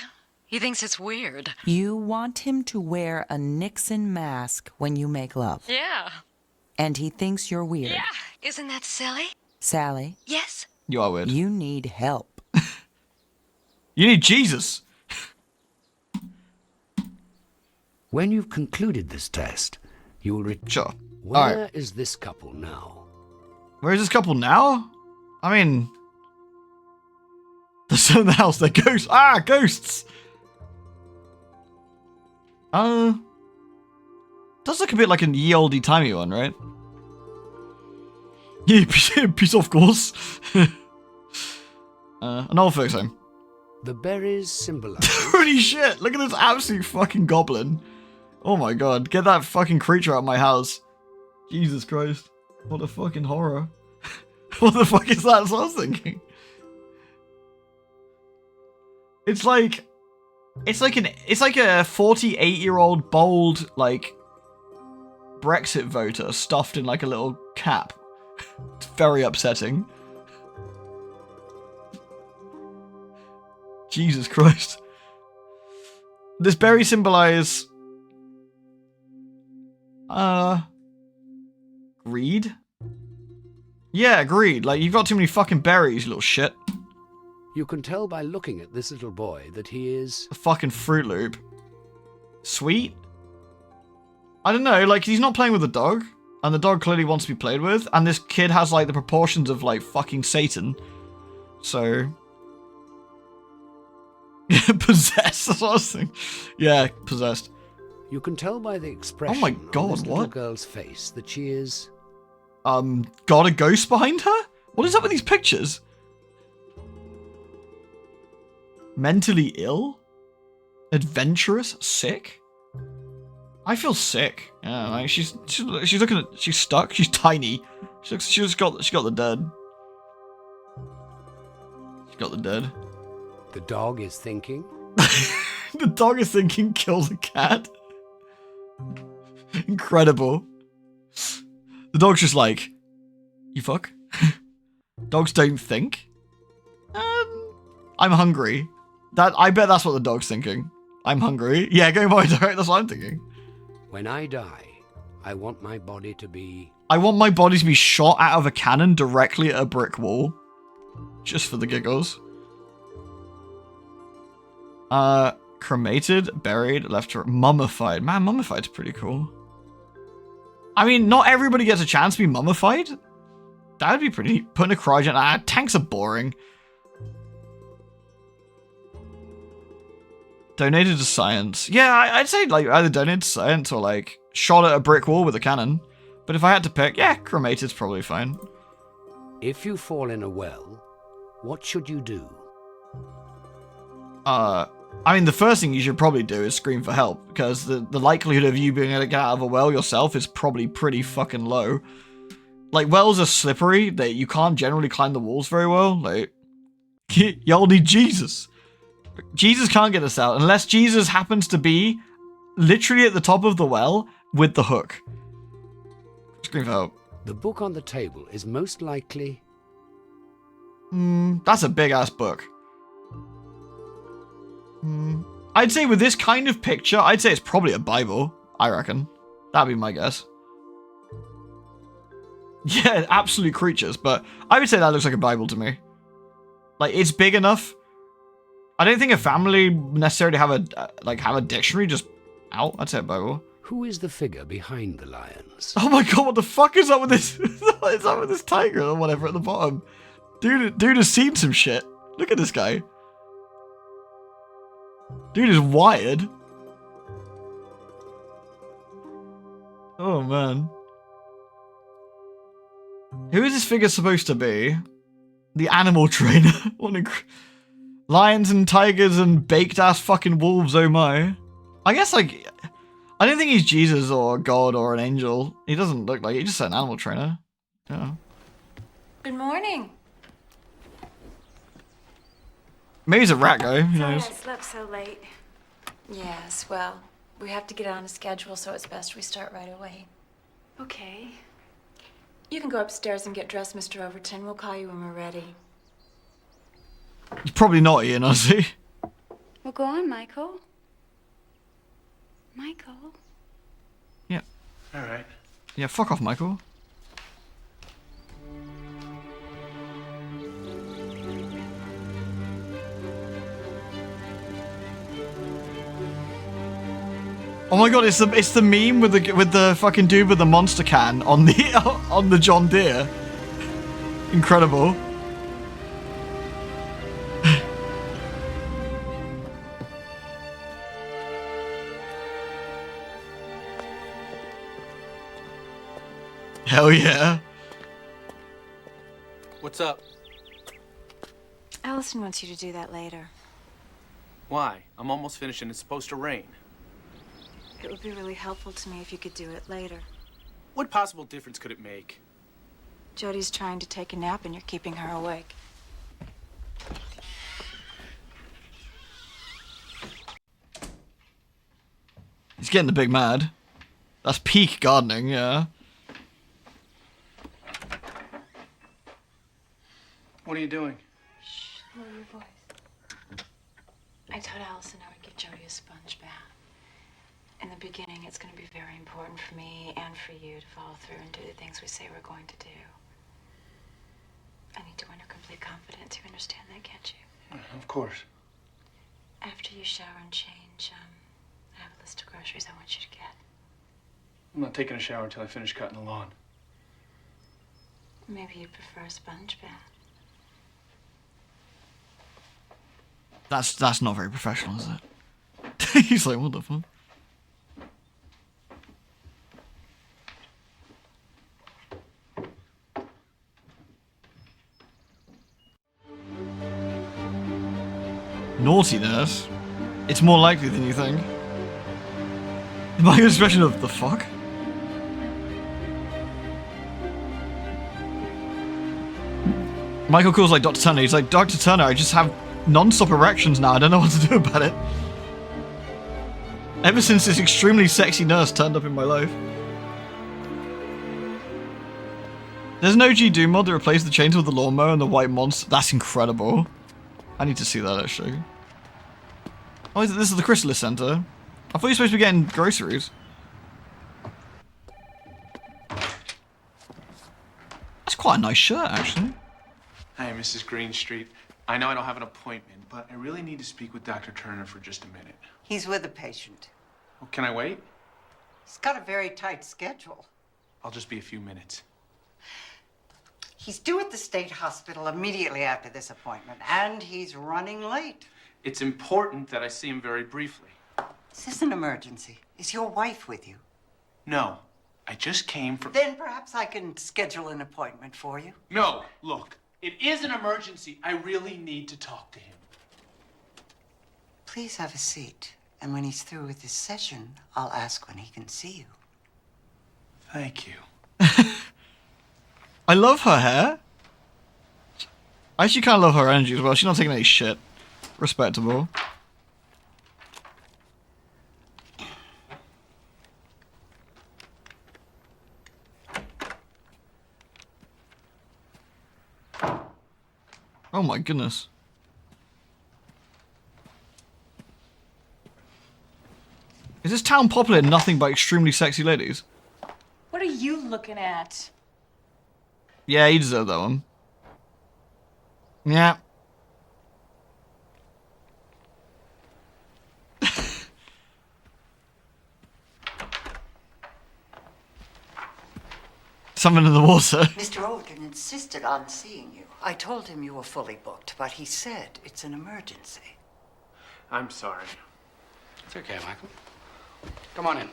He thinks it's weird. You want him to wear a Nixon mask when you make love. Yeah. And he thinks you're weird. Yeah. Isn't that silly? Sally, Yes. You are weird. you need help. You need Jesus. When you've concluded this test, you will Sure. Where is this couple now? Where is this couple now? I mean, they're still in the house. They're ghosts. Ah, ghosts. Does look a bit like an ye olde timey one, right? Yeah, piece of course. An old folks home. The berries symbolize. Holy shit! Look at this absolute fucking goblin. Oh my god, get that fucking creature out of my house. Jesus Christ. What a fucking horror. What the fuck is that? That's what I was thinking. It's like a 48-year-old bold, like, Brexit voter stuffed in like a little cap. It's very upsetting. Jesus Christ. This berry symbolize greed? Yeah, greed. Like, you've got too many fucking berries, you little shit. You can tell by looking at this little boy that he is A fucking Fruit Loop. Sweet? I don't know, like, he's not playing with the dog, and the dog clearly wants to be played with, and this kid has, like, the proportions of, like, fucking Satan. So... possessed, that's what I was thinking. Yeah, possessed. You can tell by the expression Oh my on God, this little what? girl's face that she is Got a ghost behind her? What is up with these pictures? Mentally ill? Adventurous? Sick? I feel sick. Yeah, like she's looking at, she's stuck. She's tiny. She's got the dead. She's got the dead. the dog is thinking. The dog is thinking, kill the cat. Incredible. The dog's just like, you fuck? Dogs don't think? I'm hungry. I bet that's what the dog's thinking. I'm hungry. Yeah, going by direct, that's what I'm thinking. When I die, I want my body to be... I want my body to be shot out of a cannon directly at a brick wall. Just for the giggles. Cremated, buried, left to... Mummified. Man, mummified's pretty cool. I mean, not everybody gets a chance to be mummified. That would be pretty neat. Putting a cryogen... tanks are boring. Donated to science. Yeah, I'd say like either donated to science or like shot at a brick wall with a cannon. But if I had to pick, yeah, cremated's probably fine. If you fall in a well, what should you do? I mean, the first thing you should probably do is scream for help, because the likelihood of you being able to get out of a well yourself is probably pretty fucking low. Like, wells are slippery, you can't generally climb the walls very well. Like, y'all need Jesus. Jesus can't get us out, unless Jesus happens to be literally at the top of the well with the hook. Scream for help. The book on the table is most likely... That's a big-ass book. I'd say with this kind of picture, I'd say it's probably a Bible. I reckon. That'd be my guess. Yeah, absolute creatures, but I would say that looks like a Bible to me. Like, it's big enough. I don't think a family necessarily have a dictionary just out. I'd say a Bible. Who is the figure behind the lions? Oh my god, what the fuck is up with this? What is up with this tiger or whatever at the bottom? Dude has seen some shit. Look at this guy. Dude is wired. Oh man. Who is this figure supposed to be? The animal trainer. Lions and tigers and baked ass fucking wolves, oh my. I guess like, I don't think he's Jesus or God or an angel. He doesn't look like, he's just an animal trainer. Yeah. Good morning. Maybe he's a rat guy, who Sorry I knows? slept so late. Yes, well, we have to get on a schedule, so it's best we start right away. Okay. You can go upstairs and get dressed, Mr. Overton. We'll call you when we're ready. He's probably not Ian, honestly. Well, go on, Michael. Michael? Yeah. All right. Yeah, fuck off, Michael. Oh my god, it's the meme with the fucking dude with the monster can on the John Deere. Incredible. Hell yeah. What's up? Allison wants you to do that later. Why? I'm almost finished and it's supposed to rain. It would be really helpful to me if you could do it later. What possible difference could it make? Jody's trying to take a nap and you're keeping her awake. He's getting the big mad. That's peak gardening, yeah. What are you doing? Shh, lower your voice. I told Allison I would give Jody a sponge bath. In the beginning, it's going to be very important for me and for you to follow through and do the things we say we're going to do. I need to win her complete confidence. You understand that, can't you? Of course. After you shower and change, I have a list of groceries I want you to get. I'm not taking a shower until I finish cutting the lawn. Maybe you prefer a sponge bath. That's not very professional, is it? He's like, what the fuck? Naughtiness? It's more likely than you think. My expression of the fuck? Michael calls like Dr. Turner. He's like, Dr. Turner, I just have non-stop erections now. I don't know what to do about it. Ever since this extremely sexy nurse turned up in my life. There's an OG Doom mod that replaced the chains with the lawnmower and the white monster. That's incredible. I need to see that actually. Oh, this is the Chrysalis Center. I thought you were supposed to be getting groceries. That's quite a nice shirt, actually. Hi, Mrs. Greenstreet. I know I don't have an appointment, but I really need to speak with Dr. Turner for just a minute. He's with a patient. Well, can I wait? He's got a very tight schedule. I'll just be a few minutes. He's due at the state hospital immediately after this appointment, and he's running late. It's important that I see him very briefly. Is this an emergency? Is your wife with you? No, I just came from... Then perhaps I can schedule an appointment for you. No, look, it is an emergency. I really need to talk to him. Please have a seat. And when he's through with his session, I'll ask when he can see you. Thank you. I love her hair. I actually kind of love her energy as well. She's not taking any shit. Respectable. Oh my goodness. Is this town popular in nothing but extremely sexy ladies? What are you looking at? Yeah, you deserve that one. Yeah. Something in the water. Mr. Olkin insisted on seeing you. I told him you were fully booked, but he said it's an emergency. I'm sorry. It's okay, Michael. Come on in.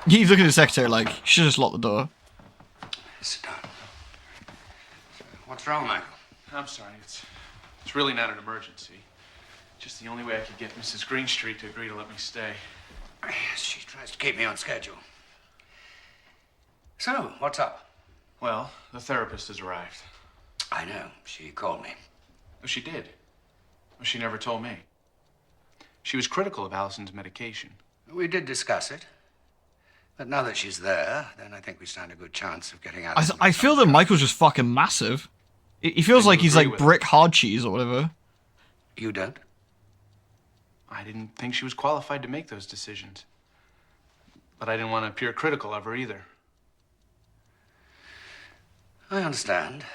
He's looking at the secretary like, should just lock the door. Sit down. What's wrong, Michael? I'm sorry. It's really not an emergency. Just the only way I could get Mrs. Greenstreet to agree to let me stay. She tries to keep me on schedule. So, what's up? Well, the therapist has arrived. I know. She called me. Oh, she did? Well, she never told me. She was critical of Allison's medication. We did discuss it. But now that she's there, then I think we stand a good chance of getting out. I feel that Michael's just fucking massive. He feels like he's like brick hard cheese or whatever. You don't? I didn't think she was qualified to make those decisions. But I didn't want to appear critical of her either. I understand.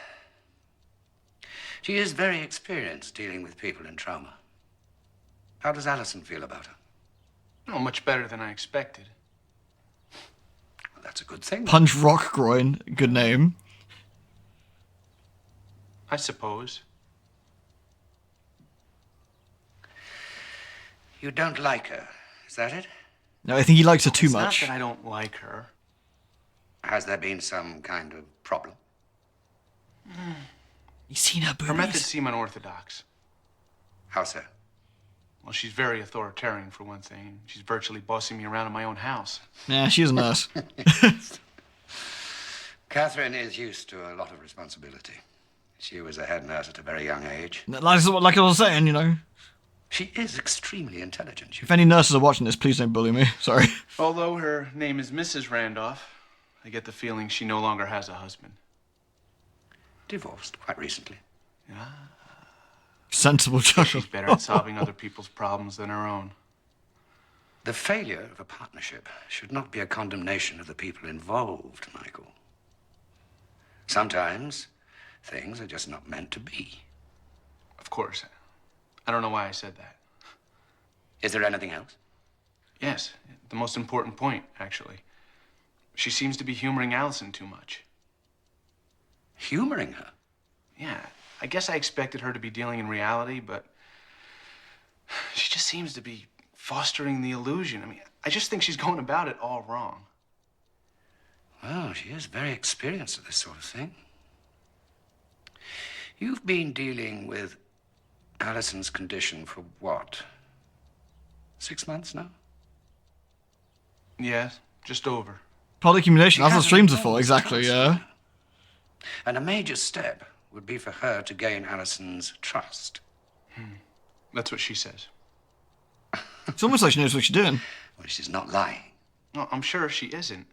She is very experienced dealing with people in trauma. How does Allison feel about her? Oh, much better than I expected. Well, that's a good thing. Punch Rock Groin. Good name. I suppose. You don't like her, is that it? No, I think he likes her too It's much. not that I don't like her. Has there been some kind of problem? He's seen her boobies. Her methods seem unorthodox. How so? Well, she's very authoritarian, for one thing. She's virtually bossing me around in my own house. Yeah, she's a nurse. Catherine is used to a lot of responsibility. She was a head nurse at a very young age. Like I was saying, you know. She is extremely intelligent. If any nurses are watching this, please don't bully me. Sorry. Although her name is Mrs. Randolph, I get the feeling she no longer has a husband. Divorced quite recently. Yeah. Sensible chuckle. She's better at solving other people's problems than her own. The failure of a partnership should not be a condemnation of the people involved, Michael. Sometimes things are just not meant to be. Of course. I don't know why I said that. Is there anything else? Yes, the most important point, actually. She seems to be humoring Allison too much. Humoring her? Yeah, I guess I expected her to be dealing in reality, but she just seems to be fostering the illusion. I mean, I just think she's going about it all wrong. Well, she is very experienced at this sort of thing. You've been dealing with Allison's condition for what? 6 months now? Yeah, just over. Public humiliation, that's what streams are for, exactly, yeah. And a major step would be for her to gain Allison's trust. That's what she says. It's almost like she knows what she's doing. Well, she's not lying. No, I'm sure she isn't.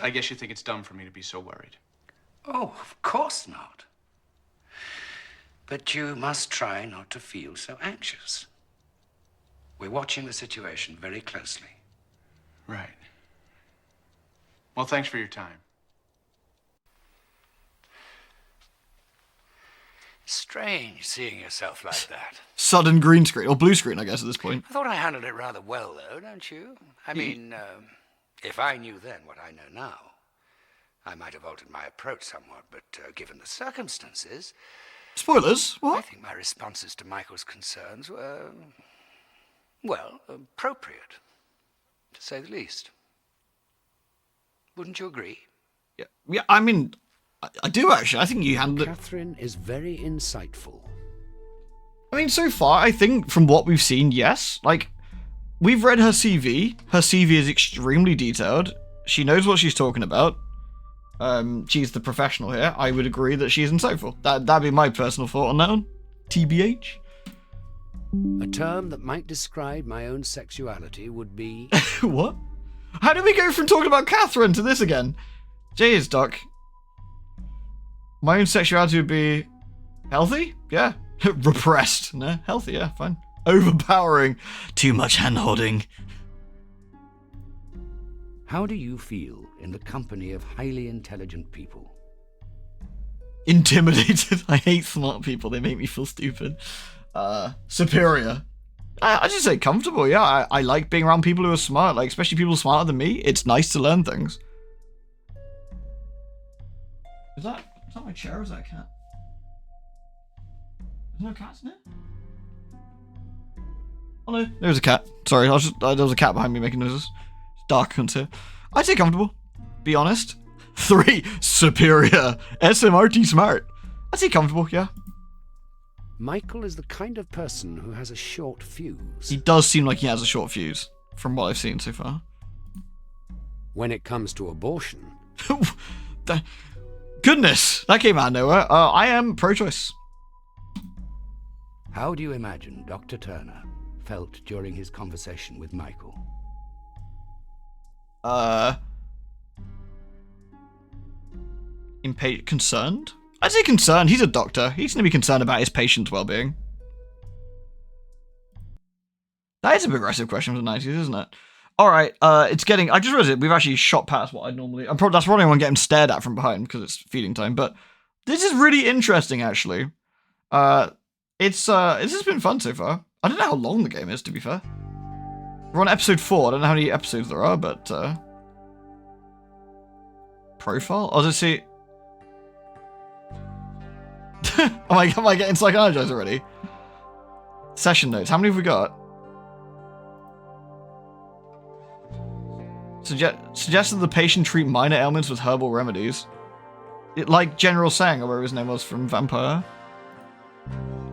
I guess you think it's dumb for me to be so worried. Oh, of course not. But you must try not to feel so anxious. We're watching the situation very closely. Right. Well, thanks for your time. Strange seeing yourself like that. Sudden green screen, or blue screen, I guess, at this point. I thought I handled it rather well, though, don't you? I mean, if I knew then what I know now, I might have altered my approach somewhat, but given the circumstances... Spoilers? What? I think my responses to Michael's concerns were, well, appropriate, to say the least. Wouldn't you agree? Yeah, I mean, I do actually. I think you handled it. Catherine is very insightful. I mean, so far, I think from what we've seen, yes. Like, we've read her CV. Her CV is extremely detailed. She knows what she's talking about. She's the professional here. I would agree that she's insightful. That'd be my personal thought on that one. TBH. A term that might describe my own sexuality would be... What? How did we go from talking about Catherine to this again? Jeez, Doc. My own sexuality would be... healthy? Yeah. Repressed. No, healthy, yeah, fine. Overpowering. Too much hand-holding. How do you feel in the company of highly intelligent people? Intimidated. I hate smart people. They make me feel stupid. Superior. I just say comfortable. Yeah, I like being around people who are smart. Like, especially people smarter than me. It's nice to learn things. Is that my chair or is that a cat? There's no cats in it? Oh no, there's a cat. Sorry, there was a cat behind me making noises. It's dark, couldn't see. I'd say comfortable. Be honest. 3, superior. SMRT smart. I'd say comfortable, yeah. Michael is the kind of person who has a short fuse. He does seem like he has a short fuse, from what I've seen so far. When it comes to abortion... Goodness, that came out of nowhere. I am pro-choice. How do you imagine Dr. Turner felt during his conversation with Michael? Concerned? I'd say concerned. He's a doctor. He's going to be concerned about his patient's well-being. That is a progressive question for the 90s, isn't it? Alright, it's getting... I just realized it. We've actually shot past what I'd normally... that's probably why I'm getting stared at from behind, because it's feeding time, but this is really interesting, actually. This has been fun so far. I don't know how long the game is, to be fair. We're on episode 4. I don't know how many episodes there are, but... Profile? I'll just see... am I getting psychologized already? Session notes. How many have we got? Suggested the patient treat minor ailments with herbal remedies. Like General Sang, or whatever his name was from Vampire.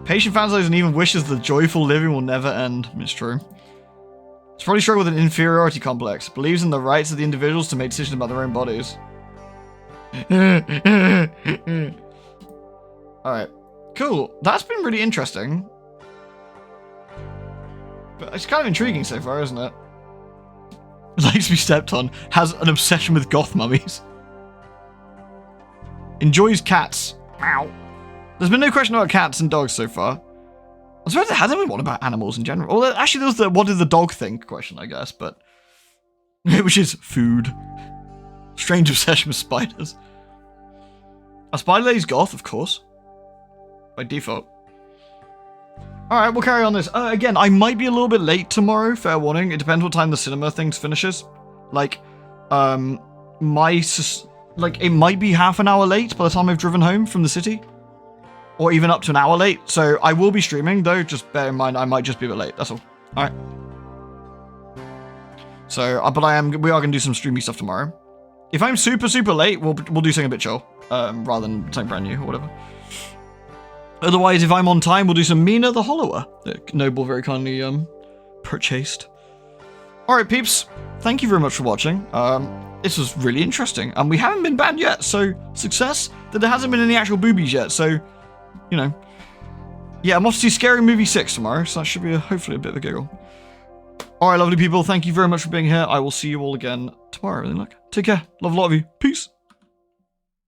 Patient fancies and even wishes the joyful living will never end. It's true. He's probably struggling with an inferiority complex. Believes in the rights of the individuals to make decisions about their own bodies. Alright. Cool. That's been really interesting. But it's kind of intriguing so far, isn't it? Likes to be stepped on. Has an obsession with goth mummies. Enjoys cats. Meow. There's been no question about cats and dogs so far. I suppose there hasn't been one about animals in general. Well, actually, there was the what did the dog think question, I guess, but... which is food. Strange obsession with spiders. A spider lady's goth, of course. By default. Alright, we'll carry on this. Again, I might be a little bit late tomorrow, fair warning. It depends what time the cinema thing finishes. Like, it might be half an hour late by the time I've driven home from the city. Or even up to an hour late. So I will be streaming, though. Just bear in mind, I might just be a bit late. That's all. Alright. So, but we are going to do some streamy stuff tomorrow. If I'm super, super late, we'll do something a bit chill. Rather than something brand new or whatever. Otherwise, if I'm on time, we'll do some Mina the Hollower that Noble very kindly purchased. Alright, peeps. Thank you very much for watching. This was really interesting. And we haven't been banned yet, so success that there hasn't been any actual boobies yet, so, you know. Yeah, I'm off to see Scary Movie 6 tomorrow, so that should be hopefully a bit of a giggle. Alright, lovely people. Thank you very much for being here. I will see you all again tomorrow. Take care. Love a lot of you. Peace.